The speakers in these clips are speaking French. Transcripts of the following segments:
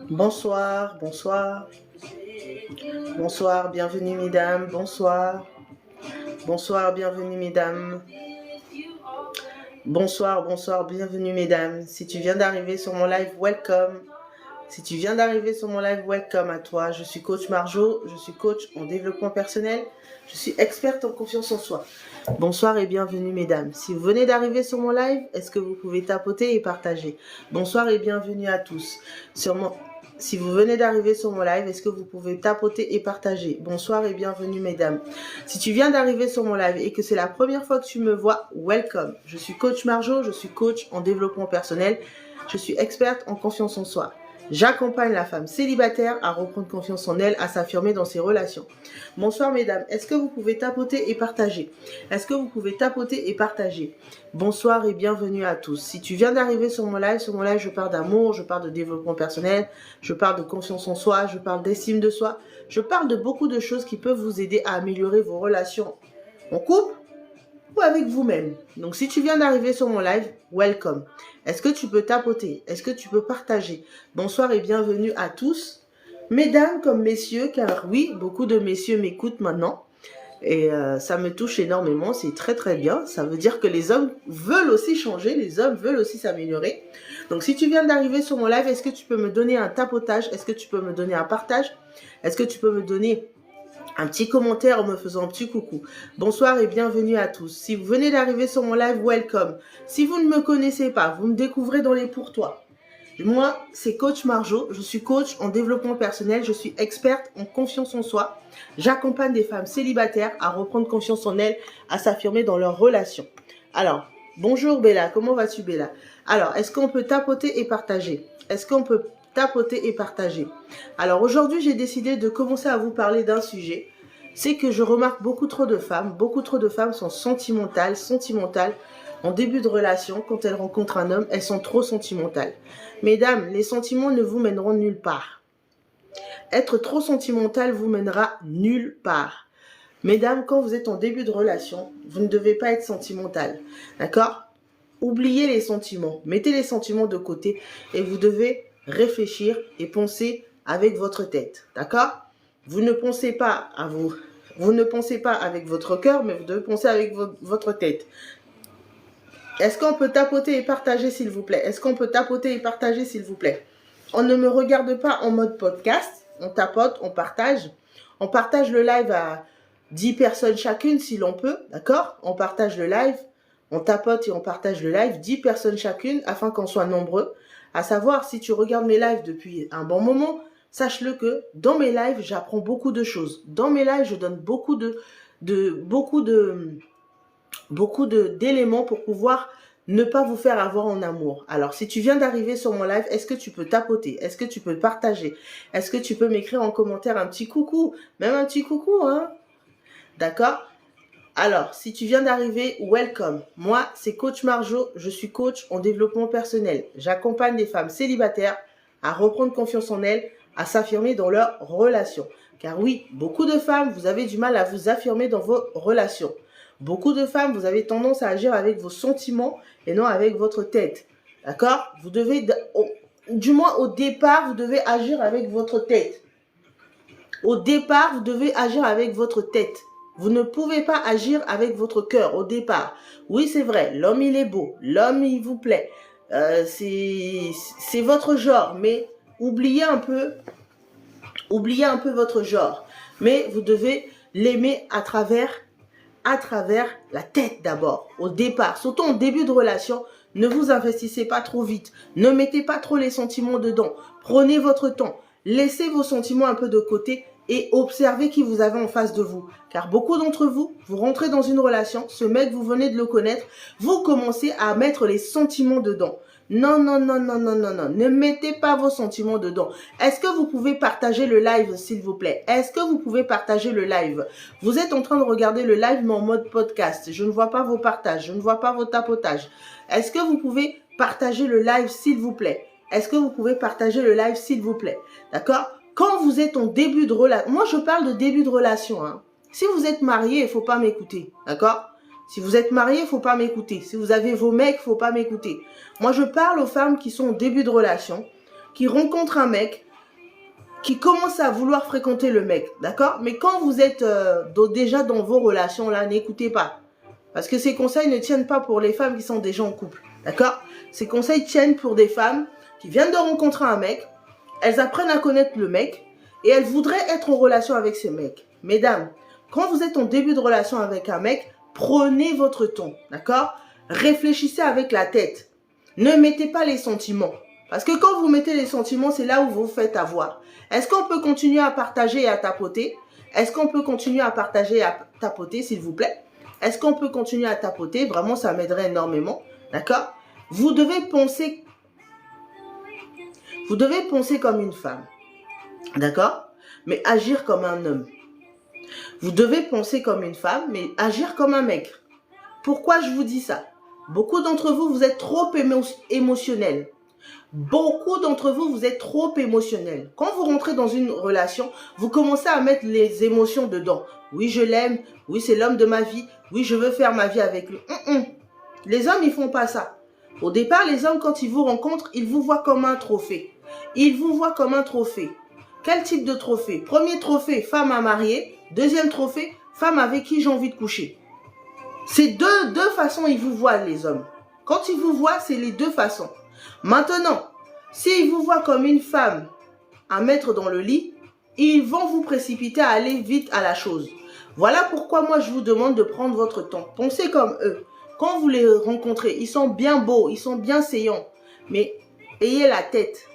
Bonsoir, bonsoir. Bonsoir, bienvenue mesdames, bonsoir. Bonsoir, bienvenue mesdames. Bonsoir, bonsoir, bienvenue mesdames. Si tu viens d'arriver sur mon live, welcome. Si tu viens d'arriver sur mon live, welcome à toi. Je suis coach Marjo, je suis coach en développement personnel. Je suis experte en confiance en soi. Bonsoir et bienvenue mesdames. Si vous venez d'arriver sur mon live, est-ce que vous pouvez tapoter et partager? Bonsoir et bienvenue à tous. Si vous venez d'arriver sur mon live, est-ce que vous pouvez tapoter et partager? Bonsoir et bienvenue mesdames. Si tu viens d'arriver sur mon live et que c'est la première fois que tu me vois, welcome. Je suis coach Marjo, je suis coach en développement personnel. Je suis experte en confiance en soi. J'accompagne la femme célibataire à reprendre confiance en elle, à s'affirmer dans ses relations. Bonsoir mesdames, est-ce que vous pouvez tapoter et partager? Est-ce que vous pouvez tapoter et partager? Bonsoir et bienvenue à tous. Si tu viens d'arriver sur mon live, je parle d'amour, je parle de développement personnel, je parle de confiance en soi, je parle d'estime de soi, je parle de beaucoup de choses qui peuvent vous aider à améliorer vos relations en couple ou avec vous-même. Donc si tu viens d'arriver sur mon live, welcome. Est-ce que tu peux tapoter? Est-ce que tu peux partager? Bonsoir et bienvenue à tous, mesdames comme messieurs, car oui, beaucoup de messieurs m'écoutent maintenant. Et ça me touche énormément, c'est très très bien. Ça veut dire que les hommes veulent aussi changer, les hommes veulent aussi s'améliorer. Donc si tu viens d'arriver sur mon live, est-ce que tu peux me donner un tapotage? Est-ce que tu peux me donner un partage? Est-ce que tu peux me donner un petit commentaire en me faisant un petit coucou? Bonsoir et bienvenue à tous. Si vous venez d'arriver sur mon live, welcome. Si vous ne me connaissez pas, vous me découvrez dans les pour toi. Moi, c'est coach Marjo, je suis coach en développement personnel, je suis experte en confiance en soi. J'accompagne des femmes célibataires à reprendre confiance en elles, à s'affirmer dans leurs relations. Alors, bonjour Bella, comment vas-tu Bella? Alors, est-ce qu'on peut tapoter et partager? Est-ce qu'on peut tapoter et partager? Alors aujourd'hui, j'ai décidé de commencer à vous parler d'un sujet. C'est que je remarque beaucoup trop de femmes sont sentimentales en début de relation. Quand elles rencontrent un homme, elles sont trop sentimentales. Mesdames, les sentiments ne vous mèneront nulle part. Être trop sentimental vous mènera nulle part. Mesdames, quand vous êtes en début de relation, vous ne devez pas être sentimental. D'accord? Oubliez les sentiments. Mettez les sentiments de côté et vous devez réfléchir et penser avec votre tête. D'accord? Vous ne pensez pas à vous. Vous ne pensez pas avec votre cœur, mais vous devez penser avec votre tête. Est-ce qu'on peut tapoter et partager, s'il vous plaît? Est-ce qu'on peut tapoter et partager, s'il vous plaît? On ne me regarde pas en mode podcast. On tapote, on partage. On partage le live à 10 personnes chacune, si l'on peut. D'accord? On partage le live. On tapote et on partage le live. 10 personnes chacune, afin qu'on soit nombreux. À savoir, si tu regardes mes lives depuis un bon moment, sache-le que dans mes lives, j'apprends beaucoup de choses. Dans mes lives, je donne beaucoup d'éléments pour pouvoir ne pas vous faire avoir en amour. Alors, si tu viens d'arriver sur mon live, est-ce que tu peux tapoter? Est-ce que tu peux partager? Est-ce que tu peux m'écrire en commentaire un petit coucou? Même un petit coucou, hein? D'accord? Alors, si tu viens d'arriver, welcome. Moi, c'est coach Marjo, je suis coach en développement personnel. J'accompagne des femmes célibataires à reprendre confiance en elles, à s'affirmer dans leurs relations. Car oui, beaucoup de femmes, vous avez du mal à vous affirmer dans vos relations. Beaucoup de femmes, vous avez tendance à agir avec vos sentiments et non avec votre tête. D'accord? Vous devez, du moins au départ, vous devez agir avec votre tête. Au départ, vous devez agir avec votre tête. Vous ne pouvez pas agir avec votre cœur au départ. Oui, c'est vrai, l'homme il est beau, l'homme il vous plaît. C'est votre genre, mais oubliez un peu votre genre. Mais vous devez l'aimer à travers la tête d'abord, au départ. Surtout en début de relation, ne vous investissez pas trop vite. Ne mettez pas trop les sentiments dedans. Prenez votre temps. Laissez vos sentiments un peu de côté et observez qui vous avez en face de vous. Car beaucoup d'entre vous, vous rentrez dans une relation, ce mec, vous venez de le connaître, vous commencez à mettre les sentiments dedans. Non, non, non, non, non, non, non. Ne mettez pas vos sentiments dedans. Est-ce que vous pouvez partager le live, s'il vous plaît? Est-ce que vous pouvez partager le live? Vous êtes en train de regarder le live, mais en mode podcast. Je ne vois pas vos partages. Je ne vois pas vos tapotages. Est-ce que vous pouvez partager le live, s'il vous plaît? Est-ce que vous pouvez partager le live, s'il vous plaît? D'accord? Quand vous êtes en début de relation, moi je parle de début de relation. Hein. Si vous êtes marié, il ne faut pas m'écouter. D'accord? Si vous êtes marié, il ne faut pas m'écouter. Si vous avez vos mecs, il ne faut pas m'écouter. Moi, je parle aux femmes qui sont au début de relation, qui rencontrent un mec, qui commencent à vouloir fréquenter le mec. D'accord? Mais quand vous êtes déjà dans vos relations, là, n'écoutez pas. Parce que ces conseils ne tiennent pas pour les femmes qui sont déjà en couple. D'accord? Ces conseils tiennent pour des femmes qui viennent de rencontrer un mec, elles apprennent à connaître le mec et elles voudraient être en relation avec ce mec. Mesdames, quand vous êtes en début de relation avec un mec, prenez votre temps, d'accord? Réfléchissez avec la tête. Ne mettez pas les sentiments. Parce que quand vous mettez les sentiments, c'est là où vous vous faites avoir. Est-ce qu'on peut continuer à partager et à tapoter? Est-ce qu'on peut continuer à partager et à tapoter, s'il vous plaît? Est-ce qu'on peut continuer à tapoter? Vraiment, ça m'aiderait énormément, d'accord? Vous devez penser comme une femme, d'accord? Mais agir comme un homme. Vous devez penser comme une femme, mais agir comme un mec. Pourquoi je vous dis ça? Beaucoup d'entre vous, vous êtes trop émotionnels. Beaucoup d'entre vous, vous êtes trop émotionnels. Quand vous rentrez dans une relation, vous commencez à mettre les émotions dedans. Oui, je l'aime. Oui, c'est l'homme de ma vie. Oui, je veux faire ma vie avec lui. Les hommes, ils font pas ça. Au départ, les hommes, quand ils vous rencontrent, ils vous voient comme un trophée. Ils vous voient comme un trophée. Quel type de trophée? Premier trophée, femme à marier. Deuxième trophée, femme avec qui j'ai envie de coucher. C'est deux façons ils vous voient, les hommes. Quand ils vous voient, c'est les deux façons. Maintenant, s'ils vous voient comme une femme à mettre dans le lit, ils vont vous précipiter à aller vite à la chose. Voilà pourquoi moi je vous demande de prendre votre temps. Pensez comme eux. Quand vous les rencontrez, ils sont bien beaux, ils sont bien saillants. Mais ayez la tête.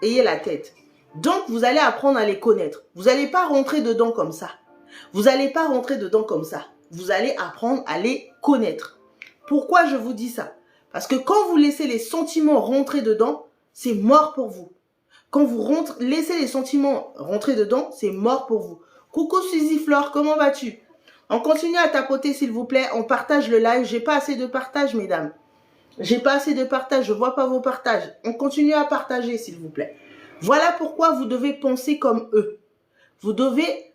Ayez la tête. Donc, vous allez apprendre à les connaître. Vous n'allez pas rentrer dedans comme ça. Vous n'allez pas rentrer dedans comme ça. Vous allez apprendre à les connaître. Pourquoi je vous dis ça? Parce que quand vous laissez les sentiments rentrer dedans, c'est mort pour vous. Quand vous laissez les sentiments rentrer dedans, c'est mort pour vous. Coucou Suzy Flore, comment vas-tu? On continue à tapoter s'il vous plaît. On partage le live. J'ai pas assez de partage, mesdames. J'ai pas assez de partage. Je vois pas vos partages. On continue à partager s'il vous plaît. Voilà pourquoi vous devez penser comme eux. Vous devez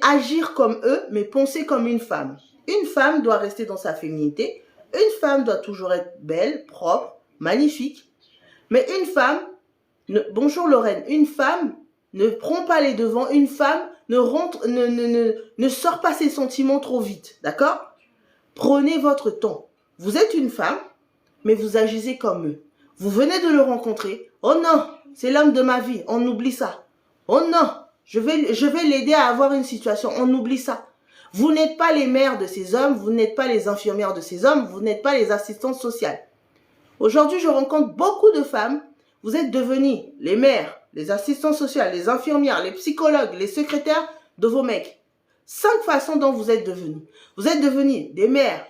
agir comme eux, mais penser comme une femme. Une femme doit rester dans sa féminité. Une femme doit toujours être belle, propre, magnifique. Mais une femme, bonjour Lorraine, une femme ne prend pas les devants. Une femme ne sort pas ses sentiments trop vite. D'accord? Prenez votre temps. Vous êtes une femme, mais vous agissez comme eux. Vous venez de le rencontrer. Oh non, c'est l'homme de ma vie. On oublie ça. Oh non, je vais l'aider à avoir une situation. On oublie ça. Vous n'êtes pas les mères de ces hommes. Vous n'êtes pas les infirmières de ces hommes. Vous n'êtes pas les assistantes sociales. Aujourd'hui, je rencontre beaucoup de femmes. Vous êtes devenues les mères, les assistantes sociales, les infirmières, les psychologues, les secrétaires de vos mecs. 5 façons dont vous êtes devenues. Vous êtes devenues des mères,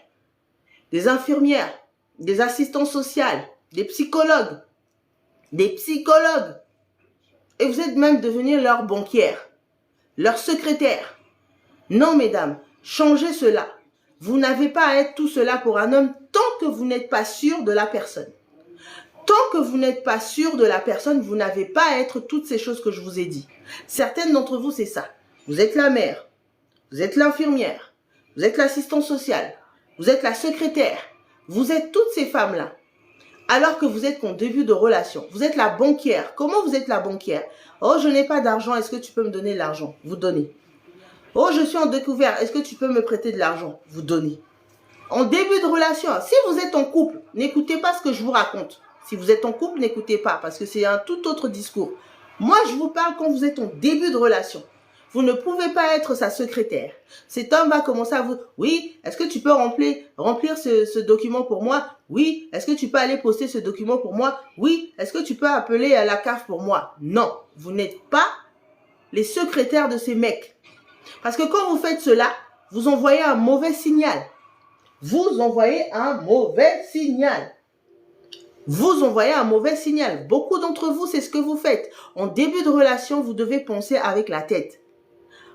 des infirmières, des assistantes sociales, des psychologues. Et vous êtes même devenus leur banquière, leur secrétaire. Non, mesdames, changez cela. Vous n'avez pas à être tout cela pour un homme tant que vous n'êtes pas sûr de la personne. Tant que vous n'êtes pas sûr de la personne, vous n'avez pas à être toutes ces choses que je vous ai dit. Certaines d'entre vous, c'est ça. Vous êtes la mère, vous êtes l'infirmière, vous êtes l'assistante sociale, vous êtes la secrétaire, vous êtes toutes ces femmes-là. Alors que vous êtes en début de relation, vous êtes la banquière. Comment vous êtes la banquière? Oh, je n'ai pas d'argent, est-ce que tu peux me donner l'argent? Vous donnez. Oh, je suis en découvert, est-ce que tu peux me prêter de l'argent? Vous donnez. En début de relation, si vous êtes en couple, n'écoutez pas ce que je vous raconte. Si vous êtes en couple, n'écoutez pas parce que c'est un tout autre discours. Moi, je vous parle quand vous êtes en début de relation. Vous ne pouvez pas être sa secrétaire. Cet homme va commencer à vous... Oui, est-ce que tu peux remplir ce document pour moi? Oui, est-ce que tu peux aller poster ce document pour moi? Oui, est-ce que tu peux appeler à la CAF pour moi? Non, vous n'êtes pas les secrétaires de ces mecs. Parce que quand vous faites cela, vous envoyez un mauvais signal. Vous envoyez un mauvais signal. vous envoyez un mauvais signal. Beaucoup d'entre vous, c'est ce que vous faites. En début de relation, vous devez penser avec la tête.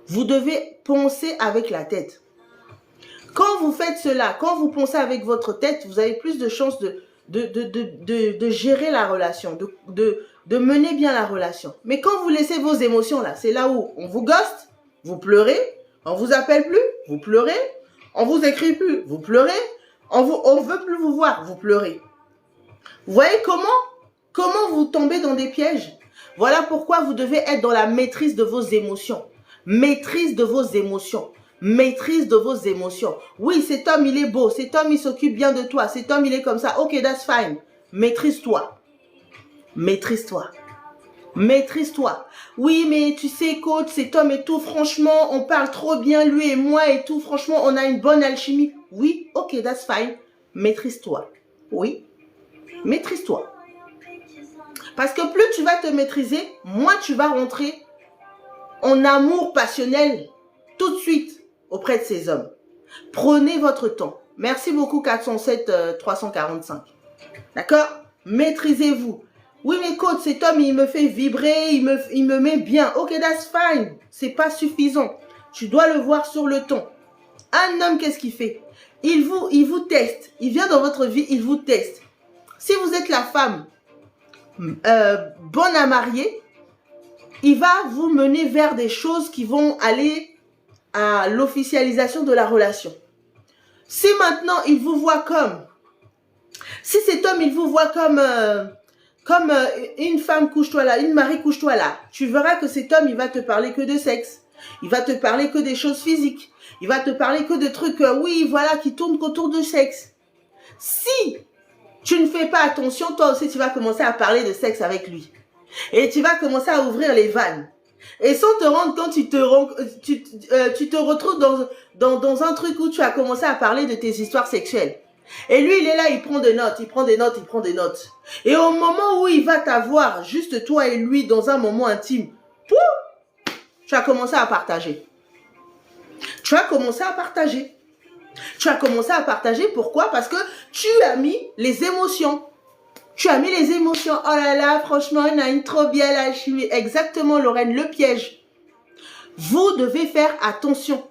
Vous devez penser avec la tête. Quand vous faites cela, quand vous pensez avec votre tête, vous avez plus de chances de gérer la relation, de mener bien la relation. Mais quand vous laissez vos émotions là, c'est là où on vous ghost, vous pleurez, on vous appelle plus, vous pleurez, on vous écrit plus, vous pleurez, on veut plus vous voir, vous pleurez. Vous voyez comment vous tombez dans des pièges? Voilà pourquoi vous devez être dans la maîtrise de vos émotions. Maîtrise de vos émotions. Maîtrise de vos émotions. Oui, cet homme, il est beau. Cet homme, il s'occupe bien de toi. Cet homme, il est comme ça. Ok, that's fine. Maîtrise-toi. Maîtrise-toi. Maîtrise-toi. Oui, mais tu sais, coach, cet homme et tout, franchement, on parle trop bien, lui et moi et tout. Franchement, on a une bonne alchimie. Oui, ok, that's fine. Maîtrise-toi. Oui. Maîtrise-toi. Parce que plus tu vas te maîtriser, moins tu vas rentrer en amour passionnel tout de suite auprès de ces hommes. Prenez votre temps. Merci beaucoup 407 345. D'accord? Maîtrisez-vous. Oui, mais coach, cet homme, il me fait vibrer, il me met bien. Ok, that's fine. C'est pas suffisant. Tu dois le voir sur le ton. Un homme, qu'est-ce qu'il fait? Il vous teste. Il vient dans votre vie, il vous teste. Si vous êtes la femme bonne à marier, il va vous mener vers des choses qui vont aller à l'officialisation de la relation. Si maintenant il vous voit si cet homme il vous voit comme une femme couche-toi là, une Marie couche-toi là, tu verras que cet homme il va te parler que de sexe, il va te parler que des choses physiques, il va te parler que de trucs oui voilà qui tournent qu'autour du sexe. Si tu ne fais pas attention, toi aussi tu vas commencer à parler de sexe avec lui et tu vas commencer à ouvrir les vannes. Et sans te rendre compte, tu te retrouves dans un truc où tu as commencé à parler de tes histoires sexuelles. Et lui, il est là, il prend des notes, il prend des notes, il prend des notes. Et au moment où il va t'avoir, juste toi et lui, dans un moment intime, pouf, tu as commencé à partager. Tu as commencé à partager. Tu as commencé à partager, pourquoi? Parce que tu as mis les émotions. Tu as mis les émotions. Oh là là, franchement, on a une trop belle alchimie. Exactement, Lorraine, le piège. Vous devez faire attention.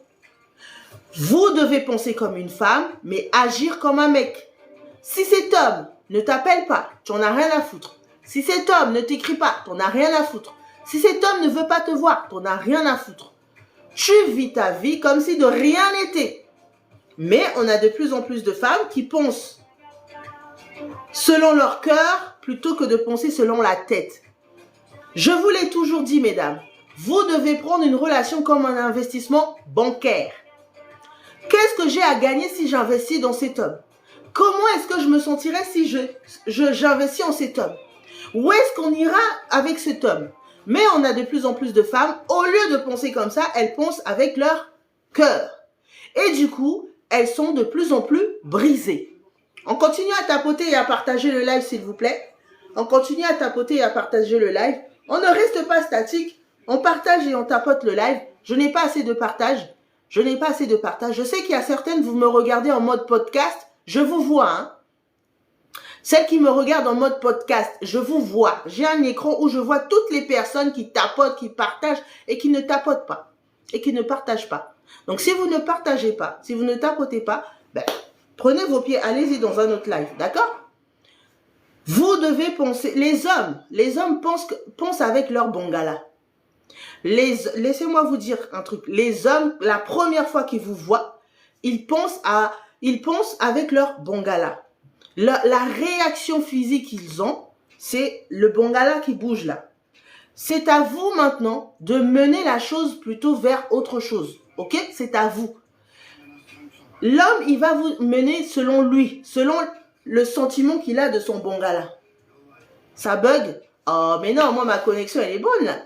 Vous devez penser comme une femme, mais agir comme un mec. Si cet homme ne t'appelle pas, tu n'en as rien à foutre. Si cet homme ne t'écrit pas, tu n'en as rien à foutre. Si cet homme ne veut pas te voir, tu n'en as rien à foutre. Tu vis ta vie comme si de rien n'était. Mais on a de plus en plus de femmes qui pensent selon leur cœur plutôt que de penser selon la tête. Je vous l'ai toujours dit, mesdames, vous devez prendre une relation comme un investissement bancaire. Qu'est-ce que j'ai à gagner si j'investis dans cet homme? Comment est-ce que je me sentirais si j'investis en cet homme? Où est-ce qu'on ira avec cet homme? Mais on a de plus en plus de femmes, au lieu de penser comme ça, elles pensent avec leur cœur. Et du coup, elles sont de plus en plus brisées. On continue à tapoter et à partager le live, s'il vous plaît. On continue à tapoter et à partager le live. On ne reste pas statique. On partage et on tapote le live. Je n'ai pas assez de partage. Je n'ai pas assez de partage. Je sais qu'il y a certaines, vous me regardez en mode podcast. Je vous vois, hein. Celles qui me regardent en mode podcast, je vous vois. J'ai un écran où je vois toutes les personnes qui tapotent, qui partagent et qui ne tapotent pas. Et qui ne partagent pas. Donc, si vous ne partagez pas, si vous ne tapotez pas, ben, prenez vos pieds, allez-y dans un autre live, d'accord? Vous devez penser, les hommes pensent avec leur bongala. Laissez-moi vous dire un truc. Les hommes, la première fois qu'ils vous voient, ils pensent avec leur bongala. La réaction physique qu'ils ont, c'est le bongala qui bouge là. C'est à vous maintenant de mener la chose plutôt vers autre chose. Ok? C'est à vous. L'homme, il va vous mener selon lui, selon le sentiment qu'il a de son bongala. Ça bug? Oh, mais non, moi, ma connexion, elle est bonne, là.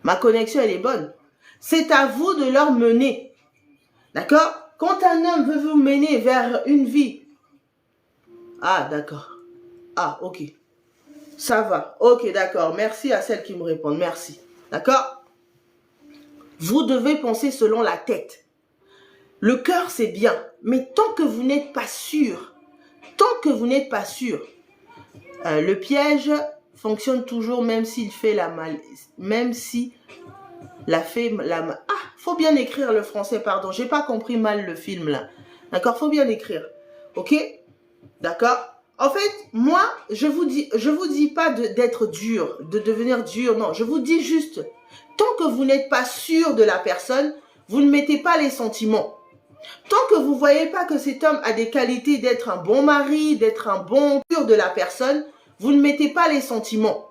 Ma connexion, elle est bonne. C'est à vous de leur mener. D'accord? Quand un homme veut vous mener vers une vie... Ah, d'accord. Ah, ok. Ça va. Ok, d'accord. Merci à celles qui me répondent. Merci. D'accord? Vous devez penser selon la tête. Le cœur, c'est bien. Mais tant que vous n'êtes pas sûr, Le piège fonctionne toujours même s'il fait la mal... Même si la fait la... Ah, faut bien écrire le français, pardon. J'ai pas compris mal le film, là. D'accord, faut bien écrire. Ok? D'accord? En fait, moi, je vous dis pas d'être dur, de devenir dur. Non, je vous dis juste, tant que vous n'êtes pas sûr de la personne, vous ne mettez pas les sentiments. Tant que vous voyez pas que cet homme a des qualités d'être un bon mari, d'être un bon sûr de la personne, vous ne mettez pas les sentiments.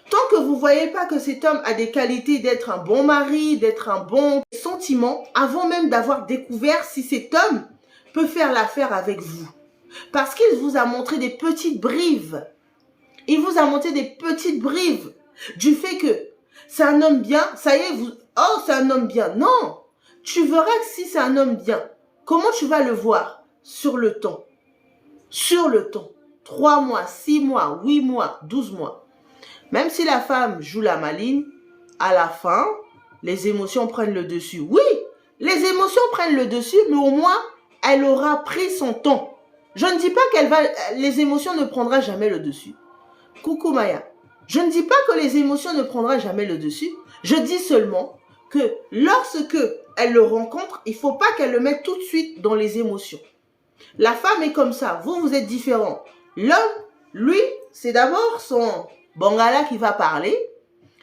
Tant que vous voyez pas que cet homme a des qualités d'être un bon mari, d'être un bon sentiment, avant même d'avoir découvert si cet homme peut faire l'affaire avec vous. Parce qu'il vous a montré des petites brives. Il vous a montré des petites brives du fait que c'est un homme bien, ça y est, vous... Oh, c'est un homme bien. Non, tu verras que si c'est un homme bien, comment tu vas le voir? Sur le temps. Sur le temps. 3 mois, 6 mois, 8 mois, 12 mois. Même si la femme joue la maligne, à la fin, les émotions prennent le dessus. Oui, les émotions prennent le dessus, mais au moins, elle aura pris son temps. Je ne dis pas les émotions ne prendront jamais le dessus. Coucou Maya. Je ne dis pas que les émotions ne prendront jamais le dessus. Je dis seulement que lorsque elle le rencontre, il ne faut pas qu'elle le mette tout de suite dans les émotions. La femme est comme ça. Vous, vous êtes différents. L'homme, lui, c'est d'abord son bangala qui va parler.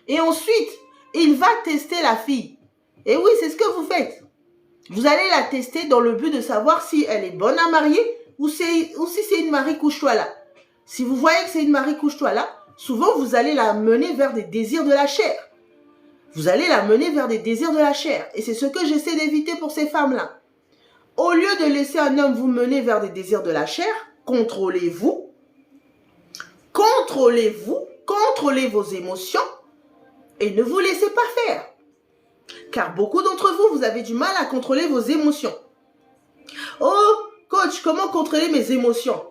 Et ensuite, il va tester la fille. Et oui, c'est ce que vous faites. Vous allez la tester dans le but de savoir si elle est bonne à marier ou si c'est une Marie couche-toi là. Si vous voyez que c'est une Marie couche-toi là, souvent vous allez la mener vers des désirs de la chair. Vous allez la mener vers des désirs de la chair. Et c'est ce que j'essaie d'éviter pour ces femmes-là. Au lieu de laisser un homme vous mener vers des désirs de la chair, contrôlez-vous. Contrôlez-vous, contrôlez vos émotions et ne vous laissez pas faire. Car beaucoup d'entre vous, vous avez du mal à contrôler vos émotions. Oh, coach, comment contrôler mes émotions?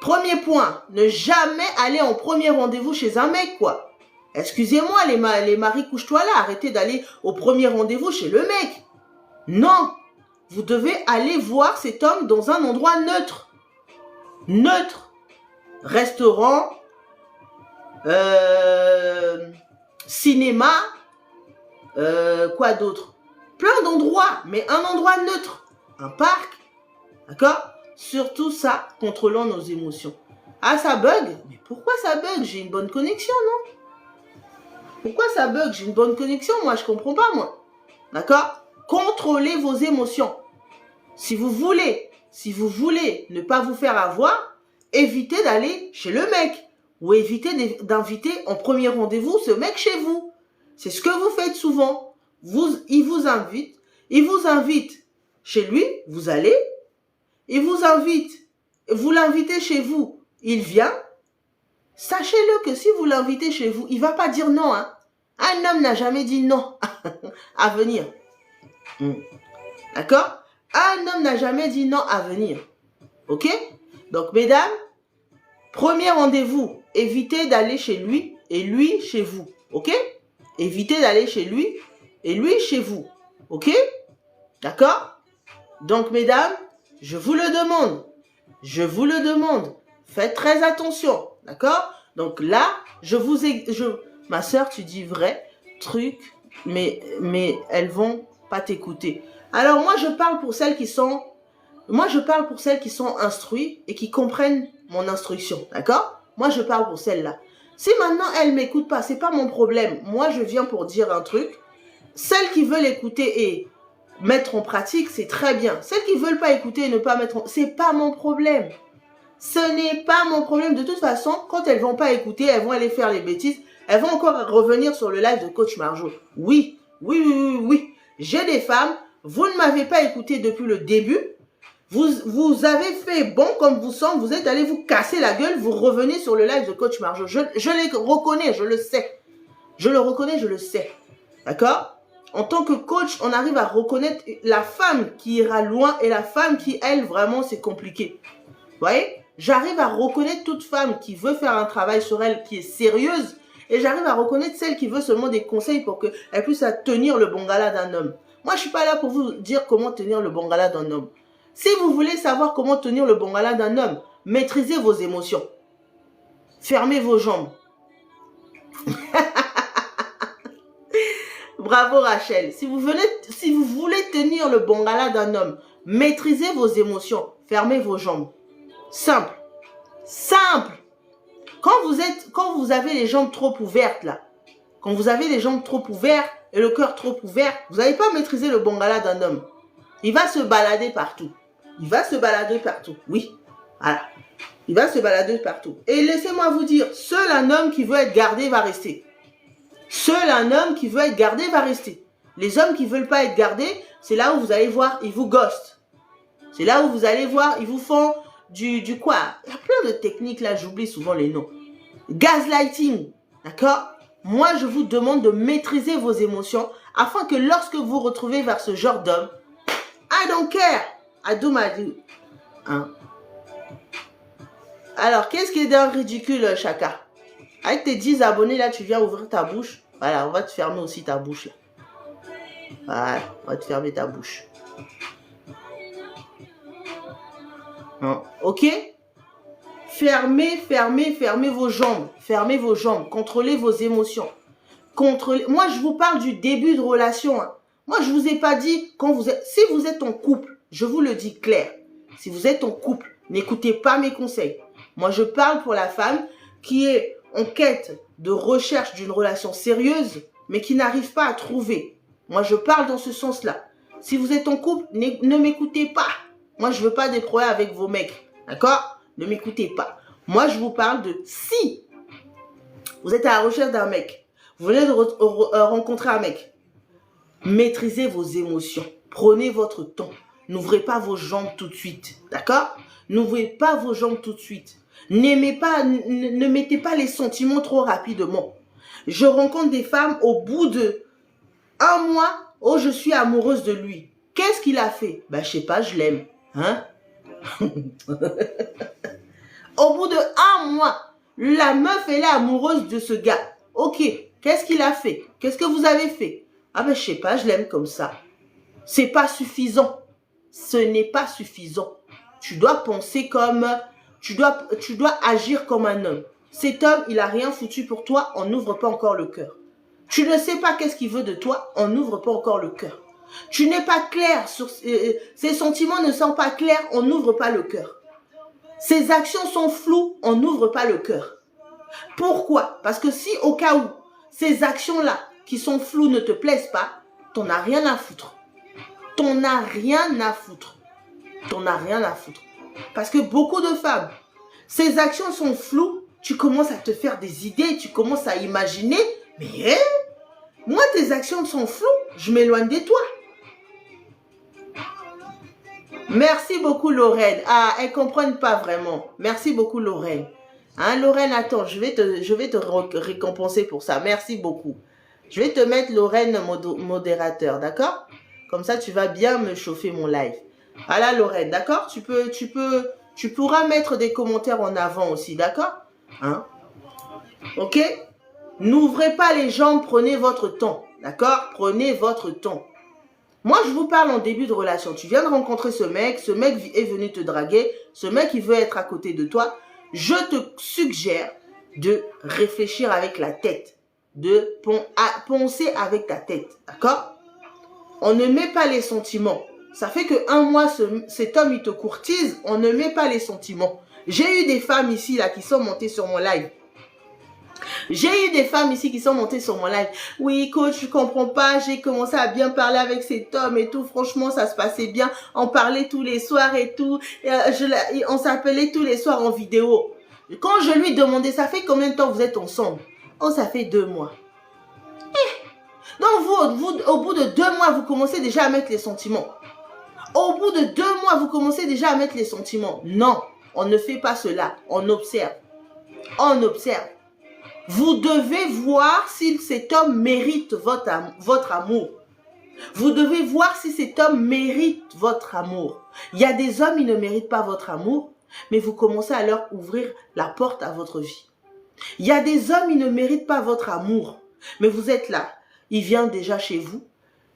Premier point, ne jamais aller en premier rendez-vous chez un mec, quoi. Excusez-moi, les maris couche-toi là, arrêtez d'aller au premier rendez-vous chez le mec. Non, vous devez aller voir cet homme dans un endroit neutre. Neutre. Restaurant, cinéma, quoi d'autre? Plein d'endroits, mais un endroit neutre. Un parc, d'accord? Surtout ça, contrôlons nos émotions. Ah, ça bug? Mais pourquoi ça bug? J'ai une bonne connexion, non? Pourquoi ça bug? J'ai une bonne connexion, moi, je comprends pas, moi. D'accord? Contrôlez vos émotions. Si vous voulez ne pas vous faire avoir, évitez d'aller chez le mec. Ou évitez d'inviter en premier rendez-vous ce mec chez vous. C'est ce que vous faites souvent. Il vous invite chez lui, vous allez. Il vous invite, vous l'invitez chez vous, il vient. Sachez-le que si vous l'invitez chez vous, il ne va pas dire non. Hein. Un homme n'a jamais dit non à venir. D'accord? Un homme n'a jamais dit non à venir. Ok? Donc, mesdames, premier rendez-vous, évitez d'aller chez lui et lui chez vous. Ok? Évitez d'aller chez lui et lui chez vous. Ok? D'accord? Donc, mesdames, je vous le demande, faites très attention, d'accord? Donc là, ma soeur, tu dis vrai truc, mais elles vont pas t'écouter. Alors moi, je parle pour celles qui sont instruites et qui comprennent mon instruction, d'accord? Moi, je parle pour celles-là. Si maintenant elles m'écoutent pas, c'est pas mon problème. Moi, je viens pour dire un truc. Celles qui veulent écouter et mettre en pratique, c'est très bien. Celles qui ne veulent pas écouter et ne pas mettre en... C'est pas mon problème. Ce n'est pas mon problème. De toute façon, quand elles ne vont pas écouter, elles vont aller faire les bêtises. Elles vont encore revenir sur le live de Coach Marjo. Oui. J'ai des femmes, vous ne m'avez pas écouté depuis le début. Vous avez fait bon comme vous semble. Vous êtes allé vous casser la gueule. Vous revenez sur le live de Coach Marjo. Je les reconnais, je le sais. Je le reconnais, je le sais. D'accord? En tant que coach, on arrive à reconnaître la femme qui ira loin et la femme qui, elle, vraiment, c'est compliqué. Vous voyez? J'arrive à reconnaître toute femme qui veut faire un travail sur elle, qui est sérieuse. Et j'arrive à reconnaître celle qui veut seulement des conseils pour qu'elle puisse tenir le bangala d'un homme. Moi, je ne suis pas là pour vous dire comment tenir le bangala d'un homme. Si vous voulez savoir comment tenir le bangala d'un homme, maîtrisez vos émotions. Fermez vos jambes. Bravo Rachel. Si vous voulez tenir le bongala d'un homme, maîtrisez vos émotions. Fermez vos jambes. Simple. Simple. Quand vous avez les jambes trop ouvertes là, quand vous avez les jambes trop ouvertes et le cœur trop ouvert, vous n'allez pas maîtriser le bongala d'un homme. Il va se balader partout. Il va se balader partout. Oui. Voilà. Il va se balader partout. Et laissez-moi vous dire, seul un homme qui veut être gardé va rester. Seul un homme qui veut être gardé va rester. Les hommes qui ne veulent pas être gardés, c'est là où vous allez voir, ils vous ghostent. C'est là où vous allez voir, ils vous font du quoi? Il y a plein de techniques là, j'oublie souvent les noms. Gaslighting, d'accord? Moi, je vous demande de maîtriser vos émotions afin que lorsque vous vous retrouvez vers ce genre d'homme, I don't care, I do my do. Hein? Alors, qu'est-ce qui est d'un ridicule, Chaka? Avec tes 10 abonnés, là, tu viens ouvrir ta bouche. Voilà, on va te fermer aussi ta bouche, là. Voilà, on va te fermer ta bouche. Non. Ok? Fermez vos jambes. Fermez vos jambes. Contrôlez vos émotions. Moi, je vous parle du début de relation. Hein. Moi, je ne vous ai pas dit, si vous êtes en couple, je vous le dis clair. Si vous êtes en couple, n'écoutez pas mes conseils. Moi, je parle pour la femme qui est en quête de recherche d'une relation sérieuse, mais qui n'arrive pas à trouver. Moi, je parle dans ce sens-là. Si vous êtes en couple, ne m'écoutez pas. Moi, je ne veux pas des problèmes avec vos mecs. D'accord? Ne m'écoutez pas. Moi, je vous parle de si vous êtes à la recherche d'un mec, vous venez de rencontrer un mec, maîtrisez vos émotions. Prenez votre temps. N'ouvrez pas vos jambes tout de suite. D'accord? N'ouvrez pas vos jambes tout de suite. Ne mettez pas les sentiments trop rapidement. Je rencontre des femmes au bout de 1 mois, oh, je suis amoureuse de lui. Qu'est-ce qu'il a fait? Ben, je sais pas, je l'aime. Hein? Au bout de 1 mois, la meuf, elle est amoureuse de ce gars. Ok, qu'est-ce qu'il a fait? Qu'est-ce que vous avez fait? Ah ben, je sais pas, je l'aime comme ça. C'est pas suffisant. Ce n'est pas suffisant. Tu dois penser comme... Tu dois agir comme un homme. Cet homme, il n'a rien foutu pour toi, on n'ouvre pas encore le cœur. Tu ne sais pas qu'est-ce qu'il veut de toi, on n'ouvre pas encore le cœur. Tu n'es pas clair, ses sentiments ne sont pas clairs, on n'ouvre pas le cœur. Ses actions sont floues, on n'ouvre pas le cœur. Pourquoi? Parce que si au cas où ces actions-là qui sont floues ne te plaisent pas, t'en as rien à foutre. T'en as rien à foutre. T'en as rien à foutre. Parce que beaucoup de femmes, ces actions sont floues, tu commences à te faire des idées, tu commences à imaginer, mais moi tes actions sont floues, je m'éloigne de toi. Merci beaucoup Lorraine. Ah, elles ne comprennent pas vraiment. Merci beaucoup Lorraine. Hein, Lorraine, attends, je vais te récompenser pour ça. Merci beaucoup. Je vais te mettre Lorraine modérateur, d'accord? Comme ça, tu vas bien me chauffer mon live. Voilà Lorraine, d'accord? Tu pourras mettre des commentaires en avant aussi, d'accord? Hein? Ok? N'ouvrez pas les jambes, prenez votre temps, d'accord? Prenez votre temps. Moi, je vous parle en début de relation. Tu viens de rencontrer ce mec est venu te draguer, ce mec, il veut être à côté de toi. Je te suggère de réfléchir avec la tête, de penser avec ta tête, d'accord? On ne met pas les sentiments. Ça fait que 1 mois, cet homme, il te courtise, on ne met pas les sentiments. J'ai eu des femmes ici, là, qui sont montées sur mon live. J'ai eu des femmes ici qui sont montées sur mon live. Oui, coach, je comprends pas. J'ai commencé à bien parler avec cet homme et tout. Franchement, ça se passait bien. On parlait tous les soirs et tout. On s'appelait tous les soirs en vidéo. Quand je lui demandais, ça fait combien de temps vous êtes ensemble? Oh, ça fait 2 mois. Donc, vous, au bout de 2 mois, vous commencez déjà à mettre les sentiments. Au bout de 2 mois, vous commencez déjà à mettre les sentiments. Non, on ne fait pas cela. On observe. On observe. Vous devez voir si cet homme mérite votre amour. Vous devez voir si cet homme mérite votre amour. Il y a des hommes, ils ne méritent pas votre amour, mais vous commencez à leur ouvrir la porte à votre vie. Il y a des hommes, ils ne méritent pas votre amour, mais vous êtes là. Il vient déjà chez vous.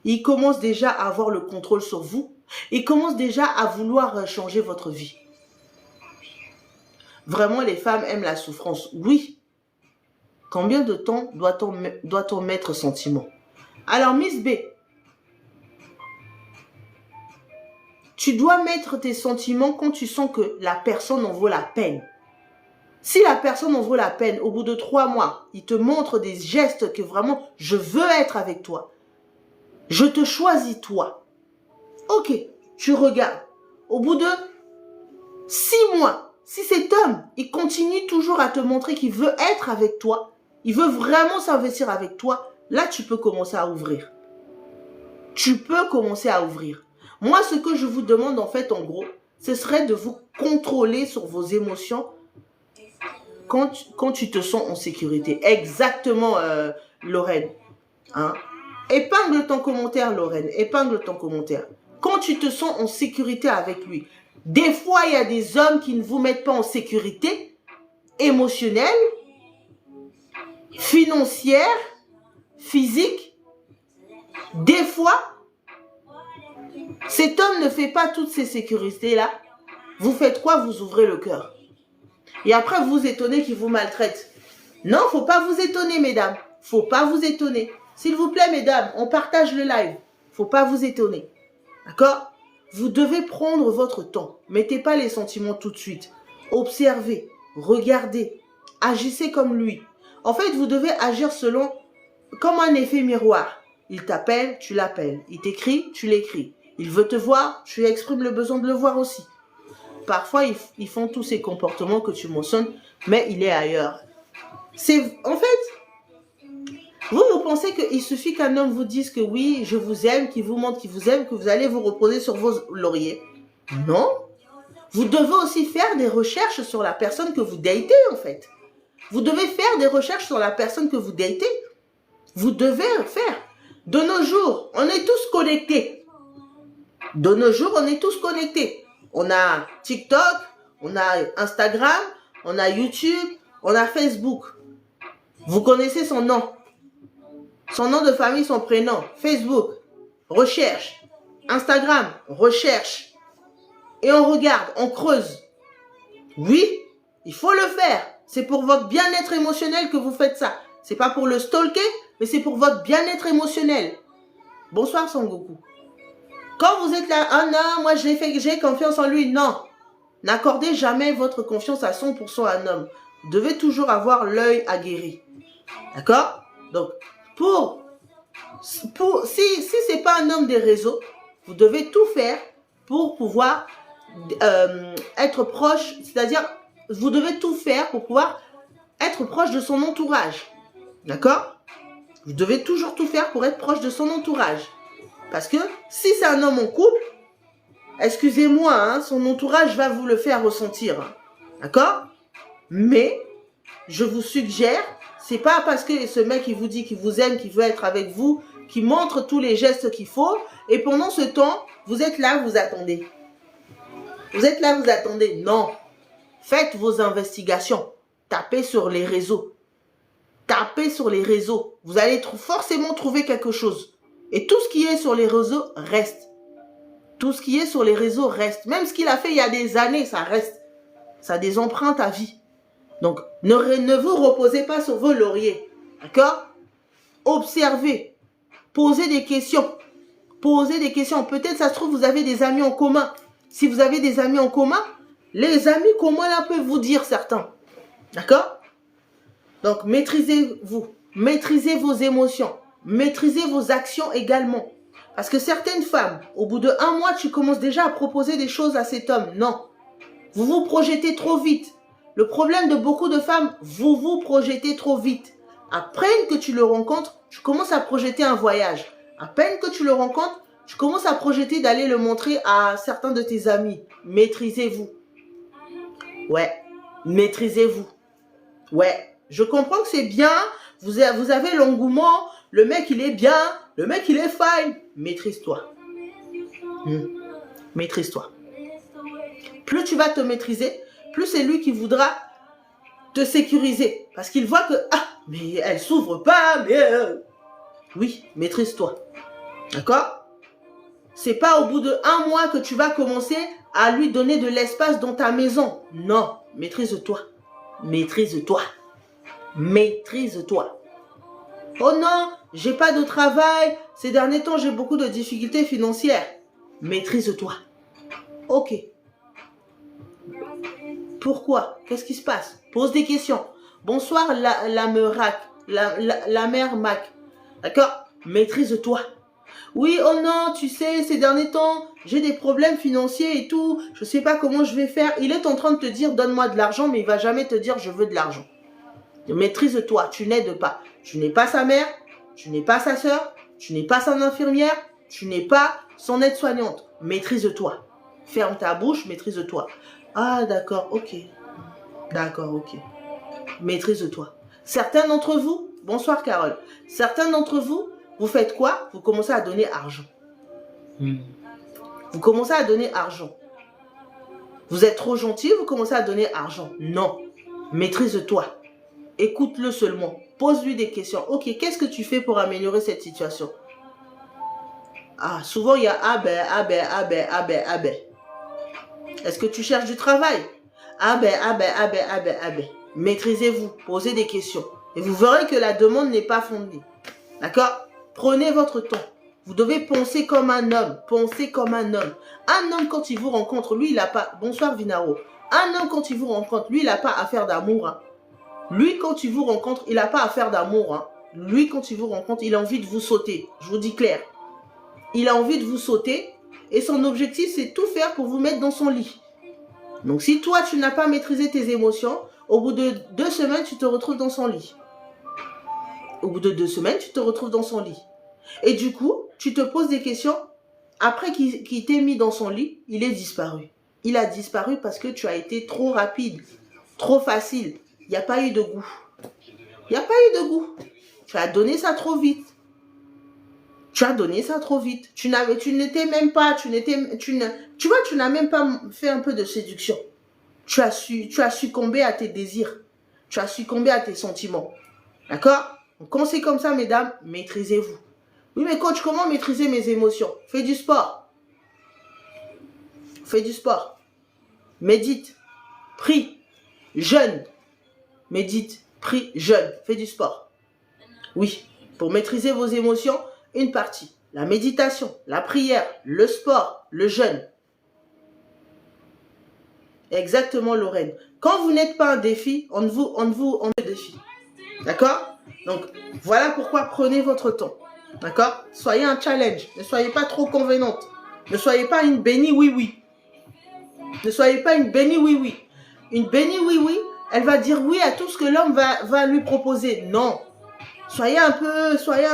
Il commence déjà à avoir le contrôle sur vous. Il commence déjà à vouloir changer votre vie. Vraiment, les femmes aiment la souffrance. Oui. Combien de temps doit-on mettre sentiment? Alors, Miss B, tu dois mettre tes sentiments quand tu sens que la personne en vaut la peine. Si la personne en vaut la peine, au bout de 3 mois, il te montre des gestes que vraiment, je veux être avec toi. Je te choisis toi. Ok, tu regardes. Au bout de 6 mois, si cet homme, il continue toujours à te montrer qu'il veut être avec toi, il veut vraiment s'investir avec toi, là, tu peux commencer à ouvrir. Tu peux commencer à ouvrir. Moi, ce que je vous demande, en fait, en gros, ce serait de vous contrôler sur vos émotions quand tu te sens en sécurité. Exactement, Lorraine. Hein? Épingle ton commentaire, Lorraine. Épingle ton commentaire. Quand tu te sens en sécurité avec lui. Des fois, il y a des hommes qui ne vous mettent pas en sécurité émotionnelle, financière, physique. Des fois, cet homme ne fait pas toutes ces sécurités-là. Vous faites quoi? Vous ouvrez le cœur. Et après, vous vous étonnez qu'il vous maltraite. Non, faut pas vous étonner, mesdames. Faut pas vous étonner. S'il vous plaît, mesdames, on partage le live. Faut pas vous étonner. D'accord? Vous devez prendre votre temps. Mettez pas les sentiments tout de suite. Observez, regardez, agissez comme lui. En fait, vous devez agir comme un effet miroir. Il t'appelle, tu l'appelles. Il t'écrit, tu l'écris. Il veut te voir, tu exprimes le besoin de le voir aussi. Parfois, ils font tous ces comportements que tu mentionnes, mais il est ailleurs. En fait, vous pensez qu'il suffit qu'un homme vous dise que oui, je vous aime, qu'il vous montre qu'il vous aime, que vous allez vous reposer sur vos lauriers. Non. Vous devez aussi faire des recherches sur la personne que vous datez, en fait. Vous devez faire des recherches sur la personne que vous datez. Vous devez faire. De nos jours, on est tous connectés. De nos jours, on est tous connectés. On a TikTok, on a Instagram, on a YouTube, on a Facebook. Vous connaissez son nom. Son nom de famille, son prénom. Facebook, recherche. Instagram, recherche. Et on regarde, on creuse. Oui, il faut le faire. C'est pour votre bien-être émotionnel que vous faites ça. C'est pas pour le stalker, mais c'est pour votre bien-être émotionnel. Bonsoir, Son Goku. Quand vous êtes là, ah non, moi j'ai confiance en lui. Non, n'accordez jamais votre confiance à 100% à un homme. Vous devez toujours avoir l'œil aguerri. D'accord? Donc, si c'est pas un homme des réseaux, vous devez tout faire pour pouvoir être proche, c'est-à-dire, vous devez tout faire pour pouvoir être proche de son entourage. D'accord? Vous devez toujours tout faire pour être proche de son entourage. Parce que si c'est un homme en couple, excusez-moi, hein, son entourage va vous le faire ressentir. D'accord? Mais, je vous suggère, c'est pas parce que ce mec il vous dit qu'il vous aime, qu'il veut être avec vous, qu'il montre tous les gestes qu'il faut, et pendant ce temps, vous êtes là, vous attendez. Vous êtes là, vous attendez. Non. Faites vos investigations. Tapez sur les réseaux. Tapez sur les réseaux. Vous allez forcément trouver quelque chose. Et tout ce qui est sur les réseaux reste. Tout ce qui est sur les réseaux reste. Même ce qu'il a fait il y a des années, ça reste. Ça a des empreintes à vie. Donc, ne vous reposez pas sur vos lauriers. D'accord? Observez. Posez des questions. Posez des questions. Peut-être, ça se trouve, vous avez des amis en commun. Si vous avez des amis en commun, les amis communs là peuvent vous dire certains. D'accord? Donc, maîtrisez-vous. Maîtrisez vos émotions. Maîtrisez vos actions également. Parce que certaines femmes, au bout de 1 mois, tu commences déjà à proposer des choses à cet homme. Non. Vous vous projetez trop vite. Le problème de beaucoup de femmes, vous vous projetez trop vite. À peine que tu le rencontres, tu commences à projeter un voyage. À peine que tu le rencontres, tu commences à projeter d'aller le montrer à certains de tes amis. Maîtrisez-vous. Ouais. Maîtrisez-vous. Ouais. Je comprends que c'est bien. Vous avez l'engouement. Le mec, il est bien. Le mec, il est fine. Maîtrise-toi. Maîtrise-toi. Plus tu vas te maîtriser, plus c'est lui qui voudra te sécuriser. Parce qu'il voit que, ah, mais elle s'ouvre pas, mais... Oui, maîtrise-toi. D'accord? C'est pas au bout de 1 mois que tu vas commencer à lui donner de l'espace dans ta maison. Non. Maîtrise-toi. Maîtrise-toi. Maîtrise-toi. Oh non, j'ai pas de travail. Ces derniers temps, j'ai beaucoup de difficultés financières. Maîtrise-toi. Ok. Pourquoi? Qu'est-ce qui se passe? Pose des questions. Bonsoir, la merac, la mère Mac. D'accord? Maîtrise-toi. Oui, oh non, tu sais, ces derniers temps, j'ai des problèmes financiers et tout. Je sais pas comment je vais faire. Il est en train de te dire, donne-moi de l'argent, mais il va jamais te dire, je veux de l'argent. Maîtrise-toi, tu n'aides pas. Tu n'es pas sa mère, tu n'es pas sa soeur, tu n'es pas son infirmière, tu n'es pas son aide-soignante. Maîtrise-toi. Ferme ta bouche, maîtrise-toi. Ah, d'accord, ok. D'accord, ok. Maîtrise-toi. Certains d'entre vous, bonsoir Carole, certains d'entre vous, vous faites quoi? Vous commencez à donner argent. Vous commencez à donner argent. Vous êtes trop gentil, vous commencez à donner argent. Non. Maîtrise-toi. Écoute-le seulement. Pose-lui des questions. Ok, qu'est-ce que tu fais pour améliorer cette situation? Ah, souvent il y a ah ben, ah ben, ah ben, ah ben, ah ben. Est-ce que tu cherches du travail? Ah ben, ah ben, ah ben, ah ben, ah ben. Maîtrisez-vous. Posez des questions. Et vous verrez que la demande n'est pas fondée. D'accord? Prenez votre temps. Vous devez penser comme un homme. Pensez comme un homme. Un homme, quand il vous rencontre, lui, il n'a pas... Bonsoir, Vinaro. Un homme, quand il vous rencontre, lui, il n'a pas affaire d'amour. Hein. Lui, quand il vous rencontre, il n'a pas affaire d'amour. Hein. Lui, quand il vous rencontre, il a envie de vous sauter. Je vous dis clair. Il a envie de vous sauter. Et son objectif, c'est tout faire pour vous mettre dans son lit. Donc, si toi, tu n'as pas maîtrisé tes émotions, au bout de 2 semaines, tu te retrouves dans son lit. Au bout de 2 semaines, tu te retrouves dans son lit. Et du coup, tu te poses des questions. Après qu'il t'ait mis dans son lit, il est disparu. Il a disparu parce que tu as été trop rapide, trop facile. Il n'y a pas eu de goût. Il n'y a pas eu de goût. Tu as donné ça trop vite. Tu as donné ça trop vite. Tu n'étais même pas, tu vois, tu n'as même pas fait un peu de séduction. Tu as succombé à tes désirs. Tu as succombé à tes sentiments. D'accord? Donc, quand c'est comme ça, mesdames, maîtrisez-vous. Oui, mais coach, comment maîtriser mes émotions? Fais du sport. Fais du sport. Médite. Prie. Jeûne. Médite. Prie. Jeûne. Fais du sport. Oui. Pour maîtriser vos émotions, une partie. La méditation, la prière, le sport, le jeûne. Exactement, Lorraine. Quand vous n'êtes pas un défi, on ne vous défie. D'accord? Donc, voilà pourquoi prenez votre temps. D'accord? Soyez un challenge. Ne soyez pas trop convenante. Ne soyez pas une bénie oui-oui. Ne soyez pas une bénie oui-oui. Une bénie oui-oui, elle va dire oui à tout ce que l'homme va lui proposer. Non. Soyez un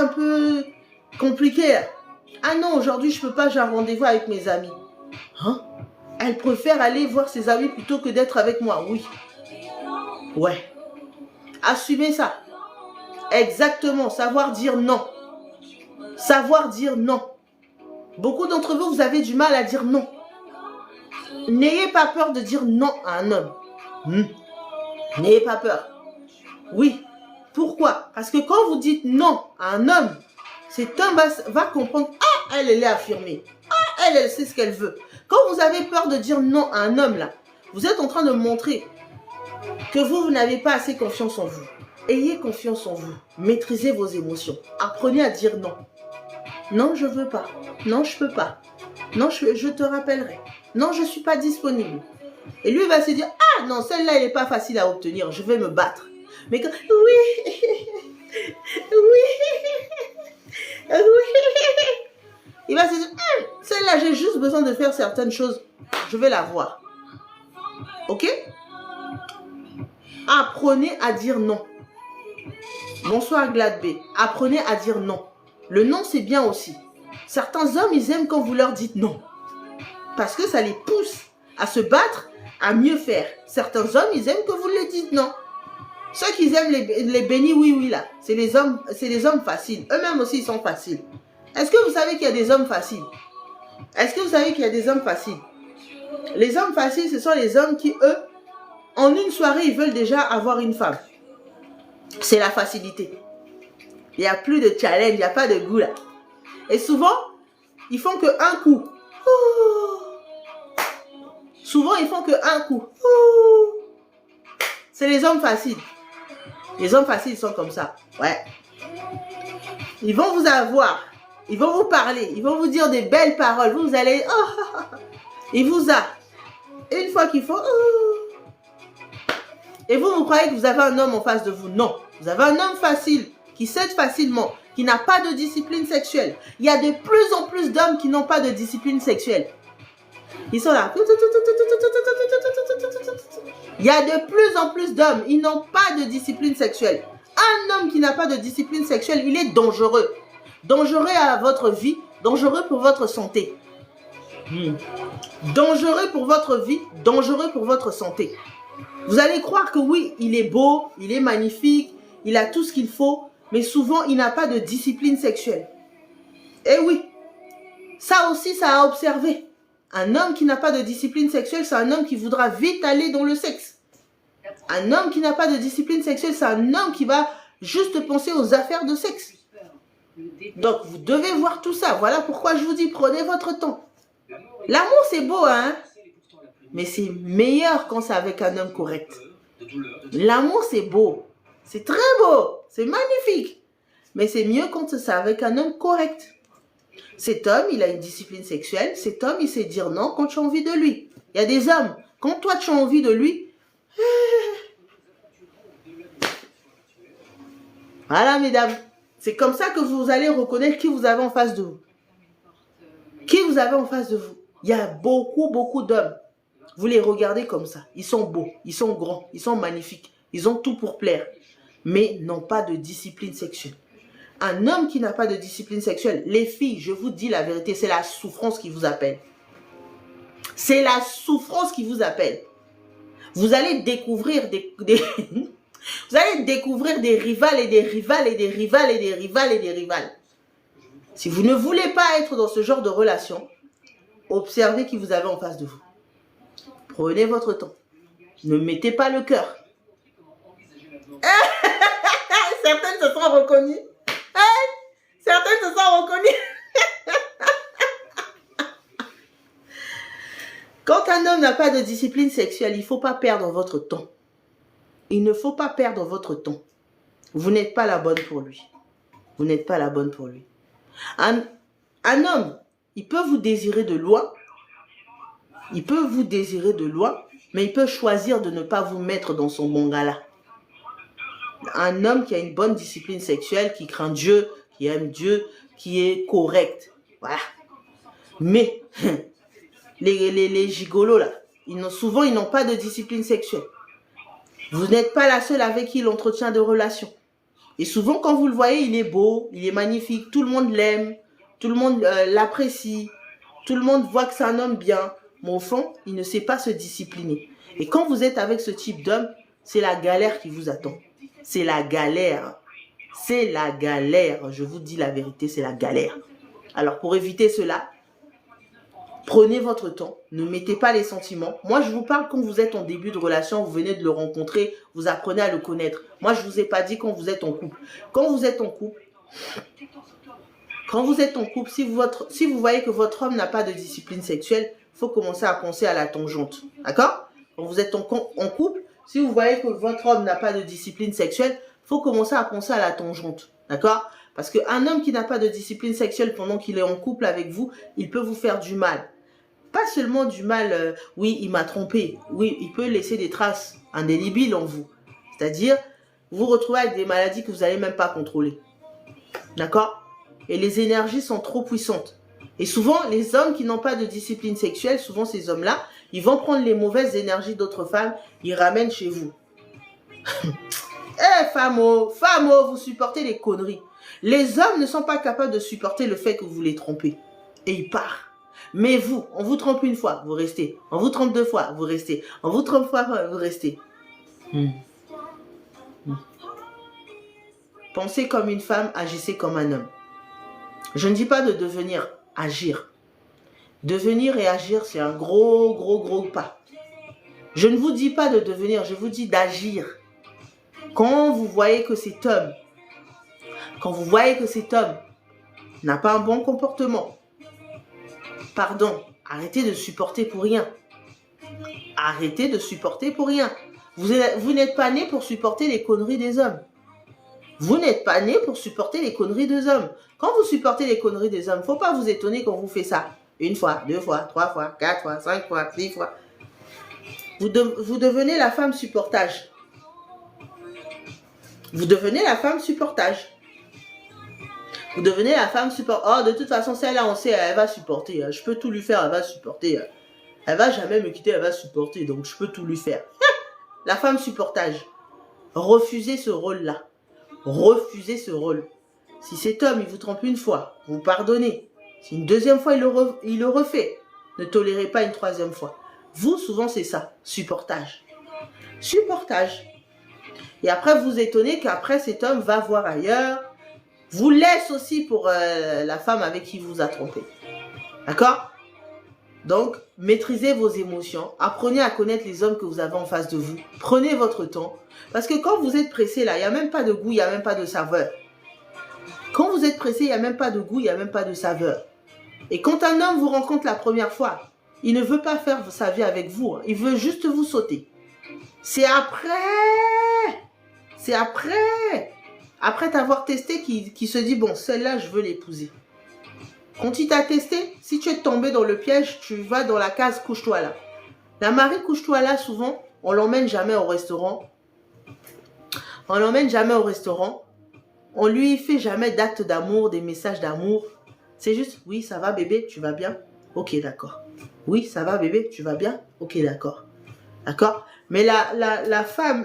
peu compliqué. Ah non, aujourd'hui, je ne peux pas, j'ai un rendez-vous avec mes amis. Hein? Elle préfère aller voir ses amis plutôt que d'être avec moi. Oui. Ouais. Assumez ça. Exactement. Savoir dire non. Savoir dire non. Beaucoup d'entre vous, vous avez du mal à dire non. N'ayez pas peur de dire non à un homme. N'ayez pas peur. Oui. Pourquoi? Parce que quand vous dites non à un homme, cet homme va comprendre, ah, elle est affirmée. Ah, elle sait ce qu'elle veut. Quand vous avez peur de dire non à un homme, là, vous êtes en train de montrer que vous n'avez pas assez confiance en vous. Ayez confiance en vous. Maîtrisez vos émotions. Apprenez à dire non. Non, je ne veux pas. Non, je ne peux pas. Non, je te rappellerai. Non, je ne suis pas disponible. Et lui va se dire, ah non, celle-là, elle n'est pas facile à obtenir. Je vais me battre. Mais quand, oui, oui, il va se dire, celle-là, j'ai juste besoin de faire certaines choses. Je vais la voir. Ok? Apprenez à dire non. Bonsoir Glad B. Apprenez à dire non. Le non, c'est bien aussi. Certains hommes, ils aiment quand vous leur dites non. Parce que ça les pousse à se battre, à mieux faire. Certains hommes, ils aiment que vous leur dites non. Ceux qui aiment les bénis oui là, c'est les hommes faciles. Eux-mêmes aussi, ils sont faciles. Est-ce que vous savez qu'il y a des hommes faciles? Est-ce que vous savez qu'il y a des hommes faciles? Les hommes faciles, ce sont les hommes qui, eux, en une soirée, ils veulent déjà avoir une femme. C'est la facilité. Il n'y a plus de challenge, il n'y a pas de goût là. Et souvent, ils font qu'un coup. Souvent, ils font qu'un coup. C'est les hommes faciles. Les hommes faciles sont comme ça. Ouais. Ils vont vous avoir. Ils vont vous parler. Ils vont vous dire des belles paroles. Vous allez... Oh, il vous a. Et une fois qu'il faut... Oh. Et vous croyez que vous avez un homme en face de vous. Non. Vous avez un homme facile, qui cède facilement, qui n'a pas de discipline sexuelle. Il y a de plus en plus d'hommes qui n'ont pas de discipline sexuelle. Ils sont là. Il y a de plus en plus d'hommes, ils n'ont pas de discipline sexuelle. Un homme qui n'a pas de discipline sexuelle, il est dangereux. Dangereux à votre vie, dangereux pour votre santé. Dangereux pour votre vie, dangereux pour votre santé. Vous allez croire que oui, il est beau, il est magnifique, il a tout ce qu'il faut, mais souvent, il n'a pas de discipline sexuelle. Eh oui, ça aussi, ça a observé. Un homme qui n'a pas de discipline sexuelle, c'est un homme qui voudra vite aller dans le sexe. Un homme qui n'a pas de discipline sexuelle, c'est un homme qui va juste penser aux affaires de sexe. Donc, vous devez voir tout ça. Voilà pourquoi je vous dis, prenez votre temps. L'amour, c'est beau, hein? Mais c'est meilleur quand c'est avec un homme correct. L'amour, c'est beau. C'est très beau. C'est magnifique. Mais c'est mieux quand c'est avec un homme correct. Cet homme, il a une discipline sexuelle. Cet homme, il sait dire non quand tu as envie de lui. Il y a des hommes, quand toi tu as envie de lui... Voilà, mesdames. C'est comme ça que vous allez reconnaître qui vous avez en face de vous. Qui vous avez en face de vous. Il y a beaucoup, beaucoup d'hommes. Vous les regardez comme ça. Ils sont beaux, ils sont grands, ils sont magnifiques. Ils ont tout pour plaire. Mais n'ont pas de discipline sexuelle. Un homme qui n'a pas de discipline sexuelle, les filles, je vous dis la vérité, c'est la souffrance qui vous appelle. C'est la souffrance qui vous appelle. Vous allez découvrir vous allez découvrir des rivales et des rivales et des rivales et des rivales et des rivales. Si vous ne voulez pas être dans ce genre de relation, observez qui vous avez en face de vous. Prenez votre temps. Ne mettez pas le cœur. Certaines se sont reconnues. Certaines se sont reconnues. Quand un homme n'a pas de discipline sexuelle, il ne faut pas perdre votre temps. Il ne faut pas perdre votre temps. Vous n'êtes pas la bonne pour lui. Vous n'êtes pas la bonne pour lui. Un homme, il peut vous désirer de loin. Il peut vous désirer de loin, mais il peut choisir de ne pas vous mettre dans son bon gala. Un homme qui a une bonne discipline sexuelle, qui craint Dieu, qui aime Dieu, qui est correct. Voilà. Mais les gigolos là, souvent ils n'ont pas de discipline sexuelle. Vous n'êtes pas la seule avec qui il entretient des relations. Et souvent quand vous le voyez, il est beau, il est magnifique, tout le monde l'aime, tout le monde l'apprécie, tout le monde voit que c'est un homme bien. Mais au fond, il ne sait pas se discipliner. Et quand vous êtes avec ce type d'homme, c'est la galère qui vous attend. C'est la galère. C'est la galère. Je vous dis la vérité, c'est la galère. Alors pour éviter cela, prenez votre temps. Ne mettez pas les sentiments. Moi, je vous parle quand vous êtes en début de relation, vous venez de le rencontrer, vous apprenez à le connaître. Moi, je ne vous ai pas dit quand vous êtes en couple. Quand vous êtes en couple, si vous voyez que votre homme n'a pas de discipline sexuelle, il faut commencer à penser à la tangente. D'accord? Quand vous êtes en couple, si vous voyez que votre homme n'a pas de discipline sexuelle, il faut commencer à penser à la tangente. D'accord? Parce qu'un homme qui n'a pas de discipline sexuelle pendant qu'il est en couple avec vous, il peut vous faire du mal. Pas seulement du mal, oui, il m'a trompé. Oui, il peut laisser des traces indélébiles en vous. C'est-à-dire, vous vous retrouvez avec des maladies que vous n'allez même pas contrôler. D'accord? Et les énergies sont trop puissantes. Et souvent, les hommes qui n'ont pas de discipline sexuelle, souvent ces hommes-là, ils vont prendre les mauvaises énergies d'autres femmes, ils ramènent chez vous. Eh, femmes, vous supportez les conneries. Les hommes ne sont pas capables de supporter le fait que vous les trompez. Et ils partent. Mais vous, on vous trompe une fois, vous restez. On vous trompe deux fois, vous restez. On vous trompe trois fois, vous restez. Pensez comme une femme, agissez comme un homme. Je ne dis pas de devenir, agir. Devenir et agir, c'est un gros pas. Je ne vous dis pas de devenir, je vous dis d'agir. Quand vous voyez que cet homme n'a pas un bon comportement, pardon, arrêtez de supporter pour rien. Arrêtez de supporter pour rien. Vous n'êtes pas né pour supporter les conneries des hommes. Vous n'êtes pas né pour supporter les conneries des hommes. Quand vous supportez les conneries des hommes, faut pas vous étonner quand vous fait ça. 1 fois, 2 fois, 3 fois, 4 fois, 5 fois, 6 fois. Vous devenez la femme supportage. Vous devenez la femme supportage. Vous devenez la femme support. Oh, de toute façon, celle-là, on sait, elle va supporter. Je peux tout lui faire, elle va supporter. Elle va jamais me quitter, elle va supporter. Donc, je peux tout lui faire. La femme supportage. Refusez ce rôle-là. Refusez ce rôle. Si cet homme, il vous trompe une fois, vous pardonnez. Si une deuxième fois, il le refait, ne tolérez pas une troisième fois. Vous, souvent, c'est ça. Supportage. Supportage. Et après, vous étonnez qu'après, cet homme va voir ailleurs, vous laisse aussi pour la femme avec qui vous a trompé. D'accord? Donc, maîtrisez vos émotions. Apprenez à connaître les hommes que vous avez en face de vous. Prenez votre temps. Parce que quand vous êtes pressé, là, il n'y a même pas de goût, il n'y a même pas de saveur. Quand vous êtes pressé, il n'y a même pas de goût, il n'y a même pas de saveur. Et quand un homme vous rencontre la première fois, il ne veut pas faire sa vie avec vous. Hein. Il veut juste vous sauter. C'est après t'avoir testé qui se dit, bon, celle-là, je veux l'épouser. Quand il t'a testé, si tu es tombé dans le piège, tu vas dans la case couche-toi là. La Marie couche-toi là, souvent, on l'emmène jamais au restaurant. On l'emmène jamais au restaurant. On lui fait jamais d'actes d'amour, des messages d'amour. C'est juste, oui, ça va bébé, tu vas bien? Ok, d'accord. Oui, ça va bébé, tu vas bien? Ok, d'accord. D'accord? Mais la femme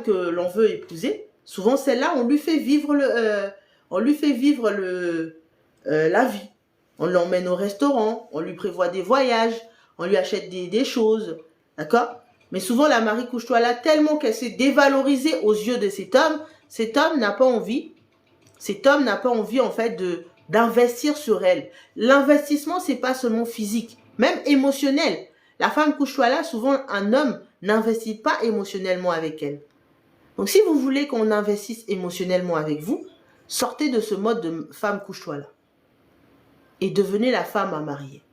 que l'on veut épouser, souvent celle-là, on lui fait vivre la vie. On l'emmène au restaurant, on lui prévoit des voyages, on lui achète des choses. D'accord? Mais souvent, la Marie couche-toi là, tellement qu'elle s'est dévalorisée aux yeux de cet homme n'a pas envie. Cet homme n'a pas envie, en fait, d'investir sur elle. L'investissement, c'est pas seulement physique, même émotionnel. La femme couche-toi là, souvent, un homme n'investit pas émotionnellement avec elle. Donc, si vous voulez qu'on investisse émotionnellement avec vous, sortez de ce mode de femme couche-toi là. Et devenez la femme à marier.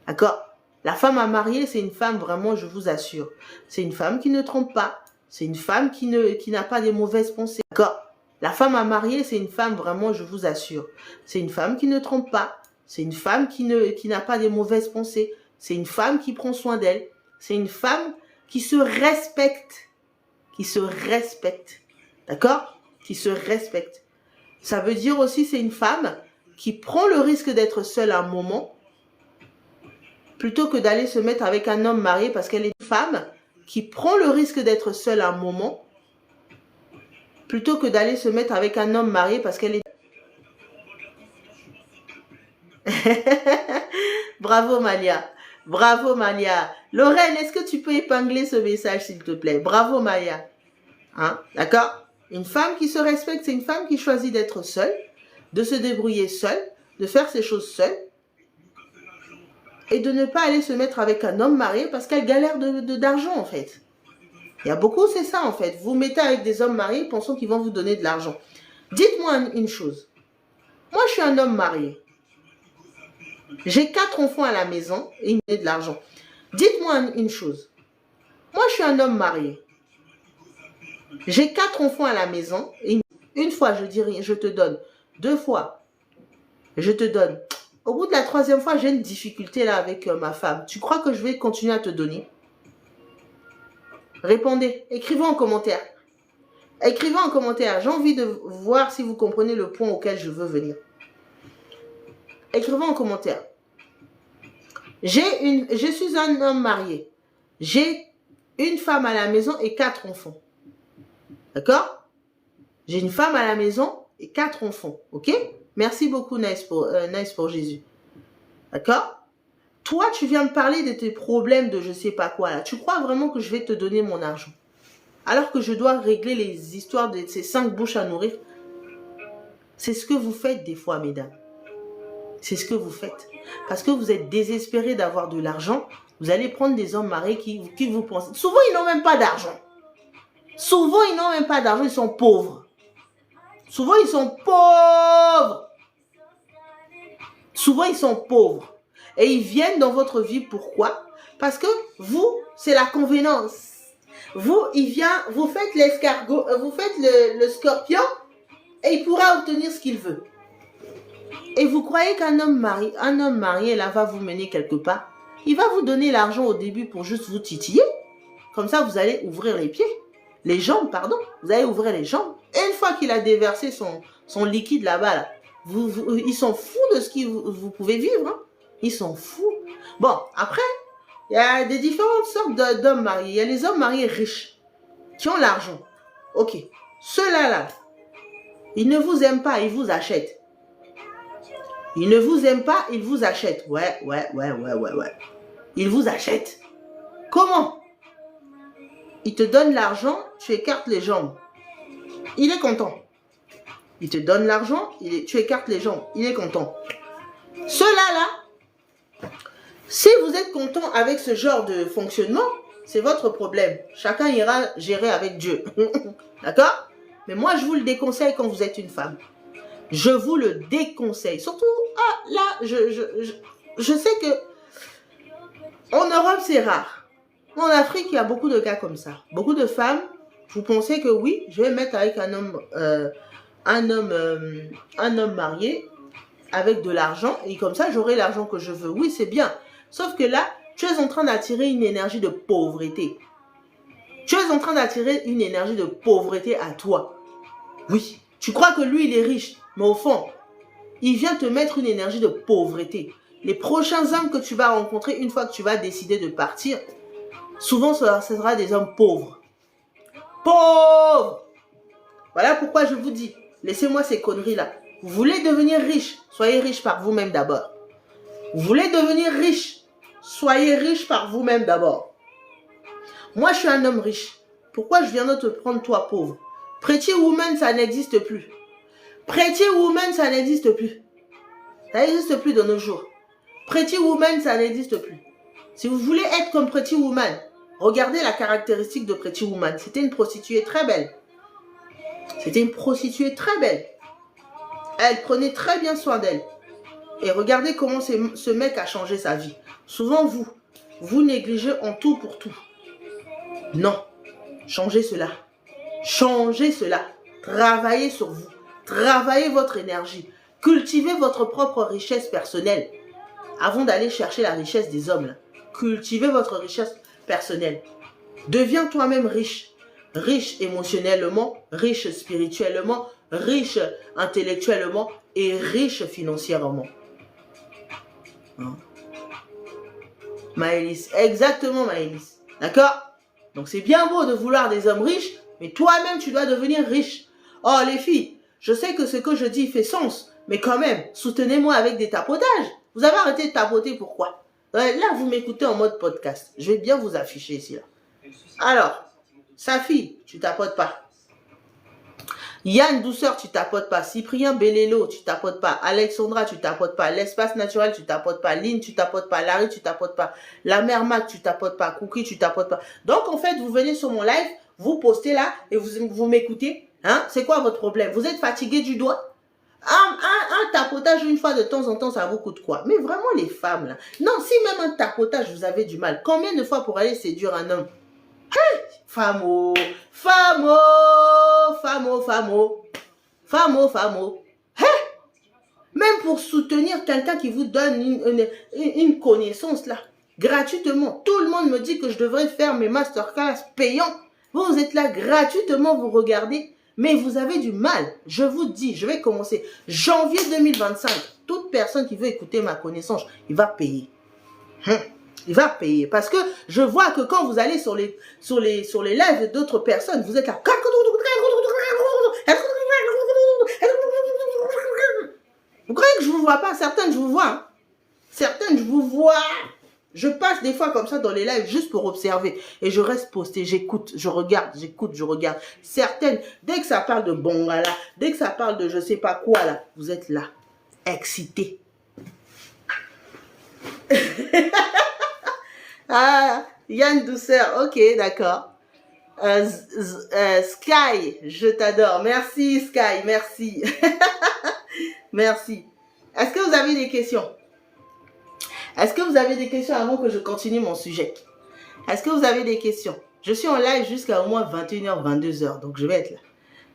D'accord? La femme à marier, c'est une femme vraiment, je vous assure. C'est une femme qui ne trompe pas. C'est une femme qui n'a pas des mauvaises pensées. D'accord? La femme à marier, c'est une femme vraiment, je vous assure. C'est une femme qui ne trompe pas. C'est une femme qui n'a pas des mauvaises pensées. C'est une femme qui prend soin d'elle. C'est une femme qui se respecte. Qui se respecte. D'accord? Qui se respecte. Ça veut dire aussi, c'est une femme qui prend le risque d'être seule un moment plutôt que d'aller se mettre avec un homme marié parce qu'elle est une femme qui prend le risque d'être seule un moment plutôt que d'aller se mettre avec un homme marié parce qu'elle est... Bravo Malia. Bravo Malia. Lorraine, est-ce que tu peux épingler ce message s'il te plaît? Bravo Malia. Hein? D'accord? Une femme qui se respecte, c'est une femme qui choisit d'être seule, de se débrouiller seule, de faire ses choses seule et de ne pas aller se mettre avec un homme marié parce qu'elle galère d'argent en fait. Il y a beaucoup, c'est ça en fait. Vous mettez avec des hommes mariés pensant qu'ils vont vous donner de l'argent. Dites-moi une chose. Moi, je suis un homme marié. J'ai 4 enfants à la maison et il me donne de l'argent. Dites-moi une chose. Moi, je suis un homme marié. J'ai 4 enfants à la maison et une fois, je dis rien, je te donne. 2 fois, je te donne. Au bout de la 3e fois, j'ai une difficulté là avec ma femme. Tu crois que je vais continuer à te donner? Répondez. Écrivez en commentaire. Écrivez en commentaire. J'ai envie de voir si vous comprenez le point auquel je veux venir. Écrivez en commentaire. Je suis un homme marié. J'ai une femme à la maison et 4 enfants. D'accord? J'ai une femme à la maison et 4 enfants. Ok? Merci beaucoup, Nice pour Jésus. D'accord? Toi, tu viens me parler de tes problèmes de je sais pas quoi là. Tu crois vraiment que je vais te donner mon argent? Alors que je dois régler les histoires de ces 5 bouches à nourrir. C'est ce que vous faites des fois, mesdames. C'est ce que vous faites. Parce que vous êtes désespérés d'avoir de l'argent. Vous allez prendre des hommes mariés qui vous pensent. Souvent, ils n'ont même pas d'argent. Souvent, ils n'ont même pas d'argent. Ils sont pauvres. Souvent, ils sont pauvres. Souvent, ils sont pauvres. Et ils viennent dans votre vie. Pourquoi? Parce que vous, c'est la convenance. Vous, il vient, vous faites l'escargot, vous faites le scorpion et il pourra obtenir ce qu'il veut. Et vous croyez qu'un homme marié là va vous mener quelque part? Il va vous donner l'argent au début pour juste vous titiller. Comme ça, vous allez ouvrir les pieds. Les jambes, pardon. Vous allez ouvrir les jambes. Et une fois qu'il a déversé son liquide là-bas, là, ils sont fous de ce que vous pouvez vivre. Hein. Ils sont fous. Bon, après, il y a des différentes sortes d'hommes mariés. Il y a les hommes mariés riches qui ont l'argent. Ok. Ceux-là, là, ils ne vous aiment pas, ils vous achètent. Ils ne vous aiment pas, ils vous achètent. Ouais. Ils vous achètent. Comment? Il te donne l'argent, tu écartes les jambes. Il est content. Il te donne l'argent, tu écartes les jambes. Il est content. Ceux-là, là, si vous êtes content avec ce genre de fonctionnement, c'est votre problème. Chacun ira gérer avec Dieu. D'accord? Mais moi, je vous le déconseille quand vous êtes une femme. Je vous le déconseille. Surtout, là, je sais que en Europe, c'est rare. En Afrique, il y a beaucoup de cas comme ça. Beaucoup de femmes, vous pensez que oui, je vais mettre avec un homme marié avec de l'argent et comme ça, j'aurai l'argent que je veux. Oui, c'est bien. Sauf que là, tu es en train d'attirer une énergie de pauvreté. Tu es en train d'attirer une énergie de pauvreté à toi. Oui, tu crois que lui, il est riche, mais au fond, il vient te mettre une énergie de pauvreté. Les prochains hommes que tu vas rencontrer une fois que tu vas décider de partir, souvent, ce sera des hommes pauvres. Pauvres! Voilà pourquoi je vous dis, laissez-moi ces conneries-là. Vous voulez devenir riche, soyez riche par vous-même d'abord. Vous voulez devenir riche, soyez riche par vous-même d'abord. Moi, je suis un homme riche. Pourquoi je viens de te prendre toi pauvre? Pretty Woman, ça n'existe plus. Pretty Woman, ça n'existe plus. Ça n'existe plus de nos jours. Pretty Woman, ça n'existe plus. Si vous voulez être comme Pretty Woman, regardez la caractéristique de Pretty Woman. C'était une prostituée très belle. C'était une prostituée très belle. Elle prenait très bien soin d'elle. Et regardez comment ce mec a changé sa vie. Souvent, vous négligez en tout pour tout. Non. Changez cela. Changez cela. Travaillez sur vous. Travaillez votre énergie. Cultivez votre propre richesse personnelle. Avant d'aller chercher la richesse des hommes. Là. Cultivez votre richesse personnelle. Deviens toi-même riche. Riche émotionnellement, riche spirituellement, riche intellectuellement et riche financièrement. Hein? Maëlys, exactement Maëlys. D'accord? Donc c'est bien beau de vouloir des hommes riches, mais toi-même tu dois devenir riche. Oh les filles, je sais que ce que je dis fait sens, mais quand même, soutenez-moi avec des tapotages. Vous avez arrêté de tapoter, pourquoi? Là, vous m'écoutez en mode podcast. Je vais bien vous afficher ici. Là. Alors, Safi, tu tapotes pas. Yann Douceur, tu tapotes pas. Cyprien Bellélo, tu tapotes pas. Alexandra, tu tapotes pas. L'espace naturel, tu tapotes pas. Lynn, tu tapotes pas. Larry, tu tapotes pas. La mère Mac, tu tapotes pas. Cookie, tu tapotes pas. Donc, en fait, vous venez sur mon live, vous postez là et vous m'écoutez. Hein? C'est quoi votre problème? Vous êtes fatigué du doigt? Un tapotage une fois de temps en temps, ça vous coûte quoi? Mais vraiment, les femmes, là. Non, si même un tapotage, vous avez du mal. Combien de fois pour aller séduire un homme? Hey, famo, famo, famo, famo, famo, famo. Hey, même pour soutenir quelqu'un qui vous donne une connaissance là, gratuitement. Tout le monde me dit que je devrais faire mes masterclass payants. Vous êtes là gratuitement, vous regardez, mais vous avez du mal. Je vous dis, je vais commencer janvier 2025. Toute personne qui veut écouter ma connaissance, il va payer. Il va payer. Parce que je vois que quand vous allez sur les lives d'autres personnes, vous êtes là. Vous croyez que je vous vois pas? Certaines, je vous vois. Hein. Certaines, je vous vois. Je passe des fois comme ça dans les lives juste pour observer. Et je reste posté, j'écoute, je regarde, j'écoute, je regarde. Certaines, dès que ça parle de Bongala, dès que ça parle de je sais pas quoi là, vous êtes là, excités. Ah, Yann Douceur, ok, d'accord. Sky, je t'adore. Merci Sky, merci. Merci. Est-ce que vous avez des questions? Est-ce que vous avez des questions avant que je continue mon sujet? Est-ce que vous avez des questions? Je suis en live jusqu'à au moins 21h, 22h, donc je vais être là.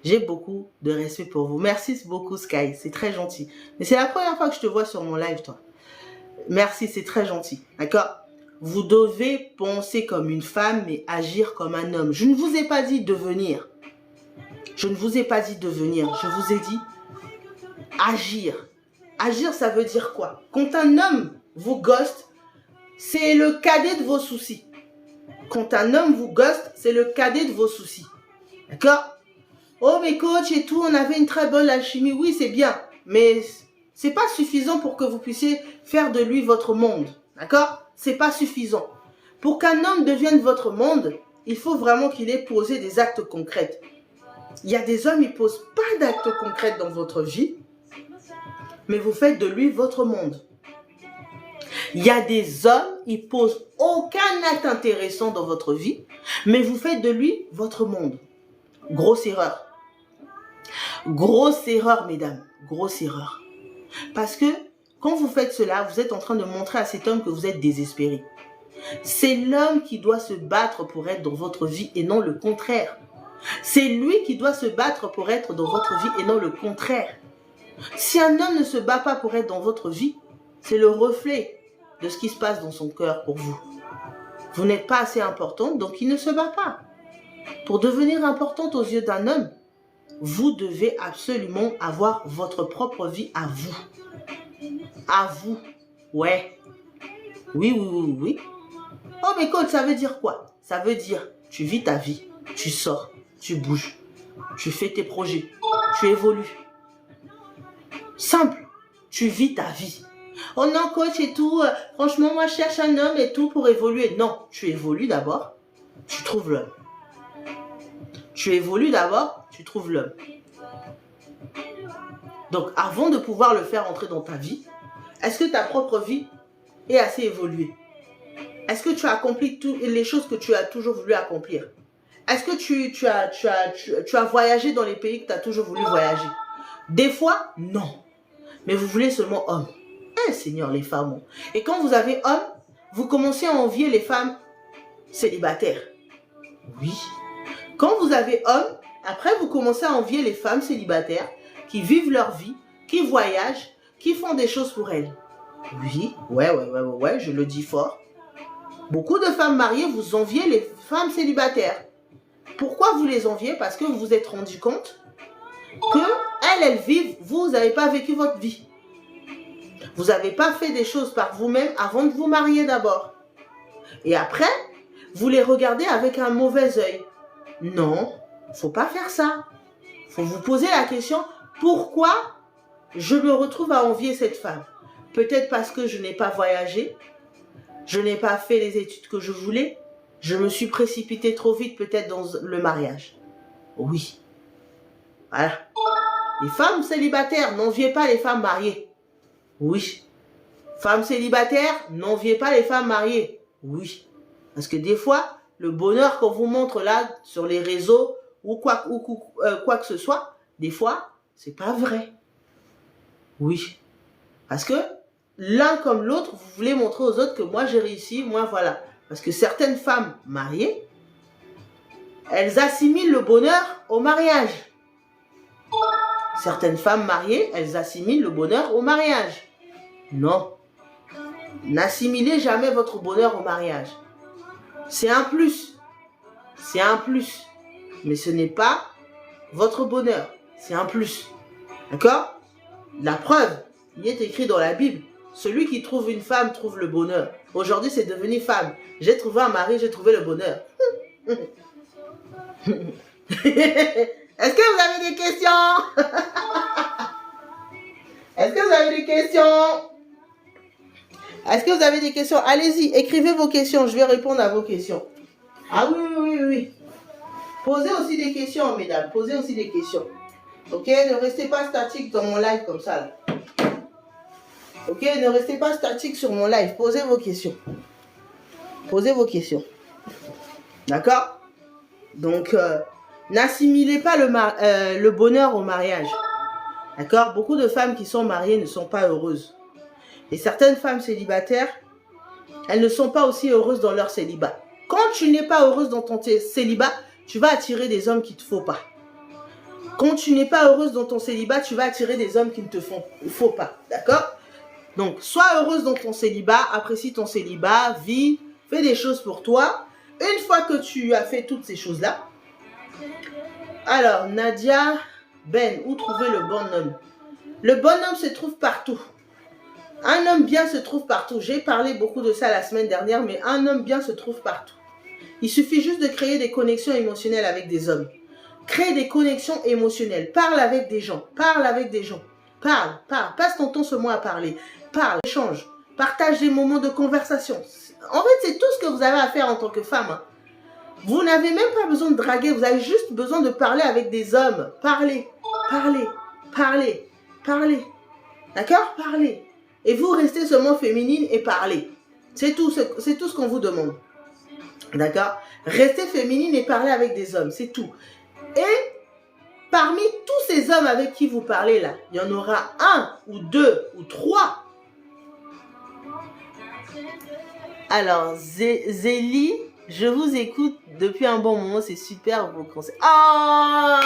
J'ai beaucoup de respect pour vous. Merci beaucoup Sky, c'est très gentil. Mais c'est la première fois que je te vois sur mon live, toi. Merci, c'est très gentil, d'accord? Vous devez penser comme une femme, mais agir comme un homme. Je ne vous ai pas dit devenir. Je ne vous ai pas dit devenir. Je vous ai dit agir. Agir, ça veut dire quoi? Quand un homme vous ghoste, c'est le cadet de vos soucis. Quand un homme vous ghoste, c'est le cadet de vos soucis. D'accord? Oh, mais coach et tout, on avait une très bonne alchimie. Oui, c'est bien. Mais c'est pas suffisant pour que vous puissiez faire de lui votre monde. D'accord? C'est pas suffisant. Pour qu'un homme devienne votre monde, il faut vraiment qu'il ait posé des actes concrets. Il y a des hommes, ils ne posent pas d'actes concrets dans votre vie, mais vous faites de lui votre monde. Il y a des hommes, ils ne posent aucun acte intéressant dans votre vie, mais vous faites de lui votre monde. Grosse erreur. Grosse erreur, mesdames. Grosse erreur. Parce que quand vous faites cela, vous êtes en train de montrer à cet homme que vous êtes désespéré. C'est l'homme qui doit se battre pour être dans votre vie et non le contraire. C'est lui qui doit se battre pour être dans votre vie et non le contraire. Si un homme ne se bat pas pour être dans votre vie, c'est le reflet de ce qui se passe dans son cœur pour vous. Vous n'êtes pas assez importante, donc il ne se bat pas. Pour devenir importante aux yeux d'un homme, vous devez absolument avoir votre propre vie à vous. À vous. Ouais. Oui, oui, oui, oui. Oh, mais coach, ça veut dire quoi? Ça veut dire, tu vis ta vie, tu sors, tu bouges, tu fais tes projets, tu évolues. Simple, tu vis ta vie. Oh non, coach et tout, franchement, moi, je cherche un homme et tout pour évoluer. Non, tu évolues d'abord, tu trouves l'homme. Tu évolues d'abord, tu trouves l'homme. Donc, avant de pouvoir le faire entrer dans ta vie, est-ce que ta propre vie est assez évoluée? Est-ce que tu as accompli toutes les choses que tu as toujours voulu accomplir? Est-ce que tu as voyagé dans les pays que tu as toujours voulu voyager? Des fois, non. Mais vous voulez seulement homme. Eh Seigneur, les femmes. Et quand vous avez homme, vous commencez à envier les femmes célibataires. Oui. Quand vous avez homme, après vous commencez à envier les femmes célibataires qui vivent leur vie, qui voyagent, qui font des choses pour elles. Oui, ouais, je le dis fort. Beaucoup de femmes mariées, vous enviez les femmes célibataires. Pourquoi vous les enviez? Parce que vous vous êtes rendu compte que elles vivent, vous n'avez pas vécu votre vie. Vous n'avez pas fait des choses par vous-même avant de vous marier d'abord. Et après, vous les regardez avec un mauvais œil. Non, il ne faut pas faire ça. Il faut vous poser la question, pourquoi je me retrouve à envier cette femme? Peut-être parce que je n'ai pas voyagé, je n'ai pas fait les études que je voulais, je me suis précipitée trop vite peut-être dans le mariage. Oui. Voilà. Les femmes célibataires, n'enviez pas les femmes mariées. Oui. Femmes célibataires, n'enviez pas les femmes mariées. Oui. Parce que des fois, le bonheur qu'on vous montre là sur les réseaux ou quoi que ce soit, des fois, c'est pas vrai. Oui. Parce que l'un comme l'autre, vous voulez montrer aux autres que moi j'ai réussi, moi voilà. Parce que certaines femmes mariées, elles assimilent le bonheur au mariage. Certaines femmes mariées, elles assimilent le bonheur au mariage. Non. N'assimilez jamais votre bonheur au mariage. C'est un plus. C'est un plus. Mais ce n'est pas votre bonheur. C'est un plus. D'accord? La preuve, il est écrit dans la Bible. Celui qui trouve une femme trouve le bonheur. Aujourd'hui, c'est devenu femme. J'ai trouvé un mari, j'ai trouvé le bonheur. Est-ce que vous avez des questions? Est-ce que vous avez des questions? Est-ce que vous avez des questions? Allez-y, écrivez vos questions. Je vais répondre à vos questions. Ah oui. Posez aussi des questions, mesdames. Posez aussi des questions. Ok? Ne restez pas statique dans mon live comme ça. Là. Ok? Ne restez pas statique sur mon live. Posez vos questions. Posez vos questions. D'accord? Donc, n'assimilez pas le bonheur au mariage. D'accord? Beaucoup de femmes qui sont mariées ne sont pas heureuses. Et certaines femmes célibataires elles ne sont pas aussi heureuses dans leur célibat. Quand tu n'es pas heureuse dans ton célibat, tu vas attirer des hommes qui ne te font pas. Quand tu n'es pas heureuse dans ton célibat, tu vas attirer des hommes qui ne te faut pas. D'accord? Donc, sois heureuse dans ton célibat, apprécie ton célibat, vis, fais des choses pour toi. Une fois que tu as fait toutes ces choses-là, alors, Nadia, Ben, où trouver le bon homme? Le bon homme se trouve partout. Un homme bien se trouve partout. J'ai parlé beaucoup de ça la semaine dernière, mais un homme bien se trouve partout. Il suffit juste de créer des connexions émotionnelles avec des hommes. Crée des connexions émotionnelles. Parle avec des gens. Parle avec des gens. Parle. Passe ton temps seulement à parler. Parle, échange. Partage des moments de conversation. En fait, c'est tout ce que vous avez à faire en tant que femme. Hein. Vous n'avez même pas besoin de draguer. Vous avez juste besoin de parler avec des hommes. Parlez. D'accord? Parlez. Et vous restez seulement féminine et parlez. C'est tout ce qu'on vous demande. D'accord? Restez féminine et parlez avec des hommes. C'est tout. Et parmi tous ces hommes avec qui vous parlez là, il y en aura un ou deux ou trois. Alors, Zélie, je vous écoute depuis un bon moment. C'est super vos conseils. Ah!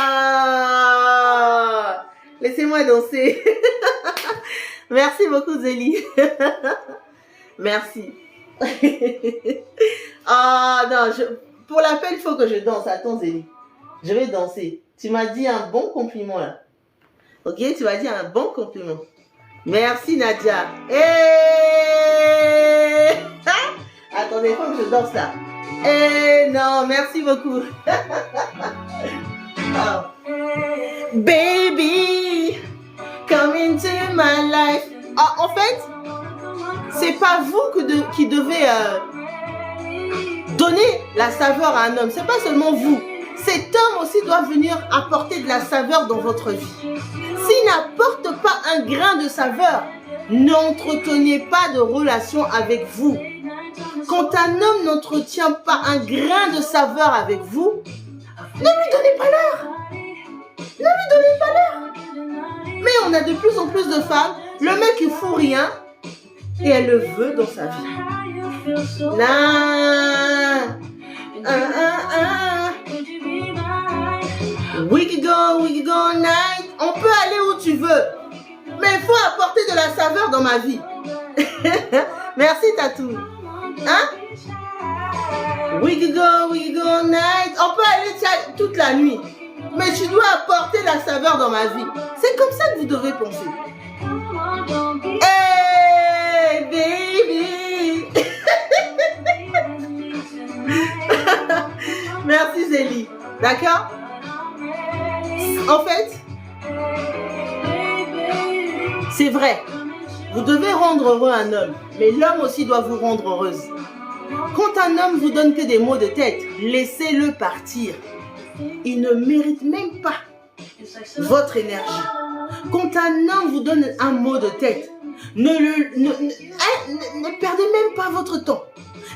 Laissez-moi danser. Merci beaucoup, Zélie. Merci. Ah non, pour la peine, il faut que je danse. Attends, Zélie. Je vais danser. Tu m'as dit un bon compliment là. Ok, tu m'as dit un bon compliment. Merci, Nadia. Hey attendez, il faut que je danse là. Non, merci beaucoup. Oh. Baby, come into my life. Ah, en fait, c'est pas vous qui devez donner la saveur à un homme. C'est pas seulement vous. Cet homme aussi doit venir apporter de la saveur dans votre vie. S'il n'apporte pas un grain de saveur, n'entretenez pas de relation avec vous. Quand un homme n'entretient pas un grain de saveur avec vous, ne lui donnez pas l'heure. Ne lui donnez pas l'heure. Mais on a de plus en plus de femmes, le mec il fout rien et elle le veut dans sa vie. Non. We can go night. On peut aller où tu veux. Mais il faut apporter de la saveur dans ma vie. Merci Tatou. Hein? We can go night. On peut aller toute la nuit. Mais tu dois apporter la saveur dans ma vie. C'est comme ça que vous devez penser. Hey baby. Merci Zélie. D'accord? En fait, c'est vrai. Vous devez rendre heureux un homme. Mais l'homme aussi doit vous rendre heureuse. Quand un homme vous donne que des maux de tête, laissez-le partir. Il ne mérite même pas votre énergie. Quand un homme vous donne un mot de tête, ne perdez même pas votre temps.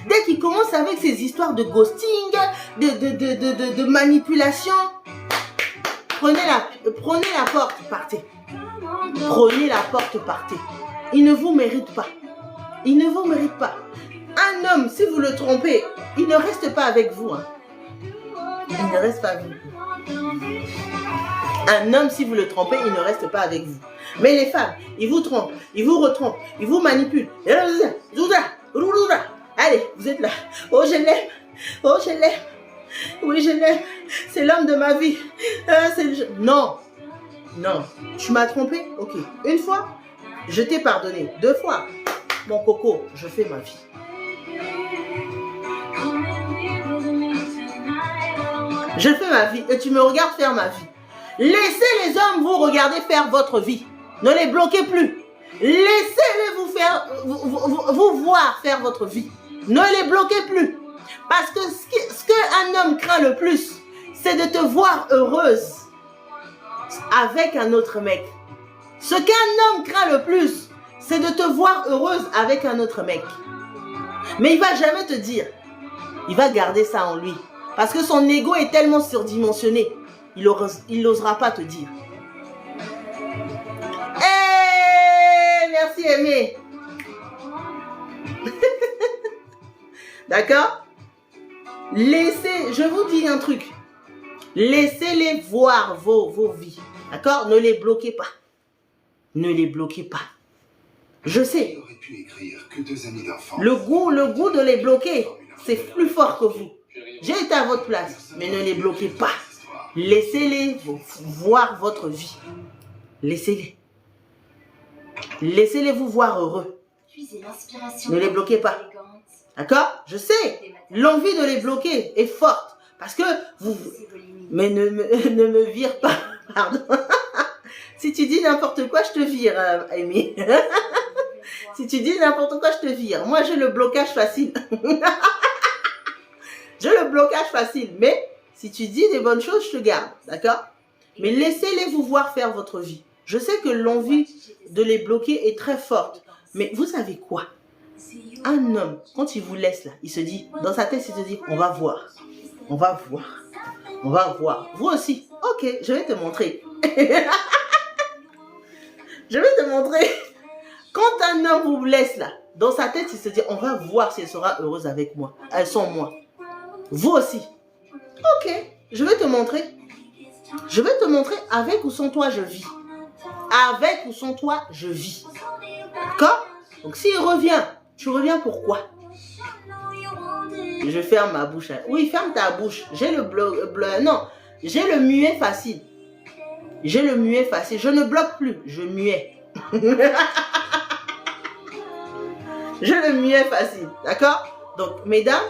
Dès qu'il commence avec ses histoires de ghosting, de manipulation, prenez la porte, partez. Prenez la porte, partez. Il ne vous mérite pas. Il ne vous mérite pas. Un homme, si vous le trompez, il ne reste pas avec vous. Hein. Il ne reste pas avec vous. Un homme, si vous le trompez, il ne reste pas avec vous. Mais les femmes, ils vous trompent, ils vous retrompent, ils vous manipulent. Allez, vous êtes là. Oh, je l'aime. Oh, je l'aime. Oui, je l'aime. C'est l'homme de ma vie. Non. Non. Tu m'as trompé? Ok. Une fois, je t'ai pardonné. 2 fois. Mon coco, je fais ma vie. Je fais ma vie et tu me regardes faire ma vie. Laissez les hommes vous regarder faire votre vie. Ne les bloquez plus. Laissez-les vous voir faire votre vie. Ne les bloquez plus. Parce que ce qu'un homme craint le plus, c'est de te voir heureuse avec un autre mec. Ce qu'un homme craint le plus, c'est de te voir heureuse avec un autre mec. Mais il ne va jamais te dire. Il va garder ça en lui. Parce que son ego est tellement surdimensionné. Il n'osera pas te dire. Hey, merci Aimé. D'accord? Laissez, je vous dis un truc. Laissez-les voir vos vies. D'accord? Ne les bloquez pas. Ne les bloquez pas. Je sais. Le goût de les bloquer, c'est plus fort que vous. J'ai été à votre place, mais ne les bloquez pas. Laissez-les voir votre vie. Laissez-les. Laissez-les vous voir heureux. Ne les bloquez pas. D'accord? Je sais. L'envie de les bloquer est forte. Parce que vous... Mais ne me vire pas. Pardon. Si tu dis n'importe quoi, je te vire, Amy. Si tu dis n'importe quoi, je te vire. Moi, j'ai le blocage facile. J'ai le blocage facile. Mais si tu dis des bonnes choses, je te garde. D'accord? Mais laissez-les vous voir faire votre vie. Je sais que l'envie de les bloquer est très forte. Mais vous savez quoi? Un homme, quand il vous laisse là, il se dit, dans sa tête, il se dit, on va voir. On va voir. On va voir. Vous aussi. Ok, je vais te montrer. Je vais te montrer. Quand un homme vous laisse là, dans sa tête, il se dit, on va voir si elle sera heureuse avec moi. Sans moi. Vous aussi. Ok, je vais te montrer. Je vais te montrer avec ou sans toi, je vis. Avec ou sans toi, je vis. D'accord? Donc, s'il revient, tu reviens pourquoi? Je ferme ma bouche. Oui, ferme ta bouche. J'ai le non, j'ai le muet facile. J'ai le muet facile. Je ne bloque plus, je muet. J'ai le muet facile. D'accord? Donc, mesdames,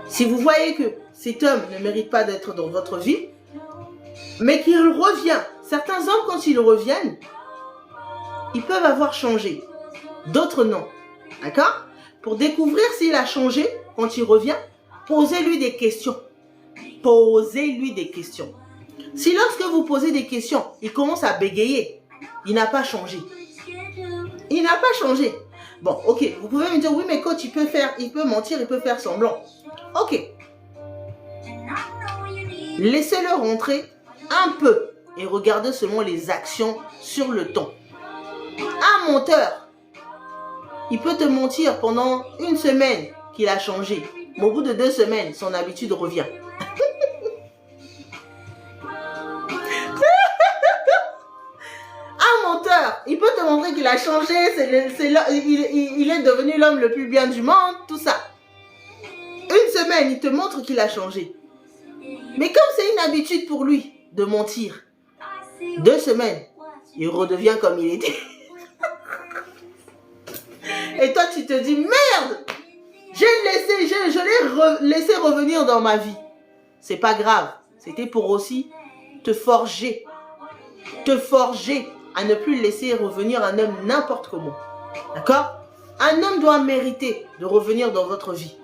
si vous voyez que cet homme ne mérite pas d'être dans votre vie, mais qu'il revient. Certains hommes, quand ils reviennent, ils peuvent avoir changé. D'autres non. D'accord? Pour découvrir s'il a changé, quand il revient, posez-lui des questions. Posez-lui des questions. Si lorsque vous posez des questions, il commence à bégayer, il n'a pas changé. Il n'a pas changé. Bon, ok, vous pouvez me dire, oui, mais coach, il peut mentir, il peut faire semblant. Ok. Laissez-le rentrer un peu et regardez seulement les actions sur le ton. Un menteur, il peut te mentir pendant une semaine qu'il a changé. Mais au bout de 2 semaines, son habitude revient. Un menteur, il peut te montrer qu'il a changé, il est devenu l'homme le plus bien du monde, tout ça. Une semaine, il te montre qu'il a changé. Mais comme c'est une habitude pour lui de mentir, 2 semaines, il redevient comme il était. Et toi, tu te dis, merde, je l'ai laissé revenir dans ma vie. C'est pas grave. C'était pour aussi te forger à ne plus laisser revenir un homme n'importe comment. D'accord? Un homme doit mériter de revenir dans votre vie.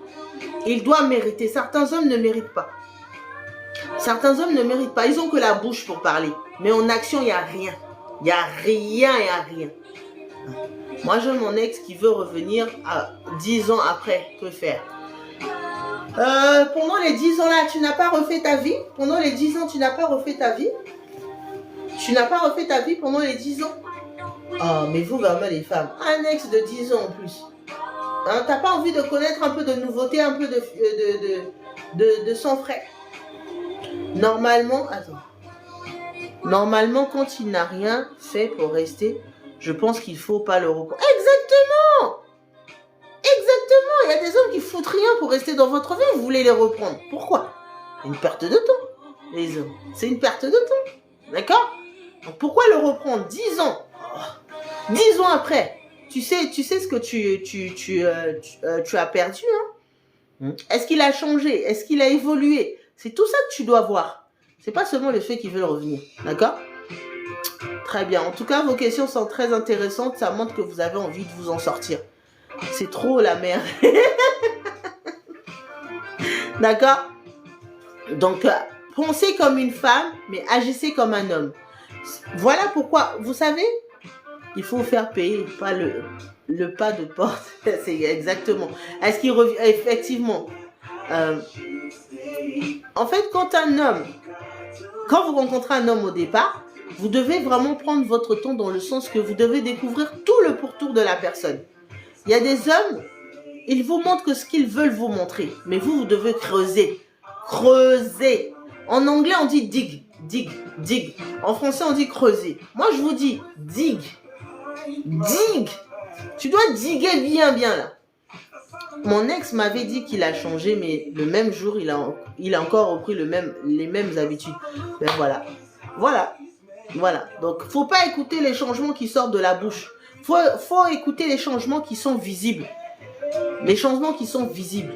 Il doit mériter. Certains hommes ne méritent pas. Certains hommes ne méritent pas. Ils ont que la bouche pour parler. Mais en action, il n'y a rien. Il n'y a rien, il n'y a rien. Moi, j'ai mon ex qui veut revenir à 10 ans après. Que faire? Pendant les 10 ans là, tu n'as pas refait ta vie? Pendant les 10 ans, tu n'as pas refait ta vie? Tu n'as pas refait ta vie pendant les 10 ans? Oh, mais vous, vraiment, les femmes. Un ex de 10 ans en plus. Hein, t'as pas envie de connaître un peu de nouveauté, un peu de sang frais? Normalement, attends. Normalement, quand il n'a rien fait pour rester, je pense qu'il ne faut pas le reprendre. Exactement! Exactement! Il y a des hommes qui foutent rien pour rester dans votre vie, vous voulez les reprendre. Pourquoi? C'est une perte de temps, les hommes. C'est une perte de temps. D'accord? Donc pourquoi le reprendre 10 ans? 10 ans après, tu sais ce que tu as perdu, hein? Est-ce qu'il a changé? Est-ce qu'il a évolué? C'est tout ça que tu dois voir. C'est pas seulement le fait qu'il veut revenir. D'accord? Très bien. En tout cas, vos questions sont très intéressantes. Ça montre que vous avez envie de vous en sortir. C'est trop la merde. D'accord? Donc, pensez comme une femme, mais agissez comme un homme. Voilà pourquoi, vous savez, il faut faire payer, pas le pas de porte. C'est exactement. Est-ce qu'il revient? Effectivement. En fait, quand vous rencontrez un homme au départ, vous devez vraiment prendre votre temps dans le sens que vous devez découvrir tout le pourtour de la personne. Il y a des hommes, Ils vous montrent que ce qu'ils veulent vous montrer. Mais vous devez creuser. Creuser. En anglais, on dit dig. Dig. Dig. En français, on dit creuser. Moi, je vous dis dig. Dig. Tu dois diguer bien, bien là. Mon ex m'avait dit qu'il a changé, mais le même jour, il a encore repris les mêmes habitudes. Ben voilà. Voilà. Voilà. Donc, faut pas écouter les changements qui sortent de la bouche. Faut écouter les changements qui sont visibles. Les changements qui sont visibles.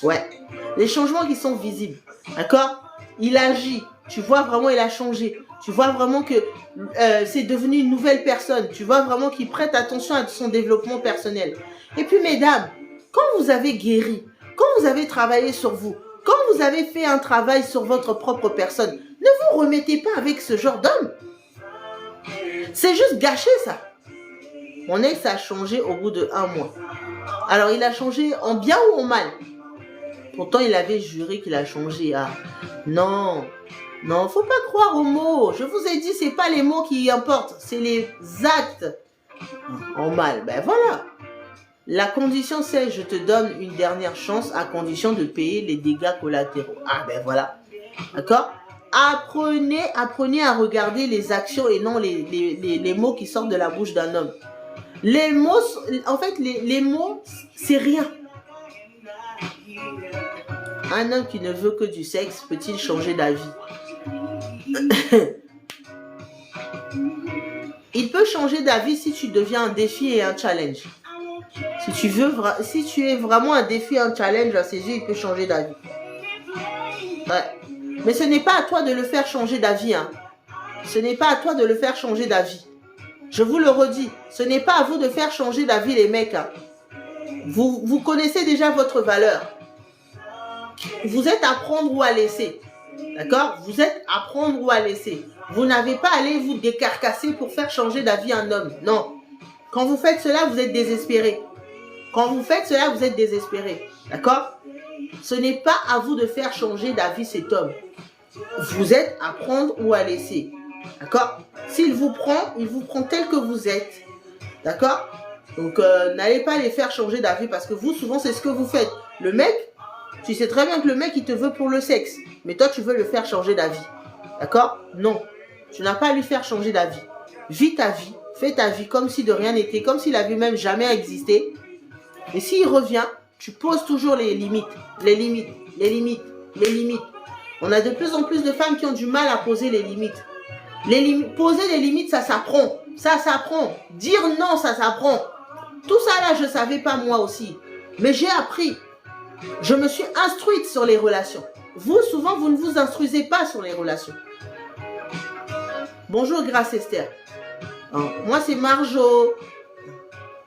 Ouais. Les changements qui sont visibles. D'accord? Il agit. Tu vois vraiment, il a changé. Tu vois vraiment que c'est devenu une nouvelle personne. Tu vois vraiment qu'il prête attention à son développement personnel. Et puis, mesdames, quand vous avez guéri, quand vous avez travaillé sur vous, quand vous avez fait un travail sur votre propre personne, ne vous remettez pas avec ce genre d'homme. C'est juste gâché, ça. Mon ex a changé au bout de 1 mois. Alors, il a changé en bien ou en mal? Pourtant, il avait juré qu'il a changé. Ah, non, non, faut pas croire aux mots. Je vous ai dit, c'est pas les mots qui importent, c'est les actes. En mal, ben voilà. La condition, c'est je te donne une dernière chance à condition de payer les dégâts collatéraux. Ah ben voilà. D'accord? Apprenez à regarder les actions et non les mots qui sortent de la bouche d'un homme. Les mots, en fait, les mots, c'est rien. Un homme qui ne veut que du sexe peut-il changer d'avis? Il peut changer d'avis si tu deviens un défi et un challenge. Si tu es vraiment un défi, un challenge à ses yeux, il peut changer d'avis. Ouais. Mais ce n'est pas à toi de le faire changer d'avis. Hein. Ce n'est pas à toi de le faire changer d'avis. Je vous le redis, ce n'est pas à vous de faire changer d'avis les mecs. Hein. Vous connaissez déjà votre valeur. Vous êtes à prendre ou à laisser. D'accord? Vous êtes à prendre ou à laisser. Vous n'avez pas à aller vous décarcasser pour faire changer d'avis un homme. Non. Quand vous faites cela, vous êtes désespéré. Quand vous faites cela, vous êtes désespéré. D'accord? Ce n'est pas à vous de faire changer d'avis cet homme. Vous êtes à prendre ou à laisser. D'accord? S'il vous prend, il vous prend tel que vous êtes. D'accord? Donc, n'allez pas les faire changer d'avis parce que vous, souvent, c'est ce que vous faites. Le mec, tu sais très bien que le mec, il te veut pour le sexe. Mais toi, tu veux le faire changer d'avis. D'accord? Non. Tu n'as pas à lui faire changer d'avis. Vis ta vie. Fais ta vie comme si de rien n'était. Comme si la vie même jamais existé. Et s'il revient, tu poses toujours les limites. Les limites. Les limites. Les limites. On a de plus en plus de femmes qui ont du mal à poser les limites. Poser les limites, ça s'apprend. Ça s'apprend. Dire non, ça s'apprend. Tout ça là, je ne savais pas moi aussi. Mais j'ai appris. Je me suis instruite sur les relations. Vous, souvent, vous ne vous instruisez pas sur les relations. Bonjour, Grâce Esther. Moi, c'est Marjo.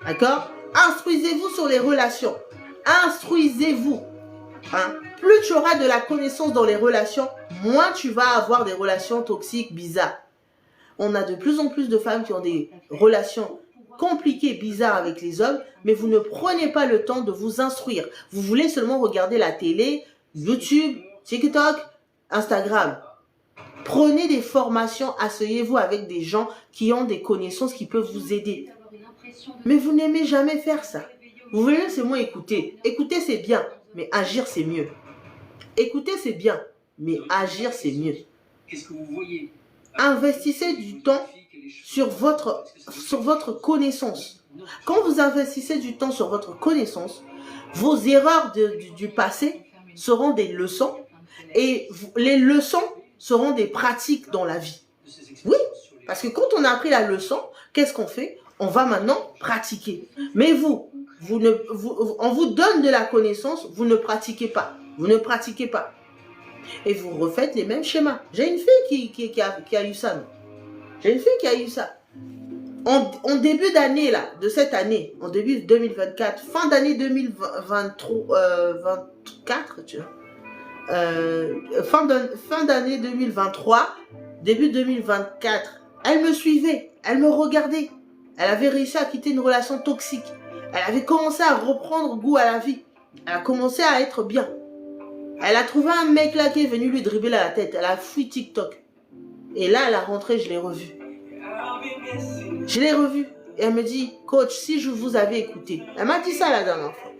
D'accord? Instruisez-vous sur les relations. Instruisez-vous. Plus tu auras de la connaissance dans les relations, moins tu vas avoir des relations toxiques, bizarres. On a de plus en plus de femmes qui ont des relations compliquées, bizarres avec les hommes, mais vous ne prenez pas le temps de vous instruire. Vous voulez seulement regarder la télé, YouTube, TikTok, Instagram. Prenez des formations, asseyez-vous avec des gens qui ont des connaissances qui peuvent vous aider. Mais vous n'aimez jamais faire ça. Vous voulez seulement écouter. Écouter, c'est bien, mais agir, c'est mieux. Écouter, c'est bien, mais agir, c'est mieux. Investissez du temps sur votre connaissance. Quand vous investissez du temps sur votre connaissance, vos erreurs du passé seront des leçons et les leçons seront des pratiques dans la vie. Oui, parce que quand on a appris la leçon, qu'est-ce qu'on fait? On va maintenant pratiquer. Mais on vous donne de la connaissance, vous ne pratiquez pas. Vous ne pratiquez pas. Et vous refaites les mêmes schémas. J'ai une fille qui a eu ça. J'ai une fille qui a eu ça. En début d'année, là, de cette année, en début 2024, fin d'année 2024, tu vois, fin d'année 2023, début 2024, elle me suivait, elle me regardait. Elle avait réussi à quitter une relation toxique. Elle avait commencé à reprendre goût à la vie. Elle a commencé à être bien. Elle a trouvé un mec là qui est venu lui dribbler à la tête. Elle a fui TikTok. Et là, elle a rentré, je l'ai revu. Je l'ai revu. Et elle me dit, coach, si je vous avais écouté. Elle m'a dit ça la dernière fois.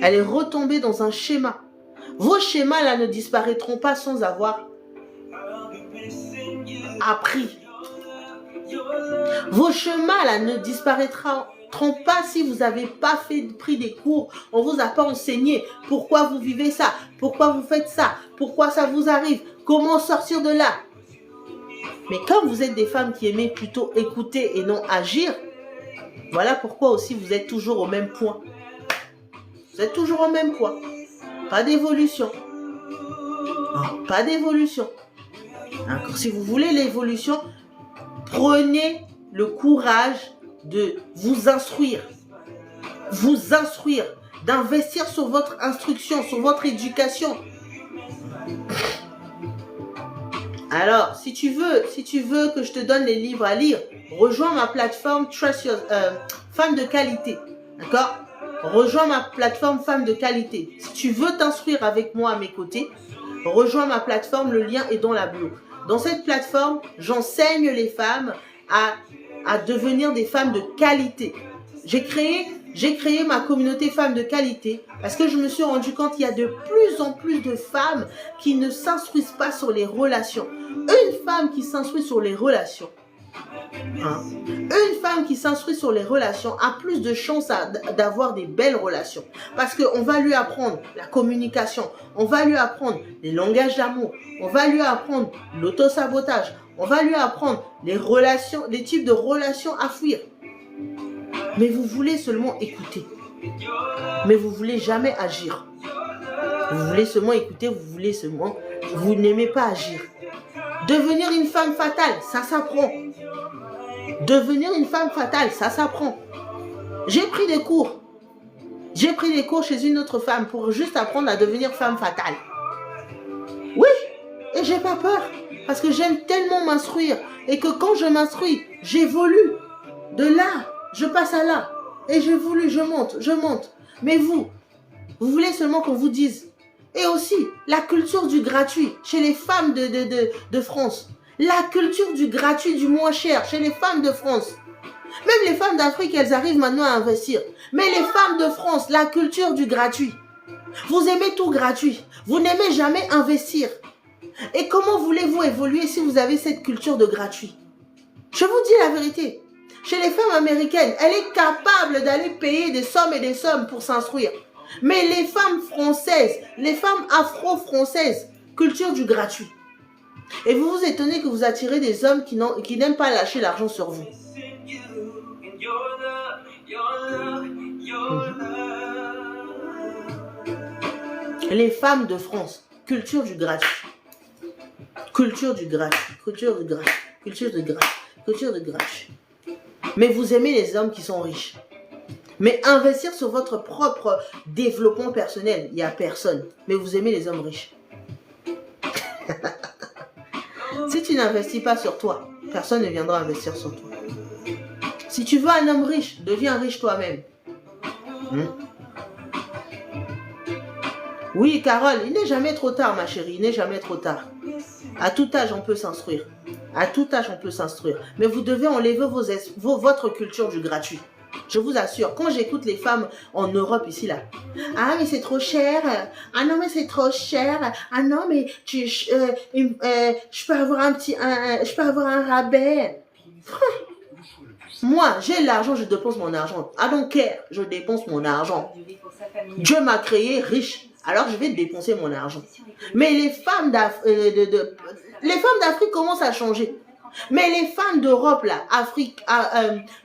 Elle est retombée dans un schéma. Vos schémas là ne disparaîtront pas sans avoir appris. Vos schémas là ne disparaîtront pas si vous n'avez pas pris des cours. On ne vous a pas enseigné pourquoi vous vivez ça, pourquoi vous faites ça, pourquoi ça vous arrive, comment sortir de là. Mais comme vous êtes des femmes qui aimez plutôt écouter et non agir, voilà pourquoi aussi vous êtes toujours au même point. Vous êtes toujours au même point. Pas d'évolution. Pas d'évolution. Si vous voulez l'évolution, prenez le courage de vous instruire. Vous instruire. D'investir sur votre instruction, sur votre éducation. Alors, si tu veux que je te donne les livres à lire, rejoins ma plateforme Femme de qualité. D'accord? Rejoins ma plateforme Femme de qualité. Si tu veux t'instruire avec moi à mes côtés, rejoins ma plateforme, le lien est dans la bio. Dans cette plateforme, j'enseigne les femmes à devenir des femmes de qualité. J'ai créé ma communauté Femmes de qualité parce que je me suis rendu compte qu'il y a de plus en plus de femmes qui ne s'instruisent pas sur les relations. Une femme qui s'instruit sur les relations, une femme qui s'instruit sur les relations a plus de chances d'avoir des belles relations. Parce qu'on va lui apprendre la communication, on va lui apprendre les langages d'amour, on va lui apprendre l'autosabotage, on va lui apprendre les types de relations à fuir. Mais vous voulez seulement écouter. Mais vous voulez jamais agir. Vous voulez seulement écouter, vous n'aimez pas agir. Devenir une femme fatale, ça s'apprend. Devenir une femme fatale, ça s'apprend. J'ai pris des cours. J'ai pris des cours chez une autre femme pour juste apprendre à devenir femme fatale. Oui, et j'ai pas peur. Parce que j'aime tellement m'instruire. Et que quand je m'instruis, j'évolue. De là, je passe à là. Et j'évolue, je monte. Mais vous voulez seulement qu'on vous dise. Et aussi, la culture du gratuit chez les femmes de France. La culture du gratuit, du moins cher chez les femmes de France. Même les femmes d'Afrique, elles arrivent maintenant à investir. Mais les femmes de France, la culture du gratuit. Vous aimez tout gratuit. Vous n'aimez jamais investir. Et comment voulez-vous évoluer si vous avez cette culture de gratuit? Je vous dis la vérité. Chez les femmes américaines, elle est capable d'aller payer des sommes et des sommes pour s'instruire. Mais les femmes françaises, les femmes afro-françaises, culture du gratuit. Et vous vous étonnez que vous attirez des hommes qui n'aiment pas lâcher l'argent sur vous. Les femmes de France, culture du gratuit. Culture du gratuit, culture du gratuit, culture du gratuit, culture du gratuit. Mais vous aimez les hommes qui sont riches. Mais investir sur votre propre développement personnel, il n'y a personne. Mais vous aimez les hommes riches. Si tu n'investis pas sur toi, personne ne viendra investir sur toi. Si tu veux un homme riche, deviens riche toi-même. Oui, Carole, il n'est jamais trop tard, ma chérie. Il n'est jamais trop tard. À tout âge, on peut s'instruire. À tout âge, on peut s'instruire. Mais vous devez enlever votre culture du gratuit. Je vous assure, quand j'écoute les femmes en Europe ici là, ah mais c'est trop cher, ah non mais c'est trop cher, ah non mais je peux avoir je peux avoir un rabais. Moi, j'ai l'argent, je dépense mon argent. I don't care, je dépense mon argent. Dieu m'a créé riche, alors je vais dépenser mon argent. Mais les femmes d'Afrique commencent à changer. Mais les femmes d'Europe, là,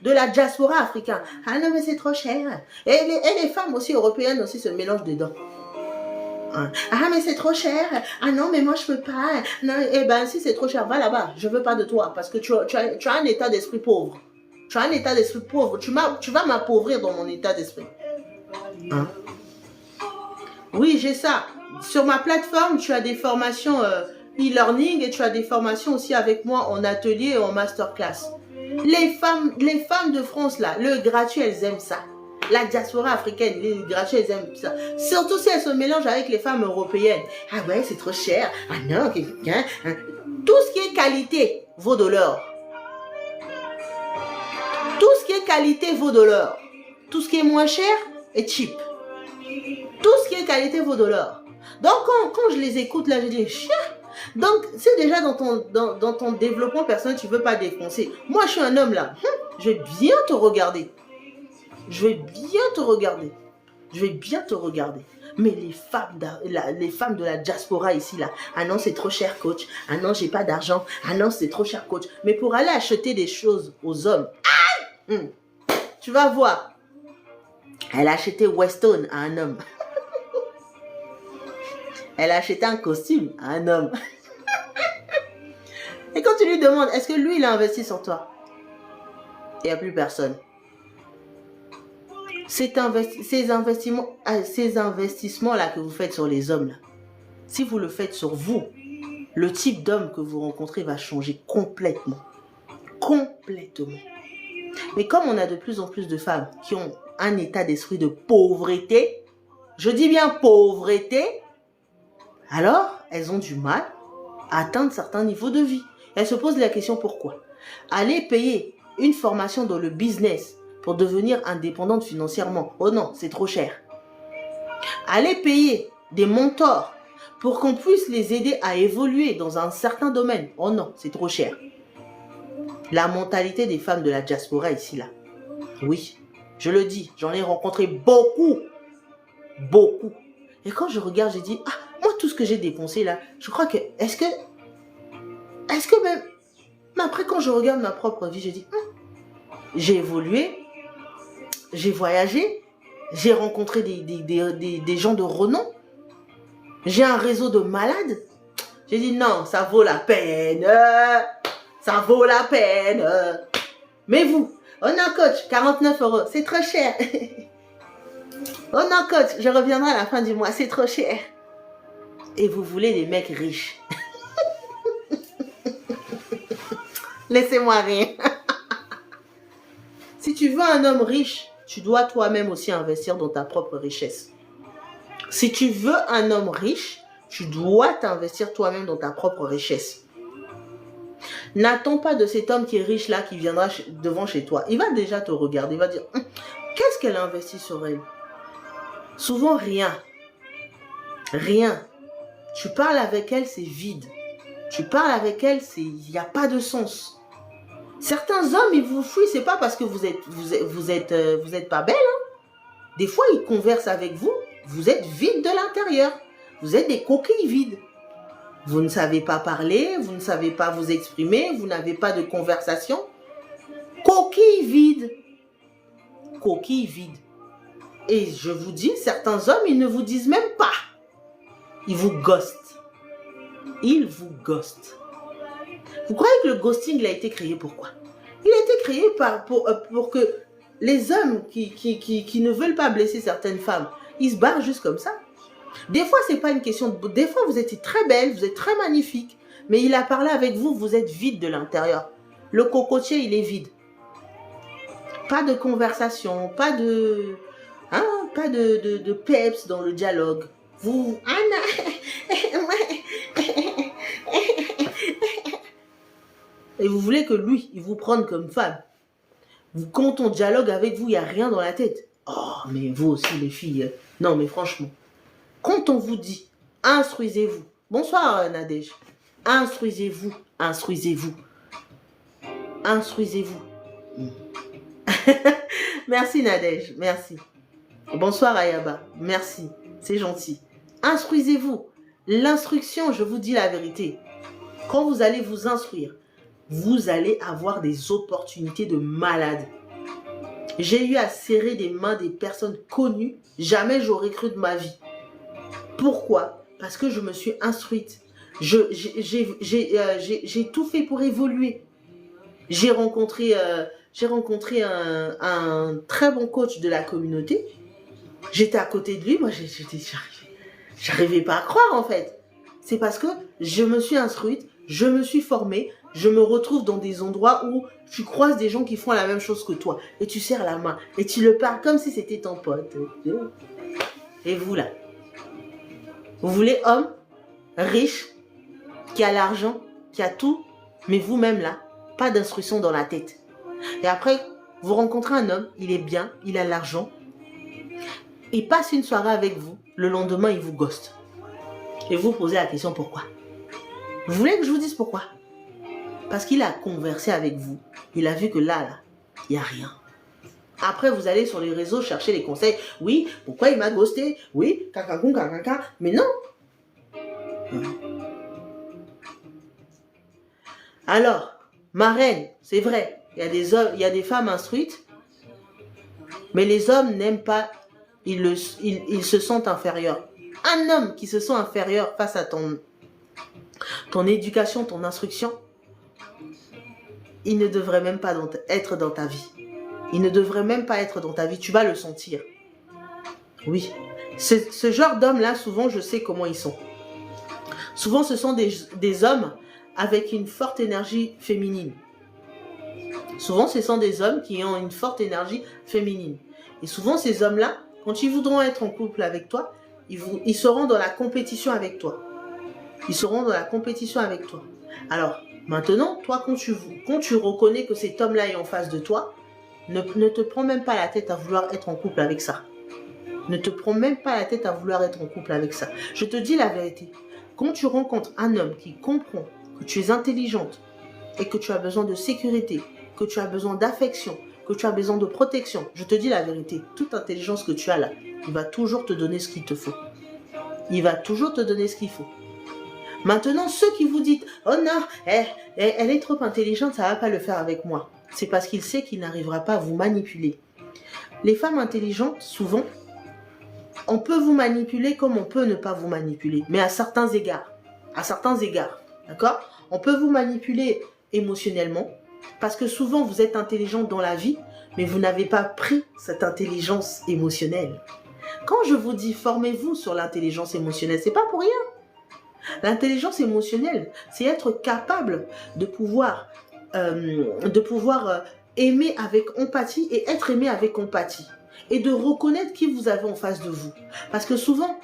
de la diaspora africaine, ah non mais c'est trop cher. Et les femmes aussi européennes aussi se mélangent dedans. Ah mais c'est trop cher. Ah non mais moi je peux pas. Non, eh ben si c'est trop cher, va là-bas. Je veux pas de toi parce que tu as un état d'esprit pauvre. Tu as un état d'esprit pauvre. Tu vas m'appauvrir dans mon état d'esprit. Oui, j'ai ça. Sur ma plateforme, tu as des formations e-learning et tu as des formations aussi avec moi en atelier et en masterclass. Les femmes de France, là, le gratuit, elles aiment ça. La diaspora africaine, les gratuits, elles aiment ça. Surtout si elles se mélangent avec les femmes européennes. Ah ouais, c'est trop cher. Ah non, tout ce qui est qualité vaut de l'or. Tout ce qui est qualité vaut de l'or. Tout ce qui est moins cher est cheap. Tout ce qui est qualité vaut de l'or. Donc, quand je les écoute, là, je dis, chien. Donc, c'est déjà dans ton développement personnel, tu ne veux pas défoncer. Moi, je suis un homme, là. Je vais bien te regarder. Je vais bien te regarder. Je vais bien te regarder. Mais les femmes de la diaspora ici, là, ah non, c'est trop cher, coach. Ah non, j'ai pas d'argent. Ah non, c'est trop cher, coach. Mais pour aller acheter des choses aux hommes, tu vas voir. Elle a acheté Weston à un homme. Elle a acheté un costume à un homme. Et quand tu lui demandes, est-ce que lui, il a investi sur toi? Il n'y a plus personne. Ces investissements-là que vous faites sur les hommes, là, si vous le faites sur vous, le type d'homme que vous rencontrez va changer complètement. Complètement. Mais comme on a de plus en plus de femmes qui ont un état d'esprit de pauvreté, je dis bien pauvreté, alors elles ont du mal à atteindre certains niveaux de vie. Elles se posent la question pourquoi. Aller payer une formation dans le business pour devenir indépendante financièrement, oh non, c'est trop cher. Aller payer des mentors pour qu'on puisse les aider à évoluer dans un certain domaine, oh non, c'est trop cher. La mentalité des femmes de la diaspora ici, là. Oui, je le dis, j'en ai rencontré beaucoup. Beaucoup. Et quand je regarde, je dis, ah, moi, tout ce que j'ai dépensé là, je crois que, est-ce que même, après quand je regarde ma propre vie, je dis, j'ai évolué, j'ai voyagé, j'ai rencontré des gens de renom, j'ai un réseau de malades. J'ai dit, non, ça vaut la peine. Ça vaut la peine. Mais vous, oh non coach, 49 €, c'est trop cher. Oh non coach, je reviendrai à la fin du mois, c'est trop cher. Et vous voulez des mecs riches. Laissez-moi rire. Si tu veux un homme riche, tu dois toi-même aussi investir dans ta propre richesse. Si tu veux un homme riche, tu dois t'investir toi-même dans ta propre richesse. N'attends pas de cet homme qui est riche là, qui viendra devant chez toi. Il va déjà te regarder, il va dire, qu'est-ce qu'elle a investi sur elle? Souvent rien. Rien. Tu parles avec elle, c'est vide. Tu parles avec elle, il n'y a pas de sens. Certains hommes, ils vous fuient, c'est pas parce que vous êtes pas belle. Hein. Des fois, ils conversent avec vous, vous êtes vide de l'intérieur. Vous êtes des coquilles vides. Vous ne savez pas parler, vous ne savez pas vous exprimer, vous n'avez pas de conversation. Coquille vide. Coquille vide. Et je vous dis, certains hommes, ils ne vous disent même pas. Ils vous ghostent. Ils vous ghostent. Vous croyez que le ghosting il a été créé pourquoi? Il a été créé pour que les hommes qui ne veulent pas blesser certaines femmes, ils se barrent juste comme ça. Des fois, c'est pas une question de... Des fois, vous êtes très belle, vous êtes très magnifique, mais il a parlé avec vous, vous êtes vide de l'intérieur. Le cocotier, il est vide. Pas de conversation, pas de peps dans le dialogue. Vous... Et vous voulez que lui, il vous prenne comme femme. Quand on dialogue avec vous, il n'y a rien dans la tête. Oh, mais vous aussi, les filles. Non, mais franchement. Quand on vous dit, instruisez-vous. Bonsoir, Nadège. Instruisez-vous, instruisez-vous. Instruisez-vous. Merci, Nadège, merci. Bonsoir, Ayaba, merci. C'est gentil. Instruisez-vous. L'instruction, je vous dis la vérité. Quand vous allez vous instruire, vous allez avoir des opportunités de malade. J'ai eu à serrer des mains des personnes connues. Jamais j'aurais cru de ma vie. Pourquoi? Parce que je me suis instruite. J'ai tout fait pour évoluer. J'ai rencontré un très bon coach de la communauté. J'étais à côté de lui. Moi, j'arrivais pas à croire en fait. C'est parce que je me suis instruite, je me suis formée, je me retrouve dans des endroits où tu croises des gens qui font la même chose que toi. Et tu serres la main. Et tu le parles comme si c'était ton pote. Et vous là? Vous voulez homme, riche, qui a l'argent, qui a tout, mais vous-même là, pas d'instruction dans la tête. Et après, Vous rencontrez un homme, il est bien, il a l'argent. Il passe une soirée avec vous. Le lendemain, il vous ghoste. Et vous posez la question pourquoi? Vous voulez que je vous dise pourquoi? Parce qu'il a conversé avec vous. Il a vu que là, il n'y a rien. Après, vous allez sur les réseaux chercher les conseils. Oui, pourquoi il m'a ghosté? Oui, kakakon, kakaka. Mais non. Alors, ma reine, c'est vrai, il y a des hommes, il y a des femmes instruites, mais les hommes n'aiment pas, ils se sentent inférieurs. Un homme qui se sent inférieur face à ton éducation, ton instruction, il ne devrait même pas être dans ta vie. Il ne devrait même pas être dans ta vie, tu vas le sentir. Oui, ce genre d'hommes-là, souvent, je sais comment ils sont. Souvent, ce sont des hommes avec une forte énergie féminine. Souvent, ce sont des hommes qui ont une forte énergie féminine. Et souvent, ces hommes-là, quand ils voudront être en couple avec toi, ils seront dans la compétition avec toi. Ils seront dans la compétition avec toi. Alors, maintenant, toi, quand tu reconnais que cet homme-là est en face de toi, ne te prends même pas la tête à vouloir être en couple avec ça. Ne te prends même pas la tête à vouloir être en couple avec ça. Je te dis la vérité. Quand tu rencontres un homme qui comprend que tu es intelligente et que tu as besoin de sécurité, que tu as besoin d'affection, que tu as besoin de protection, je te dis la vérité, toute intelligence que tu as là, il va toujours te donner ce qu'il te faut. Il va toujours te donner ce qu'il faut. Maintenant, ceux qui vous disent « Oh non, elle est trop intelligente, ça ne va pas le faire avec moi. » C'est parce qu'il sait qu'il n'arrivera pas à vous manipuler. Les femmes intelligentes, souvent, on peut vous manipuler comme on peut ne pas vous manipuler, mais à certains égards. À certains égards, d'accord? On peut vous manipuler émotionnellement, parce que souvent vous êtes intelligente dans la vie, mais vous n'avez pas pris cette intelligence émotionnelle. Quand je vous dis formez-vous sur l'intelligence émotionnelle, c'est pas pour rien. L'intelligence émotionnelle, c'est être capable de pouvoir aimer avec empathie et être aimé avec empathie. Et de reconnaître qui vous avez en face de vous. Parce que souvent,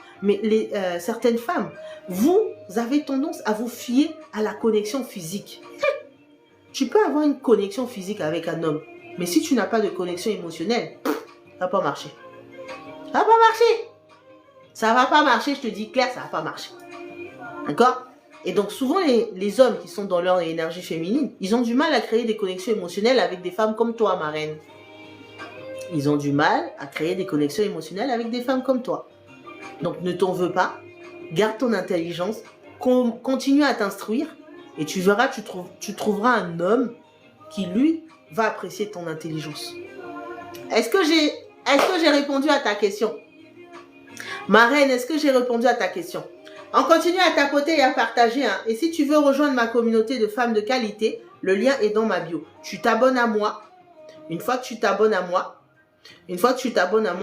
certaines femmes, vous avez tendance à vous fier à la connexion physique. Tu peux avoir une connexion physique avec un homme, mais si tu n'as pas de connexion émotionnelle, ça ne va pas marcher. Ça va pas marcher. Ça va pas marcher, je te dis clair, ça va pas marcher. D'accord? Et donc souvent, les hommes qui sont dans leur énergie féminine, ils ont du mal à créer des connexions émotionnelles avec des femmes comme toi, ma reine. Ils ont du mal à créer des connexions émotionnelles avec des femmes comme toi. Donc ne t'en veux pas, garde ton intelligence, continue à t'instruire et tu verras, tu trouveras un homme qui, lui, va apprécier ton intelligence. Est-ce que j'ai répondu à ta question? Ma reine, est-ce que j'ai répondu à ta question? On continue à tapoter et à partager. Hein. Et si tu veux rejoindre ma communauté de femmes de qualité, le lien est dans ma bio. Tu t'abonnes à moi. Une fois que tu t'abonnes à moi,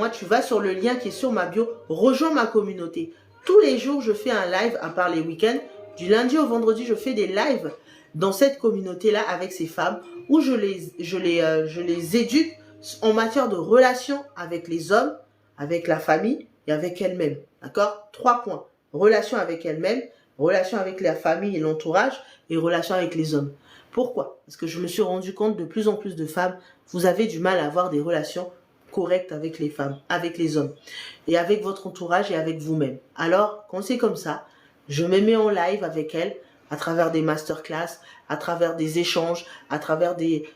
tu vas sur le lien qui est sur ma bio, rejoins ma communauté. Tous les jours, je fais un live, à part les week-ends. Du lundi au vendredi, je fais des lives dans cette communauté-là avec ces femmes où je les éduque en matière de relations avec les hommes, avec la famille et avec elles-mêmes. D'accord? 3 points. Relation avec elles-mêmes, relation avec la famille et l'entourage et relation avec les hommes. Pourquoi? Parce que je me suis rendu compte de plus en plus de femmes, vous avez du mal à avoir des relations correctes avec les femmes, avec les hommes, et avec votre entourage et avec vous-même. Alors, quand c'est comme ça, je me mets en live avec elles, à travers des masterclass, à travers des échanges, à travers des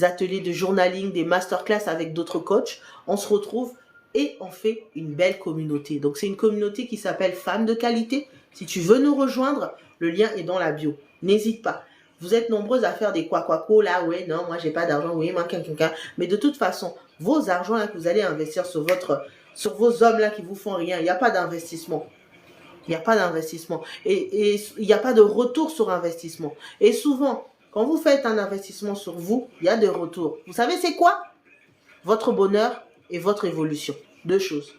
ateliers de journaling, des masterclass avec d'autres coachs. On se retrouve et on fait une belle communauté. Donc, c'est une communauté qui s'appelle Femmes de qualité. Si tu veux nous rejoindre, le lien est dans la bio. N'hésite pas. Vous êtes nombreuses à faire des quoi là, ouais, non, moi j'ai pas d'argent, oui, moi quelqu'un. Mais de toute façon, vos argents là que vous allez investir sur vos hommes là qui vous font rien, il n'y a pas d'investissement. Il n'y a pas d'investissement. Et il n'y a pas de retour sur investissement. Et souvent, quand vous faites un investissement sur vous, il y a des retours. Vous savez c'est quoi? Votre bonheur et votre évolution. 2 choses.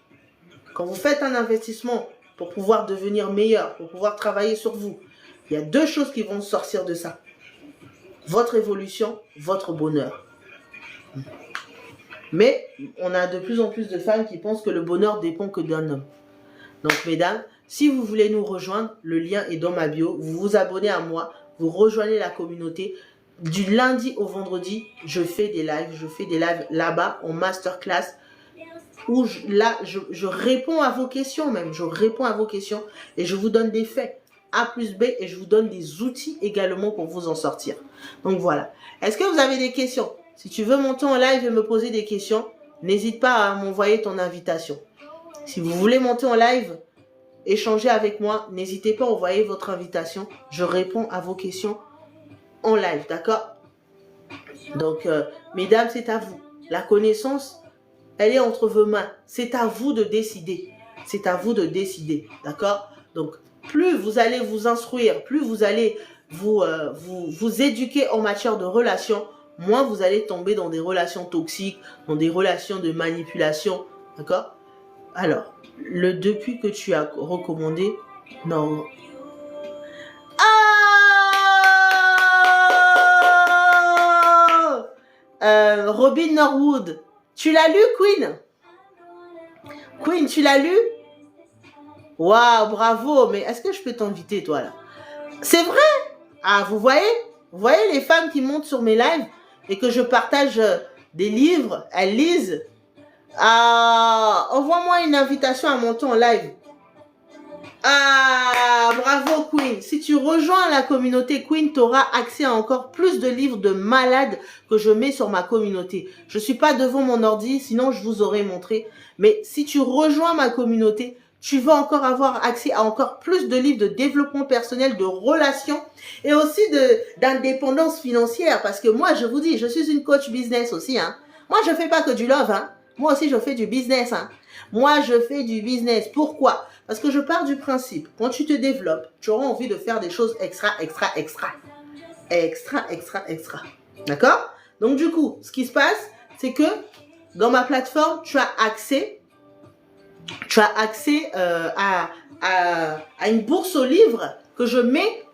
Quand vous faites un investissement pour pouvoir devenir meilleur, pour pouvoir travailler sur vous, il y a 2 choses qui vont sortir de ça. Votre évolution, votre bonheur. Mais on a de plus en plus de femmes qui pensent que le bonheur dépend que d'un homme. Donc mesdames, si vous voulez nous rejoindre, le lien est dans ma bio. Vous vous abonnez à moi, vous rejoignez la communauté. du lundi au vendredi, je fais des lives. Je fais des lives là-bas en masterclass où je réponds à vos questions même. Je réponds à vos questions et je vous donne des faits A plus B et je vous donne des outils également pour vous en sortir. Donc voilà. Est-ce que vous avez des questions? Si tu veux monter en live et me poser des questions, n'hésite pas à m'envoyer ton invitation. Si vous voulez monter en live, échanger avec moi, n'hésitez pas à envoyer votre invitation. Je réponds à vos questions en live, d'accord? Donc, mesdames, c'est à vous. La connaissance, elle est entre vos mains. C'est à vous de décider. C'est à vous de décider, d'accord? Donc, plus vous allez vous instruire, plus vous allez vous éduquer en matière de relations, moins vous allez tomber dans des relations toxiques, dans des relations de manipulation, d'accord? Alors, le depuis que tu as recommandé, non. Robin Norwood, tu l'as lu, Queen? Queen, tu l'as lu? Waouh, bravo, mais est-ce que je peux t'inviter, toi, là? C'est vrai? Ah, vous voyez? Vous voyez les femmes qui montent sur mes lives et que je partage des livres, elles lisent. Ah, envoie-moi une invitation à monter en live. Ah, bravo Queen. Si tu rejoins la communauté Queen, tu auras accès à encore plus de livres de malades que je mets sur ma communauté. Je ne suis pas devant mon ordi, sinon je vous aurais montré. Mais si tu rejoins ma communauté, tu vas encore avoir accès à encore plus de livres de développement personnel, de relations et aussi d'indépendance financière. Parce que moi, je vous dis, je suis une coach business aussi. Hein. Moi, je ne fais pas que du love. Hein. Moi aussi, je fais du business. Hein. Moi, je fais du business. Pourquoi? Parce que je pars du principe, quand tu te développes, tu auras envie de faire des choses extra. D'accord? Donc, du coup, ce qui se passe, c'est que dans ma plateforme, tu as accès à une bourse aux livres que je mets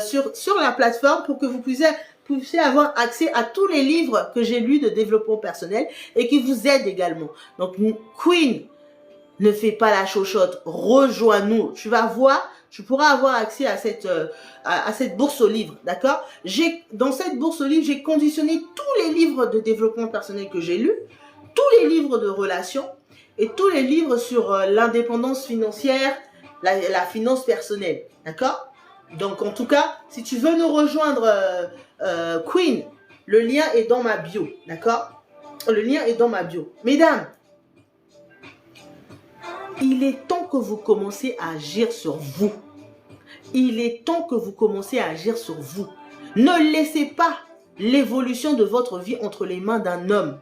sur la plateforme pour que vous puissiez avoir accès à tous les livres que j'ai lus de développement personnel et qui vous aident également. Donc, Queen, ne fais pas la chochotte, rejoins-nous. Tu vas voir, tu pourras avoir accès à cette bourse aux livres, d'accord? Dans cette bourse aux livres, j'ai conditionné tous les livres de développement personnel que j'ai lus, tous les livres de relations et tous les livres sur l'indépendance financière, la finance personnelle, d'accord? Donc, en tout cas, si tu veux nous rejoindre, Queen, le lien est dans ma bio, d'accord? Le lien est dans ma bio. Mesdames, il est temps que vous commencez à agir sur vous. Il est temps que vous commencez à agir sur vous. Ne laissez pas l'évolution de votre vie entre les mains d'un homme.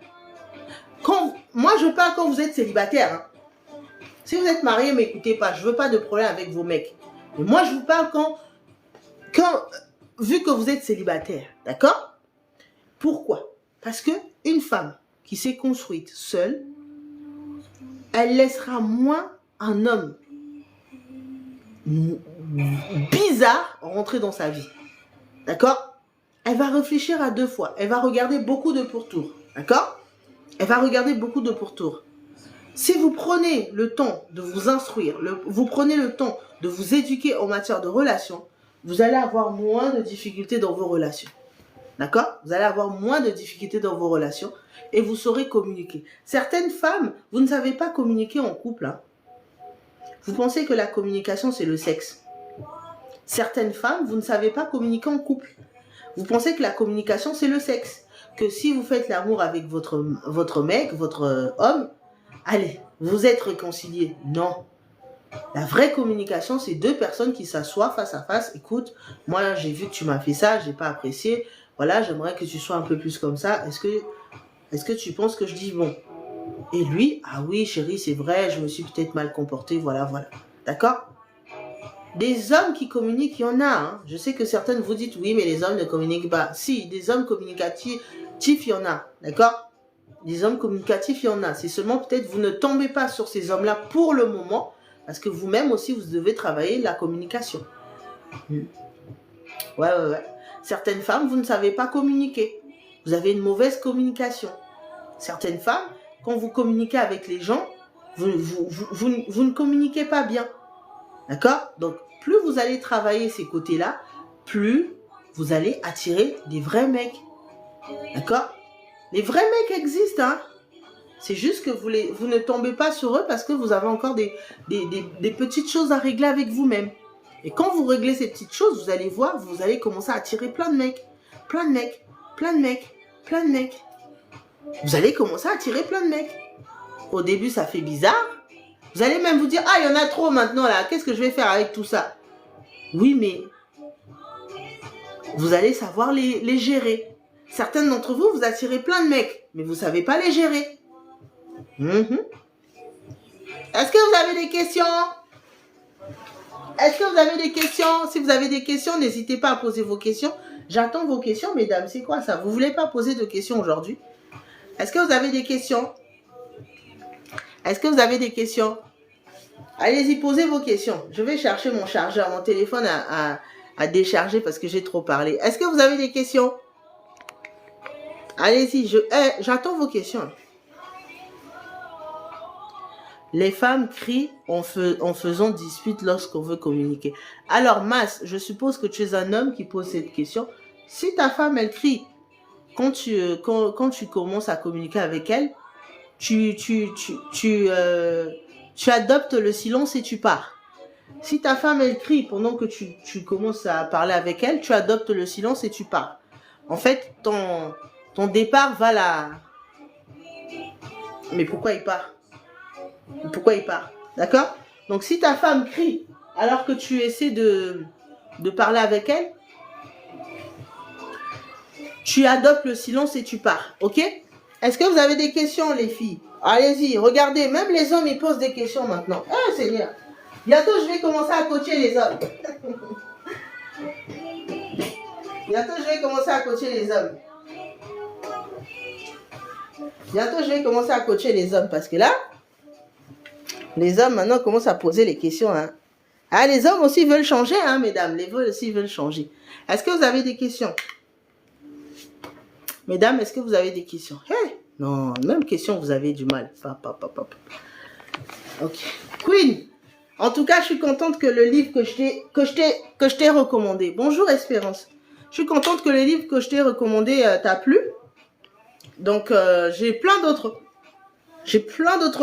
Moi, je parle quand vous êtes célibataire. Hein. Si vous êtes marié, m'écoutez pas. Je veux pas de problème avec vos mecs. Mais moi, je vous parle vu que vous êtes célibataire. D'accord? Pourquoi? Parce que une femme qui s'est construite seule, elle laissera moins un homme bizarre rentrer dans sa vie. D'accord? Elle va réfléchir à 2 fois. Elle va regarder beaucoup de pourtours. D'accord? Elle va regarder beaucoup de pourtours. Si vous prenez le temps de vous instruire, vous prenez le temps de vous éduquer en matière de relations, vous allez avoir moins de difficultés dans vos relations. D'accord? Vous allez avoir moins de difficultés dans vos relations et vous saurez communiquer. Certaines femmes, vous ne savez pas communiquer en couple. Hein. Vous pensez que la communication, c'est le sexe. Certaines femmes, vous ne savez pas communiquer en couple. Vous pensez que la communication, c'est le sexe. Que si vous faites l'amour avec votre mec, votre homme, allez, vous êtes réconciliés. Non. La vraie communication, c'est 2 personnes qui s'assoient face à face. Écoute, moi, j'ai vu que tu m'as fait ça, j'ai pas apprécié. Voilà, j'aimerais que tu sois un peu plus comme ça. Est-ce que tu penses que je dis bon? Et lui, ah oui, chérie, c'est vrai, je me suis peut-être mal comportée, voilà. D'accord? Des hommes qui communiquent, il y en a. Hein. Je sais que certaines vous dites, oui, mais les hommes ne communiquent pas. Si, des hommes communicatifs, il y en a. D'accord? Des hommes communicatifs, il y en a. C'est seulement peut-être vous ne tombez pas sur ces hommes-là pour le moment, parce que vous-même aussi, vous devez travailler la communication. Ouais. Certaines femmes, vous ne savez pas communiquer. Vous avez une mauvaise communication. Certaines femmes, quand vous communiquez avec les gens, vous ne communiquez pas bien. D'accord? Donc, plus vous allez travailler ces côtés-là, plus vous allez attirer des vrais mecs. D'accord? Les vrais mecs existent, hein. C'est juste que vous ne tombez pas sur eux parce que vous avez encore des petites choses à régler avec vous-même. Et quand vous réglez ces petites choses, vous allez voir, vous allez commencer à attirer plein de mecs. Plein de mecs, plein de mecs, plein de mecs. Vous allez commencer à attirer plein de mecs. Au début, ça fait bizarre. Vous allez même vous dire, ah, il y en a trop maintenant là, qu'est-ce que je vais faire avec tout ça? Oui, mais vous allez savoir les gérer. Certains d'entre vous, vous attirez plein de mecs, mais vous ne savez pas les gérer. Est-ce que vous avez des questions? Est-ce que vous avez des questions? Si vous avez des questions, n'hésitez pas à poser vos questions. J'attends vos questions, mesdames. C'est quoi ça? Vous ne voulez pas poser de questions aujourd'hui? Est-ce que vous avez des questions? Est-ce que vous avez des questions? Allez-y, posez vos questions. Je vais chercher mon chargeur, mon téléphone à décharger parce que j'ai trop parlé. Est-ce que vous avez des questions? Allez-y, j'attends vos questions. Les femmes crient en faisant dispute lorsqu'on veut communiquer. Alors, Mas, je suppose que tu es un homme qui pose cette question. Si ta femme, elle crie, quand tu commences à communiquer avec elle, tu adoptes le silence et tu pars. Si ta femme, elle crie pendant que tu commences à parler avec elle, tu adoptes le silence et tu pars. En fait, ton départ va la... Mais pourquoi il part? Pourquoi il part? D'accord? Donc, si ta femme crie alors que tu essaies de parler avec elle, tu adoptes le silence et tu pars. Ok? Est-ce que vous avez des questions, les filles? Allez-y, regardez. Même les hommes, ils posent des questions maintenant. Ah, Seigneur. Bientôt, je vais commencer à coacher les hommes. Bientôt, je vais commencer à coacher les hommes. Bientôt, je vais commencer à coacher les hommes parce que là, les hommes maintenant commencent à poser les questions. Hein. Ah, les hommes aussi veulent changer, hein, mesdames. Les hommes aussi veulent changer. Est-ce que vous avez des questions? Mesdames, est-ce que vous avez des questions? Hey, non, même question, vous avez du mal. Ok. Queen, en tout cas, je suis contente que le livre que je t'ai recommandé. Bonjour, Espérance. Je suis contente que le livre que je t'ai recommandé t'a plu. Donc, j'ai plein d'autres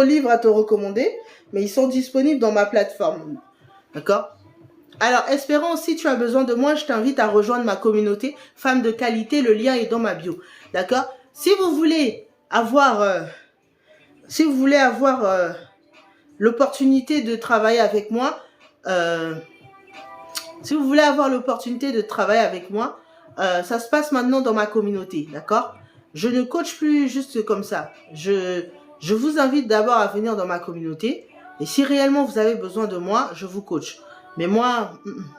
livres à te recommander, mais ils sont disponibles dans ma plateforme. D'accord? Alors, Espérance, si tu as besoin de moi, je t'invite à rejoindre ma communauté Femmes de qualité. Le lien est dans ma bio. D'accord? Si vous voulez avoir, l'opportunité de travailler avec moi, ça se passe maintenant dans ma communauté. D'accord? Je ne coach plus juste comme ça. Je vous invite d'abord à venir dans ma communauté. Et si réellement vous avez besoin de moi, je vous coach. Mais moi,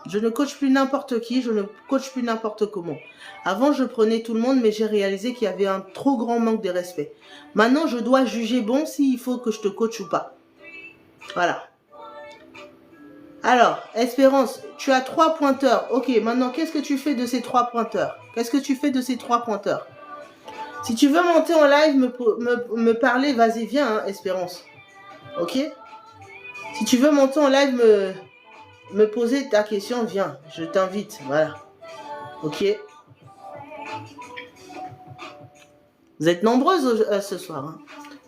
je ne coach plus n'importe qui, je ne coach plus n'importe comment. Avant, je prenais tout le monde, mais j'ai réalisé qu'il y avait un trop grand manque de respect. Maintenant, je dois juger bon s'il faut que je te coach ou pas. Voilà. Alors, Espérance, tu as 3 pointeurs. Ok, maintenant, qu'est-ce que tu fais de ces 3 pointeurs? Qu'est-ce que tu fais de ces 3 pointeurs? Si tu veux monter en live, me parler, vas-y, viens, hein, Espérance. Ok? Si tu veux monter en live, me poser ta question, viens, je t'invite, voilà. Ok? Vous êtes nombreuses ce soir. Hein.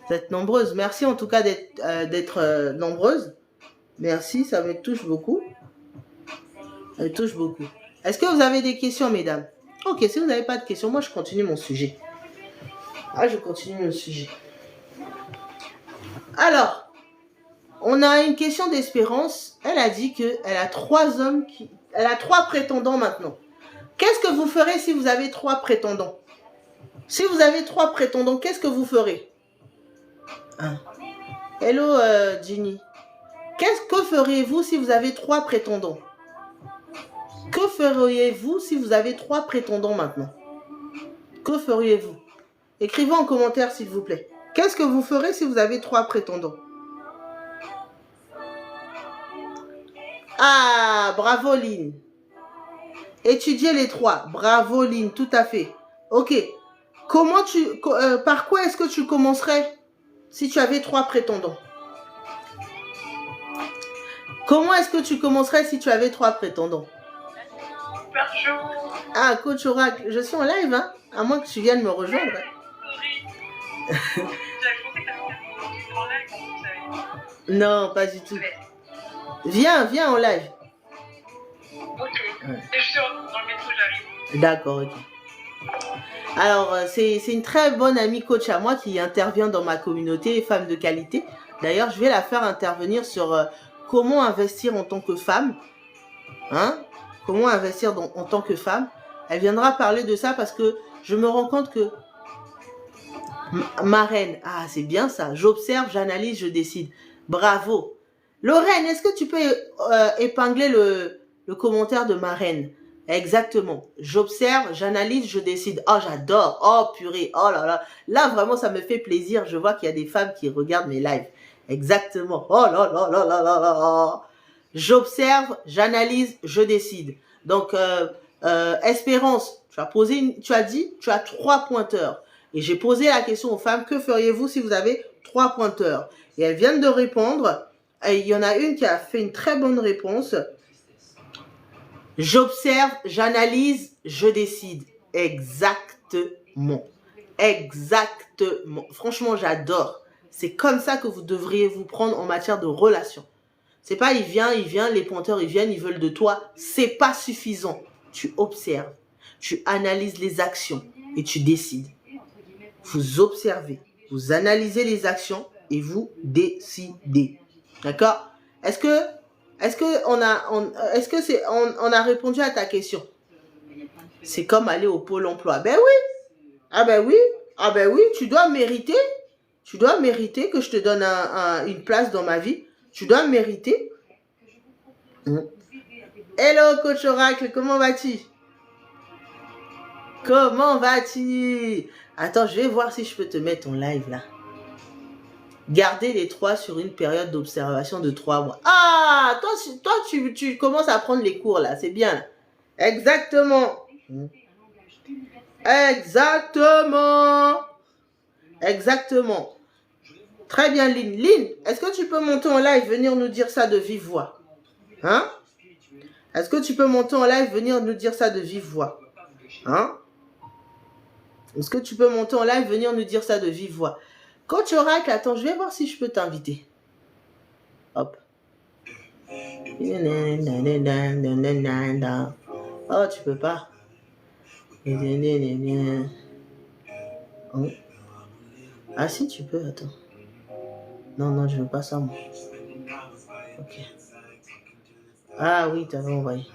Vous êtes nombreuses. Merci en tout cas d'être nombreuses. Merci, ça me touche beaucoup. Ça me touche beaucoup. Est-ce que vous avez des questions, mesdames? Ok, si vous n'avez pas de questions, moi je continue mon sujet. Ah, je continue mon sujet. Alors, on a une question d'Espérance. Elle a dit qu'elle a 3 hommes elle a 3 prétendants maintenant. Qu'est-ce que vous ferez si vous avez 3 prétendants? Si vous avez 3 prétendants, qu'est-ce que vous ferez? Hello, Ginny. Que feriez-vous si vous avez 3 prétendants? Que feriez-vous si vous avez 3 prétendants maintenant? Que feriez-vous? Écrivez en commentaire, s'il vous plaît. Qu'est-ce que vous ferez si vous avez 3 prétendants? Ah, bravo, Lynn. Étudiez les 3. Bravo, Lynn, tout à fait. Ok. Par quoi est-ce que tu commencerais si tu avais 3 prétendants? Comment est-ce que tu commencerais si tu avais 3 prétendants? Bonjour. Ah, coach Oracle, je suis en live, hein, à moins que tu viennes me rejoindre. Sorry. J'avais pensé que t'avais en live, donc j'avais... Non, pas du tout. Viens en live. Ok. Ouais. Je suis dans le métro, j'arrive. D'accord, ok. Alors, c'est une très bonne amie coach à moi qui intervient dans ma communauté Femmes de qualité. D'ailleurs, je vais la faire intervenir sur comment investir en tant que femme. Hein? Comment investir en tant que femme. Elle viendra parler de ça parce que je me rends compte que ma reine, ah c'est bien ça, j'observe, j'analyse, je décide. Bravo. Lorraine, est-ce que tu peux épingler le commentaire de ma reine? Exactement. J'observe, j'analyse, je décide. Oh, j'adore. Oh, purée. Oh là là. Là, vraiment, ça me fait plaisir. Je vois qu'il y a des femmes qui regardent mes lives. Exactement. Oh là là là là là là. J'observe, j'analyse, je décide. Donc, Espérance, tu as dit, tu as 3 pointeurs. Et j'ai posé la question aux femmes, que feriez-vous si vous avez 3 pointeurs? Et elles viennent de répondre. Et il y en a une qui a fait une très bonne réponse. J'observe, j'analyse, je décide. Exactement. Exactement. Franchement, j'adore. C'est comme ça que vous devriez vous prendre en matière de relations. C'est pas il vient, les pointeurs, ils viennent, ils veulent de toi. C'est pas suffisant. Tu observes, tu analyses les actions et tu décides. Vous observez, vous analysez les actions et vous décidez. D'accord? Est-ce que on a répondu à ta question? C'est comme aller au pôle emploi. Ben oui. Ah ben oui. Ah ben oui, tu dois mériter. Tu dois mériter que je te donne une place dans ma vie. Tu dois mériter. Hello coach Oracle, comment vas-tu? Comment vas-tu? Attends, je vais voir si je peux te mettre en live là. Gardez les 3 sur une période d'observation de 3 mois. Ah, toi tu commences à prendre les cours là, c'est bien. Exactement. Exactement. Exactement. Très bien, Lynn. Lynn, est-ce que tu peux monter en live, venir nous dire ça de vive voix? Hein? Est-ce que tu peux monter en live, venir nous dire ça de vive voix? Hein? Est-ce que tu peux monter en live, venir nous dire ça de vive voix? Coach Oracle, attends, je vais voir si je peux t'inviter. Hop. Oh, tu peux pas. Ah si, tu peux, attends. Non, je veux pas ça, moi. Ok. Ah oui, t'avais envoyé.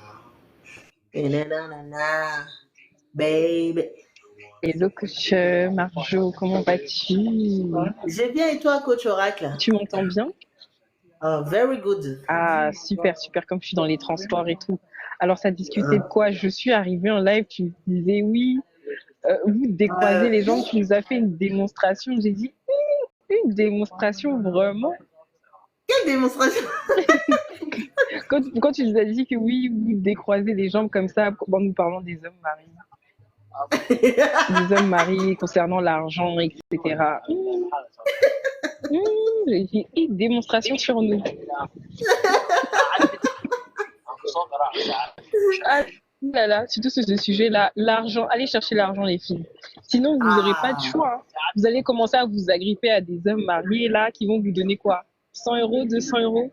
Baby. Hello coach Marjo, comment vas-tu? J'ai bien et toi coach Oracle? Tu m'entends bien? Very good. Ah super, comme je suis dans les transports et tout. Alors ça discutait de quoi? Je suis arrivée en live, tu me disais oui, vous décroisez les jambes, tu nous as fait une démonstration. J'ai dit une démonstration vraiment? Quelle démonstration? quand tu nous as dit que oui, vous décroisez les jambes comme ça en nous parlant des hommes mariés. Des hommes mariés concernant l'argent, etc. J'ai dit une démonstration sur nous. Ah là là, surtout sur ce sujet-là, l'argent, allez chercher l'argent les filles. Sinon, vous n'aurez pas de choix. Hein. Vous allez commencer à vous agripper à des hommes mariés là qui vont vous donner quoi? 100 euros, 200 euros?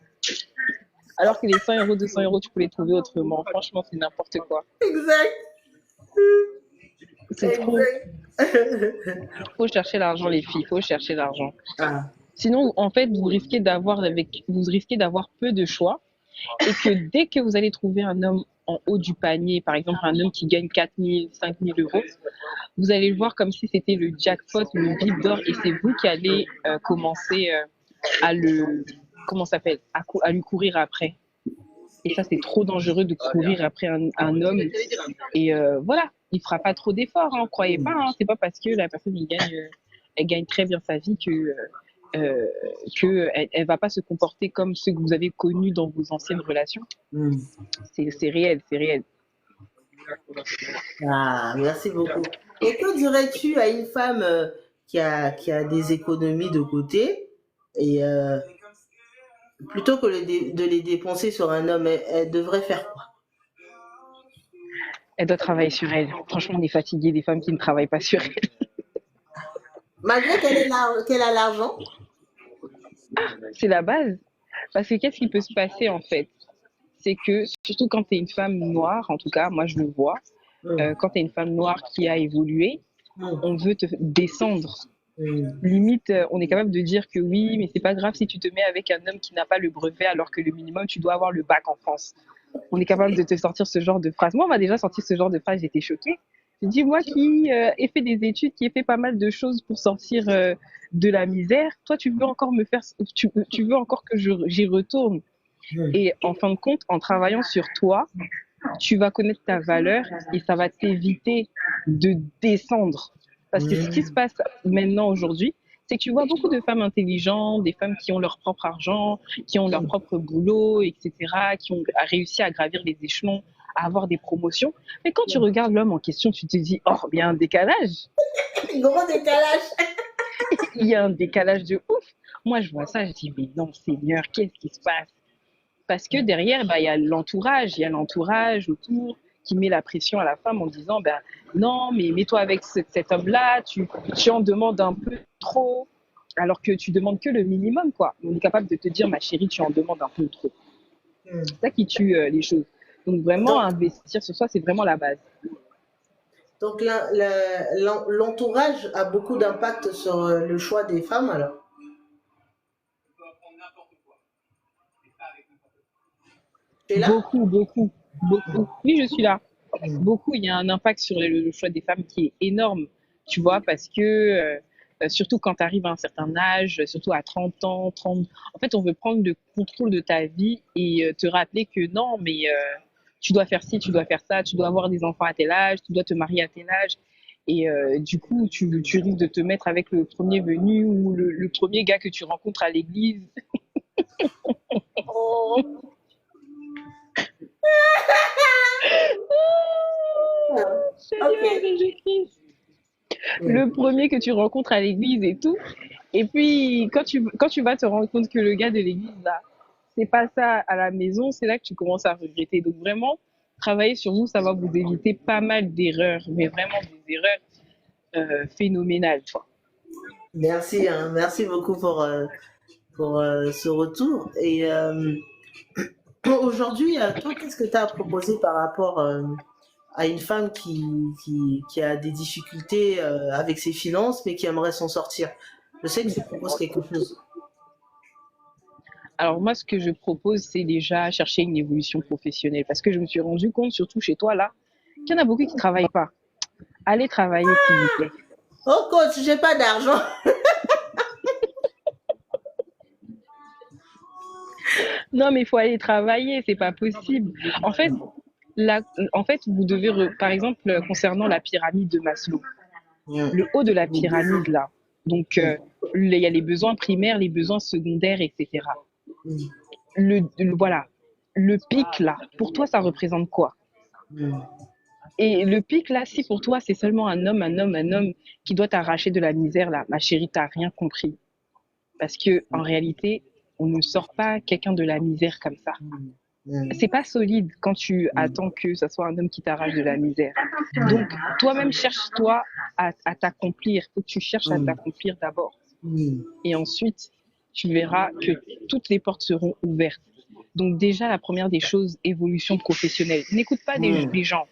Alors que les 100 euros, 200 euros, tu peux les trouver autrement. Franchement, c'est n'importe quoi. Exact. C'est trop. Faut chercher l'argent les filles, faut chercher l'argent. Sinon, en fait, vous risquez d'avoir peu de choix et que dès que vous allez trouver un homme en haut du panier, par exemple un homme qui gagne 4 000, 5 000 euros, vous allez le voir comme si c'était le jackpot, le bip d'or, et c'est vous qui allez commencer à lui courir après. Et ça, c'est trop dangereux de courir après un homme. Et voilà, il fera pas trop d'efforts, hein, croyez pas. Hein, c'est pas parce que la personne elle gagne très bien sa vie que elle va pas se comporter comme ceux que vous avez connus dans vos anciennes relations. C'est réel, c'est réel. Ah, merci beaucoup. Et que dirais-tu à une femme qui a des économies de côté et plutôt que de les dépenser sur un homme, elle devrait faire quoi? Elle doit travailler sur elle. Franchement, on est fatigué des femmes qui ne travaillent pas sur elles. Malgré qu'elle a l'argent. C'est la base. Parce que qu'est-ce qui peut se passer en fait? C'est que, surtout quand tu es une femme noire, en tout cas, moi je le vois, quand tu es une femme noire qui a évolué, on veut te descendre. Limite, on est capable de dire que oui, mais c'est pas grave si tu te mets avec un homme qui n'a pas le brevet alors que le minimum, tu dois avoir le bac en France. On est capable de te sortir ce genre de phrase. Moi, on m'a déjà sorti ce genre de phrase, j'étais choquée. J'ai dit, moi qui ai fait des études, qui ai fait pas mal de choses pour sortir de la misère, toi, tu veux encore me faire, tu veux encore que j'y retourne. Et en fin de compte, en travaillant sur toi, tu vas connaître ta valeur et ça va t'éviter de descendre. Parce que ce qui se passe maintenant aujourd'hui, c'est que tu vois beaucoup de femmes intelligentes, des femmes qui ont leur propre argent, qui ont leur propre boulot, etc., qui ont réussi à gravir les échelons, à avoir des promotions. Mais quand tu regardes l'homme en question, tu te dis, oh, il y a un décalage. Gros décalage. Il y a un décalage de ouf. Moi, je vois ça, je dis, mais non, Seigneur, qu'est-ce qui se passe? Parce que derrière, il y a l'entourage autour qui met la pression à la femme en disant, non, mais mets-toi avec cet homme-là, tu en demandes un peu trop, alors que tu demandes que le minimum, quoi. On est capable de te dire, ma chérie, tu en demandes un peu trop. C'est ça qui tue les choses. Donc vraiment, investir sur soi, c'est vraiment la base. Donc l'entourage a beaucoup d'impact sur le choix des femmes, alors. Beaucoup, beaucoup, beaucoup. Oui, je suis là. Beaucoup, il y a un impact sur le choix des femmes qui est énorme, tu vois, parce que surtout quand tu arrives à un certain âge, surtout à 30 ans, 30, en fait, on veut prendre le contrôle de ta vie et te rappeler que non, mais tu dois faire ci, tu dois faire ça, tu dois avoir des enfants à tel âge, tu dois te marier à tel âge. Et du coup, tu risques de te mettre avec le premier venu ou le premier gars que tu rencontres à l'église. Oh. Le premier que tu rencontres à l'église et tout. Et puis, quand tu vas te rendre compte que le gars de l'église, là, c'est pas ça à la maison, c'est là que tu commences à regretter. Donc, vraiment, travailler sur vous, ça va vous éviter pas mal d'erreurs, mais vraiment des erreurs phénoménales, quoi. Merci, hein, merci beaucoup pour ce retour. Et aujourd'hui, toi, qu'est-ce que tu as proposé par rapport à une femme qui a des difficultés avec ses finances, mais qui aimerait s'en sortir? Je sais que tu proposes quelque chose. Alors moi, ce que je propose, c'est déjà chercher une évolution professionnelle, parce que je me suis rendu compte, surtout chez toi, là, qu'il y en a beaucoup qui ne travaillent pas. Allez travailler, s'il vous plaît. Oh coach, j'ai pas d'argent. Non, mais il faut aller travailler, c'est pas possible. En fait, vous devez, par exemple, concernant la pyramide de Maslow, le haut de la pyramide, là, donc il y a les besoins primaires, les besoins secondaires, etc. Voilà, le pic, là, pour toi, ça représente quoi? Et le pic, là, si pour toi, c'est seulement un homme qui doit t'arracher de la misère, là, ma chérie, t'as rien compris. Parce que en réalité, on ne sort pas quelqu'un de la misère comme ça. C'est pas solide quand tu attends que ce soit un homme qui t'arrache de la misère. Donc, toi-même, cherche-toi à t'accomplir. Faut que tu cherches à t'accomplir d'abord. Et ensuite, tu verras que toutes les portes seront ouvertes. Donc déjà, la première des choses, évolution professionnelle. N'écoute pas les gens.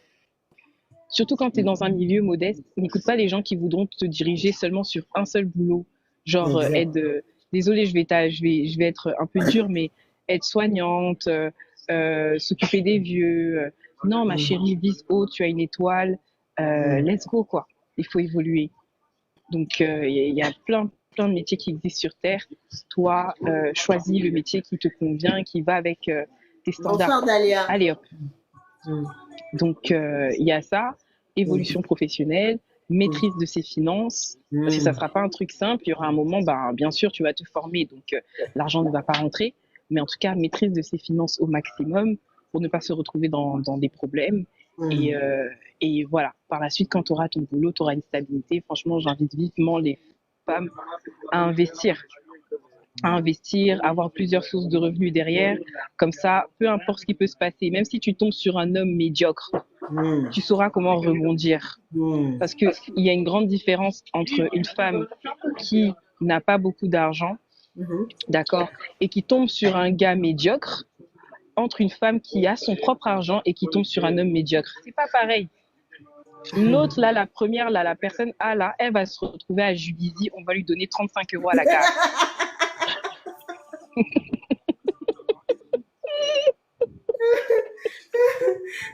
Surtout quand tu es dans un milieu modeste, n'écoute pas les gens qui voudront te diriger seulement sur un seul boulot. Genre, désolée, je vais être un peu dure, mais être soignante, s'occuper des vieux. Non, ma chérie, vise haut, tu as une étoile. Let's go, quoi. Il faut évoluer. Donc, il y a plein de métiers qui existent sur Terre. Toi, choisis le métier qui te convient, qui va avec tes standards. Bonsoir, Dalia. Allez, hop. Donc, il y a ça, évolution professionnelle, maîtrise de ses finances, parce que ça ne sera pas un truc simple. Il y aura un moment, bien sûr, tu vas te former, donc l'argent ne va pas rentrer. Mais en tout cas, maîtrise de ses finances au maximum pour ne pas se retrouver dans des problèmes. Et voilà, par la suite, quand tu auras ton boulot, tu auras une stabilité. Franchement, j'invite vivement les femmes à investir, avoir plusieurs sources de revenus derrière. Comme ça, peu importe ce qui peut se passer, même si tu tombes sur un homme médiocre, tu sauras comment rebondir. Parce qu'il y a une grande différence entre une femme qui n'a pas beaucoup d'argent, d'accord, et qui tombe sur un gars médiocre, entre une femme qui a son propre argent et qui tombe sur un homme médiocre. C'est pas pareil. L'autre, là, la première, là, la personne A, là, elle va se retrouver à Juvisy, on va lui donner 35 € à la gare.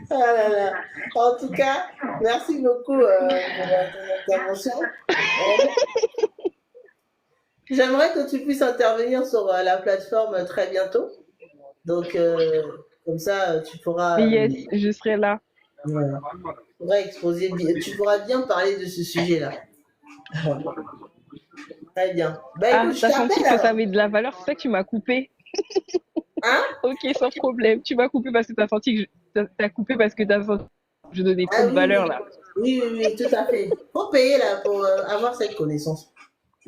Ah là là. En tout cas, merci beaucoup pour ton intervention. J'aimerais que tu puisses intervenir sur la plateforme très bientôt. Donc, comme ça, tu pourras. Yes, je serai là. Voilà. Tu pourras bien parler de ce sujet-là. Très bien. Bah, écoute, t'as senti que ça avait de la valeur, c'est ça que tu m'as coupé. Hein? Ok, sans problème. Tu m'as coupé parce que t'as senti que t'as coupé parce que t'as senti que je donnais trop de valeur là. Oui, tout à fait. Faut payer là pour avoir cette connaissance.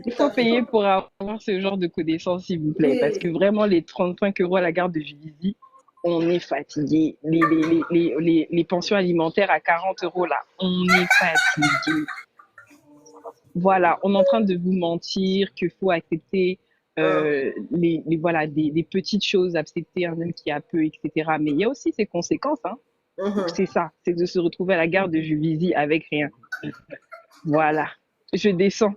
Il faut payer pour avoir ce genre de connaissances, s'il vous plaît, parce que vraiment les 35 € à la gare de Juvisy, on est fatigué. Les pensions alimentaires à 40 € là, on est fatigué. Voilà, on est en train de vous mentir qu'il faut accepter voilà, des petites choses, accepter un homme qui a peu, etc. Mais il y a aussi ses conséquences. Hein. C'est ça, c'est de se retrouver à la gare de Juvisy avec rien. Voilà, je descends.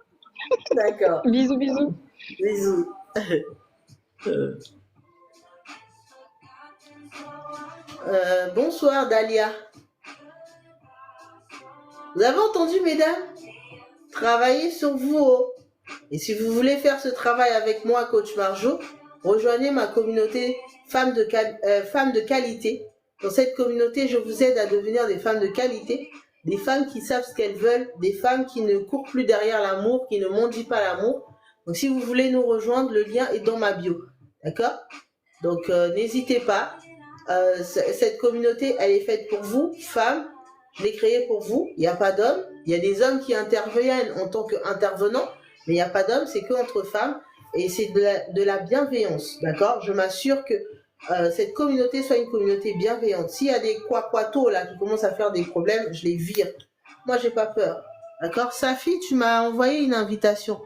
D'accord. Bisous, bisous. Bisous. Bonsoir Dalia. Vous avez entendu, mesdames? Travaillez sur vous. Et si vous voulez faire ce travail avec moi, coach Marjo, rejoignez ma communauté femmes de qualité. Dans cette communauté, je vous aide à devenir des femmes de qualité, des femmes qui savent ce qu'elles veulent, des femmes qui ne courent plus derrière l'amour, qui ne mendient pas l'amour. Donc, si vous voulez nous rejoindre, le lien est dans ma bio. D'accord? Donc, n'hésitez pas. Cette communauté, elle est faite pour vous, femmes. Je l'ai créée pour vous. Il n'y a pas d'hommes. Il y a des hommes qui interviennent en tant qu'intervenants, mais il n'y a pas d'hommes, c'est que entre femmes. Et c'est de la bienveillance. D'accord? Je m'assure que cette communauté soit une communauté bienveillante. S'il y a des quaquatos là qui commencent à faire des problèmes, je les vire. Moi, j'ai pas peur. D'accord? Safi, tu m'as envoyé une invitation.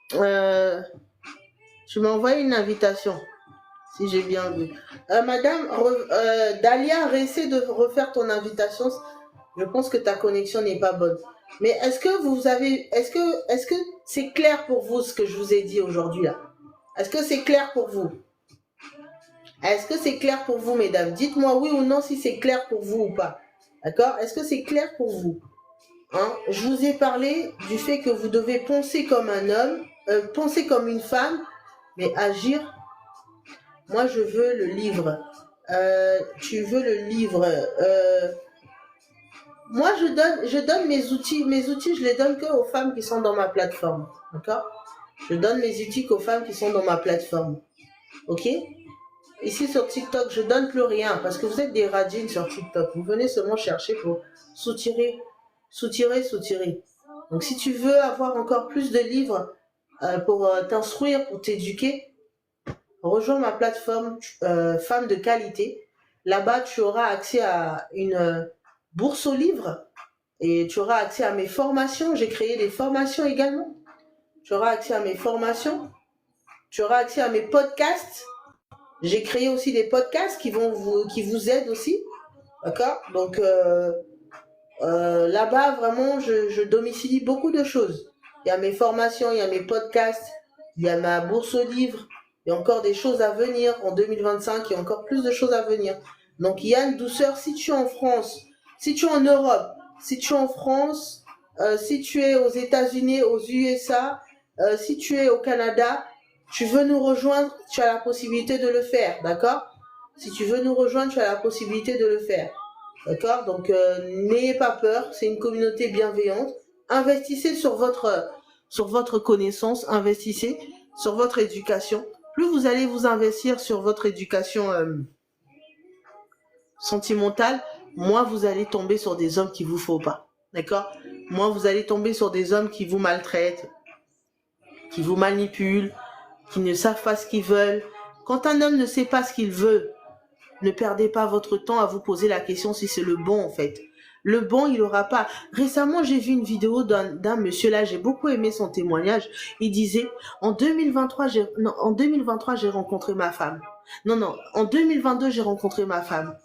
Tu m'as envoyé une invitation. Si j'ai bien vu. Madame Dalia, essaie de refaire ton invitation. Je pense que ta connexion n'est pas bonne. Mais est-ce que c'est clair pour vous ce que je vous ai dit aujourd'hui là? Est-ce que c'est clair pour vous? Est-ce que c'est clair pour vous, mesdames? Dites-moi oui ou non si c'est clair pour vous ou pas. D'accord? Est-ce que c'est clair pour vous? Hein? Je vous ai parlé du fait que vous devez penser comme un homme, penser comme une femme, mais agir. Moi, je veux le livre. Tu veux le livre. Moi, je donne mes outils. Mes outils, je les donne que aux femmes qui sont dans ma plateforme. D'accord? Je donne mes outils qu'aux femmes qui sont dans ma plateforme. Ok? Ici, sur TikTok, je donne plus rien parce que vous êtes des radines sur TikTok. Vous venez seulement chercher pour soutirer. Donc, si tu veux avoir encore plus de livres pour t'instruire, pour t'éduquer, rejoins ma plateforme Femmes de qualité. Là-bas, tu auras accès à une bourse aux livres et tu auras accès à mes formations. J'ai créé des formations également. Tu auras accès à mes formations. Tu auras accès à mes podcasts. J'ai créé aussi des podcasts qui vous aident aussi. D'accord? Donc, là-bas, vraiment, je domicilie beaucoup de choses. Il y a mes formations, il y a mes podcasts, il y a ma bourse aux livres. Il y a encore des choses à venir en 2025. Il y a encore plus de choses à venir. Donc, Yann Douceur, si tu es en France, si tu es en Europe, si tu es en France, si tu es aux États-Unis, aux USA, si tu es au Canada, tu veux nous rejoindre, tu as la possibilité de le faire, d'accord? Si tu veux nous rejoindre, tu as la possibilité de le faire, d'accord? Donc, n'ayez pas peur, c'est une communauté bienveillante. Investissez sur votre connaissance, investissez sur votre éducation. Plus vous allez vous investir sur votre éducation sentimentale, moins vous allez tomber sur des hommes qui vous faut pas, d'accord? Moins vous allez tomber sur des hommes qui vous maltraitent, qui vous manipulent, qui ne savent pas ce qu'ils veulent. Quand un homme ne sait pas ce qu'il veut, Ne perdez pas votre temps à vous poser la question si c'est le bon, en fait. Le bon, il n'aura pas. Récemment, j'ai vu une vidéo d'un monsieur là, j'ai beaucoup aimé son témoignage. Il disait, en 2023, j'ai rencontré ma femme. Non, en 2022, j'ai rencontré ma femme.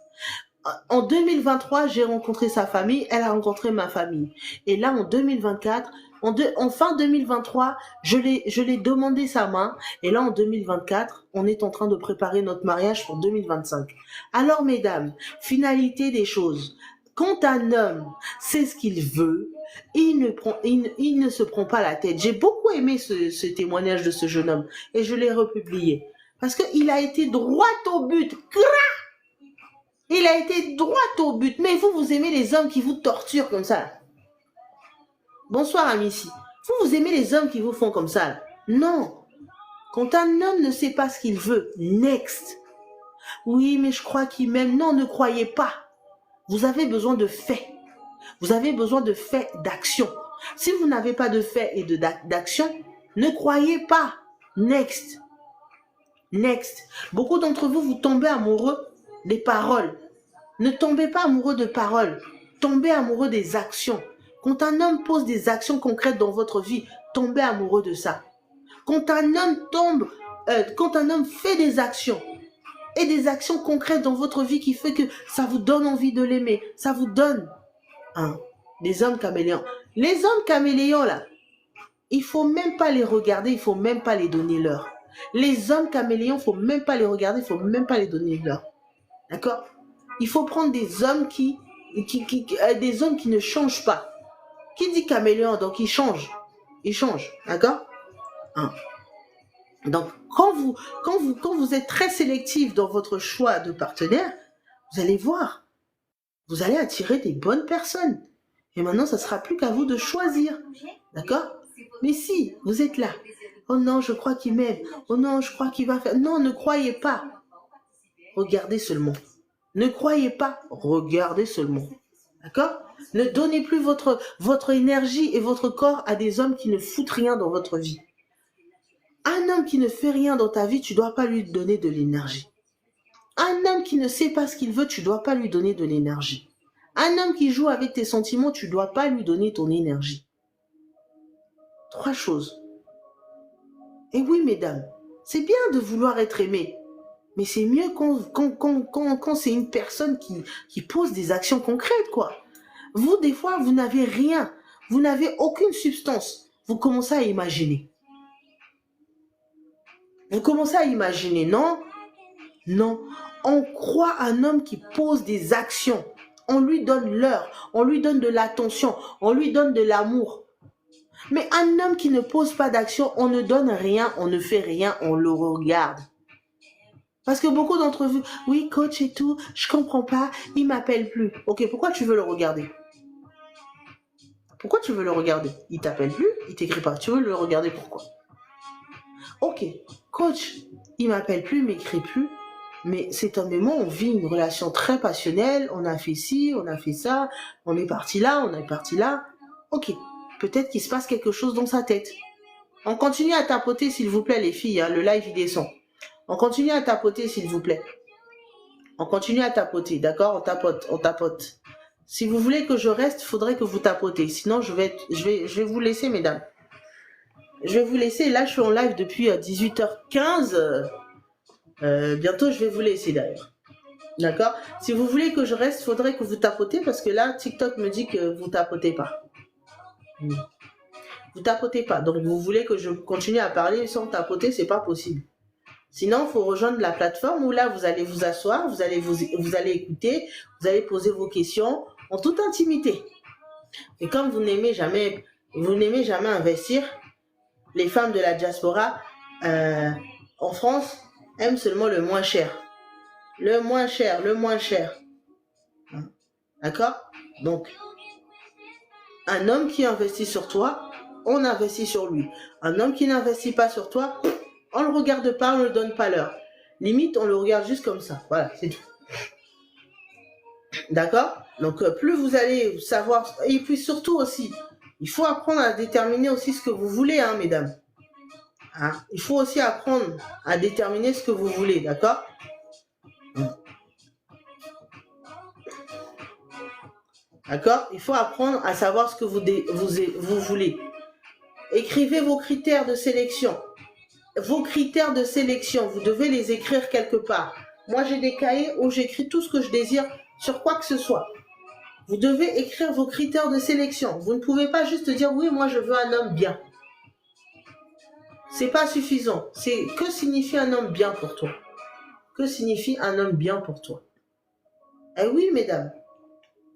En 2023, j'ai rencontré sa famille, elle a rencontré ma famille. Et là, en 2024, en fin 2023, je l'ai demandé sa main. Et là, en 2024, on est en train de préparer notre mariage pour 2025. Alors, mesdames, finalité des choses. Quand un homme sait ce qu'il veut, il ne se prend pas la tête. J'ai beaucoup aimé ce témoignage de ce jeune homme et je l'ai republié. Parce qu'il a été droit au but. Il a été droit au but. Mais vous aimez les hommes qui vous torturent comme ça. Bonsoir, Amici. Vous aimez les hommes qui vous font comme ça. Non. Quand un homme ne sait pas ce qu'il veut, next. Oui, mais je crois qu'il m'aime. Non, ne croyez pas. Vous avez besoin de faits. Vous avez besoin de faits, d'action. Si vous n'avez pas de faits et d'action, ne croyez pas. Next. Next. Beaucoup d'entre vous, vous tombez amoureux des paroles. Ne tombez pas amoureux de paroles. Tombez amoureux des actions. Quand un homme pose des actions concrètes dans votre vie, tombez amoureux de ça. Quand un homme fait des actions, et des actions concrètes dans votre vie qui fait que ça vous donne envie de l'aimer. Ça vous donne des hommes caméléons. Les hommes caméléons, là, il ne faut même pas les regarder, il ne faut même pas les donner l'heure. Les hommes caméléons, il ne faut même pas les regarder, il ne faut même pas les donner l'heure. D'accord? Il faut prendre des hommes des hommes qui ne changent pas. Qui dit caméléon? Donc, ils changent. Ils changent. D'accord? Donc, quand vous êtes très sélectif dans votre choix de partenaire, vous allez voir, vous allez attirer des bonnes personnes. Et maintenant, ça ne sera plus qu'à vous de choisir. D'accord? Mais si, vous êtes là. Oh non, je crois qu'il m'aime. Oh non, je crois qu'il va faire. Non, ne croyez pas. Regardez seulement. Ne croyez pas. Regardez seulement. D'accord? Ne donnez plus votre énergie et votre corps à des hommes qui ne foutent rien dans votre vie. Un homme qui ne fait rien dans ta vie, tu ne dois pas lui donner de l'énergie. Un homme qui ne sait pas ce qu'il veut, tu ne dois pas lui donner de l'énergie. Un homme qui joue avec tes sentiments, tu ne dois pas lui donner ton énergie. 3 choses. Et oui, mesdames, c'est bien de vouloir être aimé, mais c'est mieux quand c'est une personne qui pose des actions concrètes, quoi. Vous, des fois, vous n'avez rien. Vous n'avez aucune substance. Vous commencez à imaginer. Vous commencez à imaginer, non? Non. On croit un homme qui pose des actions. On lui donne l'heure, on lui donne de l'attention, on lui donne de l'amour. Mais un homme qui ne pose pas d'action, on ne donne rien, on ne fait rien, on le regarde. Parce que beaucoup d'entre vous, oui, coach et tout, je comprends pas, il m'appelle plus. Ok, pourquoi tu veux le regarder? Pourquoi tu veux le regarder? Il t'appelle plus, il t'écrit pas. Tu veux le regarder pourquoi? Ok, coach, il m'appelle plus, il m'écrit plus. Mais c'est un moment, on vit une relation très passionnelle, on a fait ci, on a fait ça, on est parti là, on est parti là. Ok, peut-être qu'il se passe quelque chose dans sa tête. On continue à tapoter, s'il vous plaît, les filles, hein, le live il descend. On continue à tapoter, s'il vous plaît. On continue à tapoter, d'accord? On tapote, on tapote. Si vous voulez que je reste, il faudrait que vous tapotez. Sinon, je vais vous laisser, mesdames. Je vais vous laisser. Là, je suis en live depuis 18h15. Bientôt, je vais vous laisser d'ailleurs. D'accord? Si vous voulez que je reste, il faudrait que vous tapotez parce que là, TikTok me dit que vous tapotez pas. Vous tapotez pas. Donc, vous voulez que je continue à parler sans tapoter, c'est pas possible. Sinon, il faut rejoindre la plateforme où là, vous allez vous asseoir, vous allez écouter, vous allez poser vos questions en toute intimité. Et comme vous n'aimez jamais investir, les femmes de la diaspora en France aiment seulement le moins cher. Le moins cher, le moins cher. D'accord? Donc, un homme qui investit sur toi, on investit sur lui. Un homme qui n'investit pas sur toi, on ne le regarde pas, on ne le donne pas l'heure. Limite, on le regarde juste comme ça. Voilà, c'est tout. D'accord? Donc, plus vous allez savoir... Et puis surtout aussi, il faut apprendre à déterminer aussi ce que vous voulez, hein, mesdames. Hein? Il faut aussi apprendre à déterminer ce que vous voulez, d'accord? D'accord? Il faut apprendre à savoir ce que vous voulez. Écrivez vos critères de sélection. Vos critères de sélection, vous devez les écrire quelque part. Moi, j'ai des cahiers où j'écris tout ce que je désire sur quoi que ce soit. Vous devez écrire vos critères de sélection. Vous ne pouvez pas juste dire, oui, moi, je veux un homme bien. C'est pas suffisant. C'est que signifie un homme bien pour toi? Que signifie un homme bien pour toi? Eh oui, mesdames.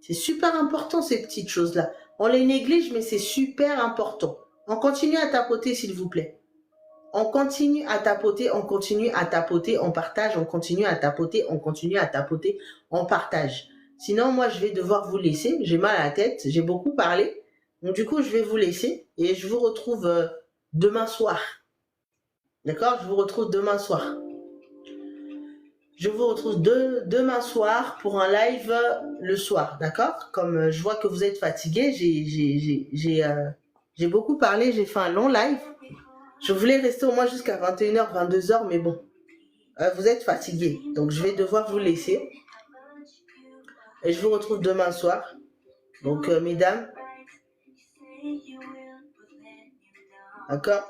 C'est super important, ces petites choses-là. On les néglige, mais c'est super important. On continue à tapoter, s'il vous plaît. On continue à tapoter, on continue à tapoter, on partage, on continue à tapoter, on continue à tapoter, on partage. Sinon, moi, je vais devoir vous laisser. J'ai mal à la tête, j'ai beaucoup parlé. Donc, du coup, je vais vous laisser et je vous retrouve demain soir. D'accord? Je vous retrouve demain soir. Je vous retrouve demain soir pour un live le soir. D'accord? Comme je vois que vous êtes fatigués, j'ai beaucoup parlé, j'ai fait un long live. Je voulais rester au moins jusqu'à 21h, 22h, mais bon, vous êtes fatigués. Donc, je vais devoir vous laisser. Et je vous retrouve demain soir. Donc, mesdames. D'accord?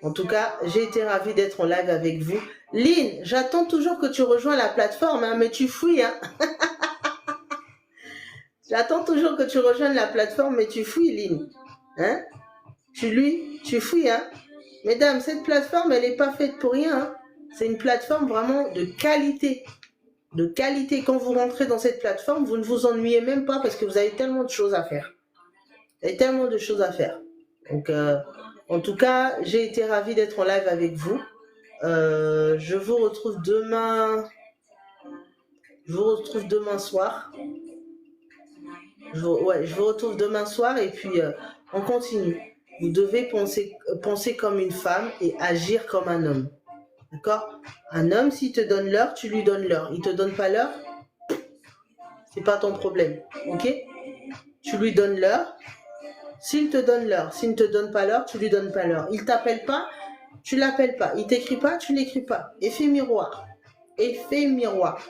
En tout cas, j'ai été ravie d'être en live avec vous. Lynn, j'attends toujours que tu rejoins la plateforme, hein, mais tu fouilles. Hein. J'attends toujours que tu rejoignes la plateforme, mais tu fouilles, Lynn. Hein? Tu fouilles, hein. Mesdames, cette plateforme, elle n'est pas faite pour rien. Hein. C'est une plateforme vraiment de qualité. De qualité. Quand vous rentrez dans cette plateforme, vous ne vous ennuyez même pas parce que vous avez tellement de choses à faire. Vous avez tellement de choses à faire. Donc, en tout cas, j'ai été ravie d'être en live avec vous. Je vous retrouve demain. Je vous retrouve demain soir. Je vous retrouve demain soir et puis on continue. Vous devez penser comme une femme et agir comme un homme. D'accord? Un homme, s'il te donne l'heure, tu lui donnes l'heure. Il te donne pas l'heure, c'est pas ton problème. Ok? Tu lui donnes l'heure. S'il te donne l'heure, s'il ne te donne pas l'heure, tu lui donnes pas l'heure. Il t'appelle pas, tu l'appelles pas. Il t'écrit pas, tu l'écris pas. Effet miroir. Effet miroir.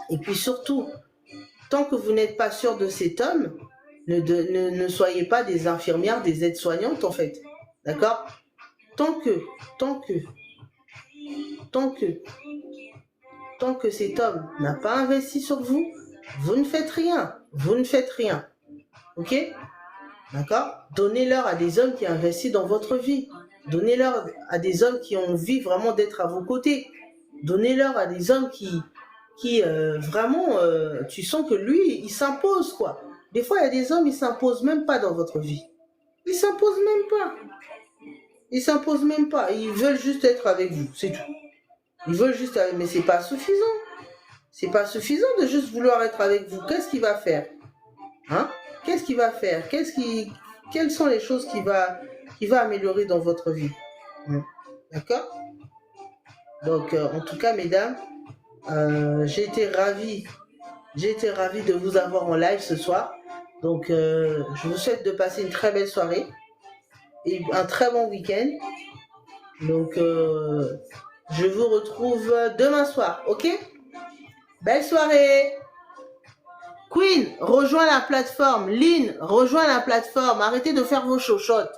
Et puis surtout, tant que vous n'êtes pas sûr de cet homme, ne soyez pas des infirmières, des aides-soignantes en fait. D'accord? Tant que cet homme n'a pas investi sur vous, vous ne faites rien. Vous ne faites rien. Ok? D'accord? Donnez-leur à des hommes qui investissent dans votre vie. Donnez-leur à des hommes qui ont envie vraiment d'être à vos côtés. Donnez-leur à des hommes qui vraiment, tu sens que lui, il s'impose, quoi. Des fois, il y a des hommes, ils s'imposent même pas dans votre vie. Ils s'imposent même pas. Ils s'imposent même pas. Ils veulent juste être avec vous, c'est tout. Ils veulent juste, mais c'est pas suffisant. C'est pas suffisant de juste vouloir être avec vous. Qu'est-ce qu'il va faire? Hein? Qu'est-ce qu'il va faire? Quelles sont les choses qu'il va améliorer dans votre vie? D'accord? Donc, en tout cas, mesdames, j'ai été ravie de vous avoir en live ce soir. Donc, je vous souhaite de passer une très belle soirée et un très bon week-end. Donc, je vous retrouve demain soir, ok? Belle soirée! Queen, rejoins la plateforme. Lynn, rejoins la plateforme. Arrêtez de faire vos chochottes.